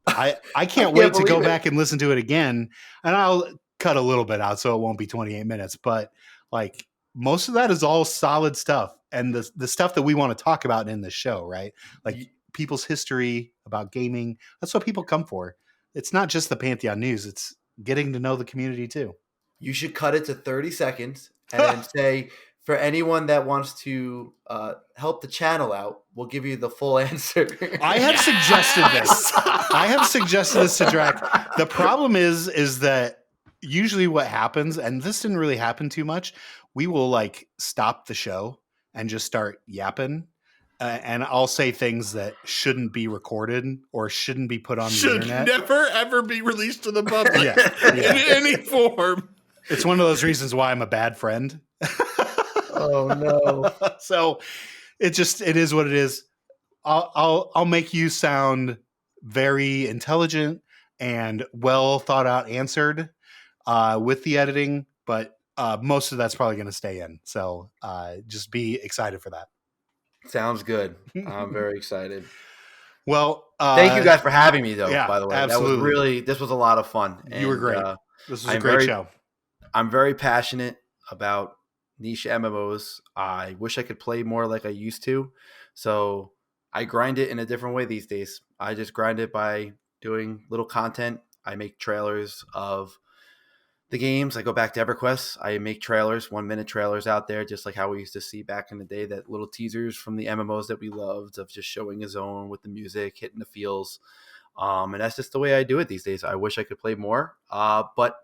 I can't wait to go back and listen to it again. And I'll cut a little bit out so it won't be 28 minutes. But like most of that is all solid stuff. And the stuff that we want to talk about in the show, right? Like people's history about gaming. That's what people come for. It's not just the Pantheon news. It's getting to know the community too. You should cut it to 30 seconds and then say, for anyone that wants to help the channel out, we'll give you the full answer. I have suggested this. I have suggested this to Draq. The problem is that usually what happens, and this didn't really happen too much, we will like stop the show and just start yapping. And I'll say things that shouldn't be recorded or shouldn't be put on the internet. Should never, ever be released to the public in any form. It's one of those reasons why I'm a bad friend. Oh, no. So it is what it is. I'll make you sound very intelligent and well thought out answered with the editing, but most of that's probably going to stay in. So just be excited for that. Sounds good. I'm very excited. Well, thank you guys for having me, though. Yeah, by the way, absolutely. this was a lot of fun. You were great. This was a great show. I'm very passionate about niche MMOs. I wish I could play more like I used to. So I grind it in a different way these days. I just grind it by doing little content. I make trailers of the games. I go back to EverQuest. I make trailers, 1-minute trailers out there, just like how we used to see back in the day, that little teasers from the MMOs that we loved of just showing a zone with the music, hitting the feels. And that's just the way I do it these days. I wish I could play more. But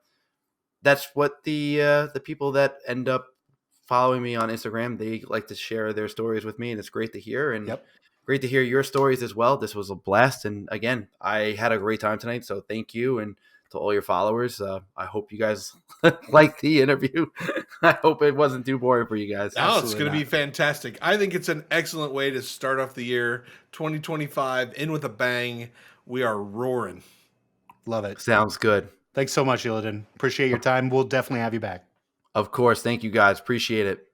that's what the people that end up following me on Instagram, they like to share their stories with me, and it's great to hear. And great to hear your stories as well. This was a blast. And again, I had a great time tonight. So thank you. And to all your followers, I hope you guys liked the interview. I hope it wasn't too boring for you guys. No, it's going to be fantastic. I think it's an excellent way to start off the year 2025 in with a bang. We are roaring. Love it. Sounds good. Thanks so much, Yiladan. Appreciate your time. We'll definitely have you back. Of course. Thank you guys. Appreciate it.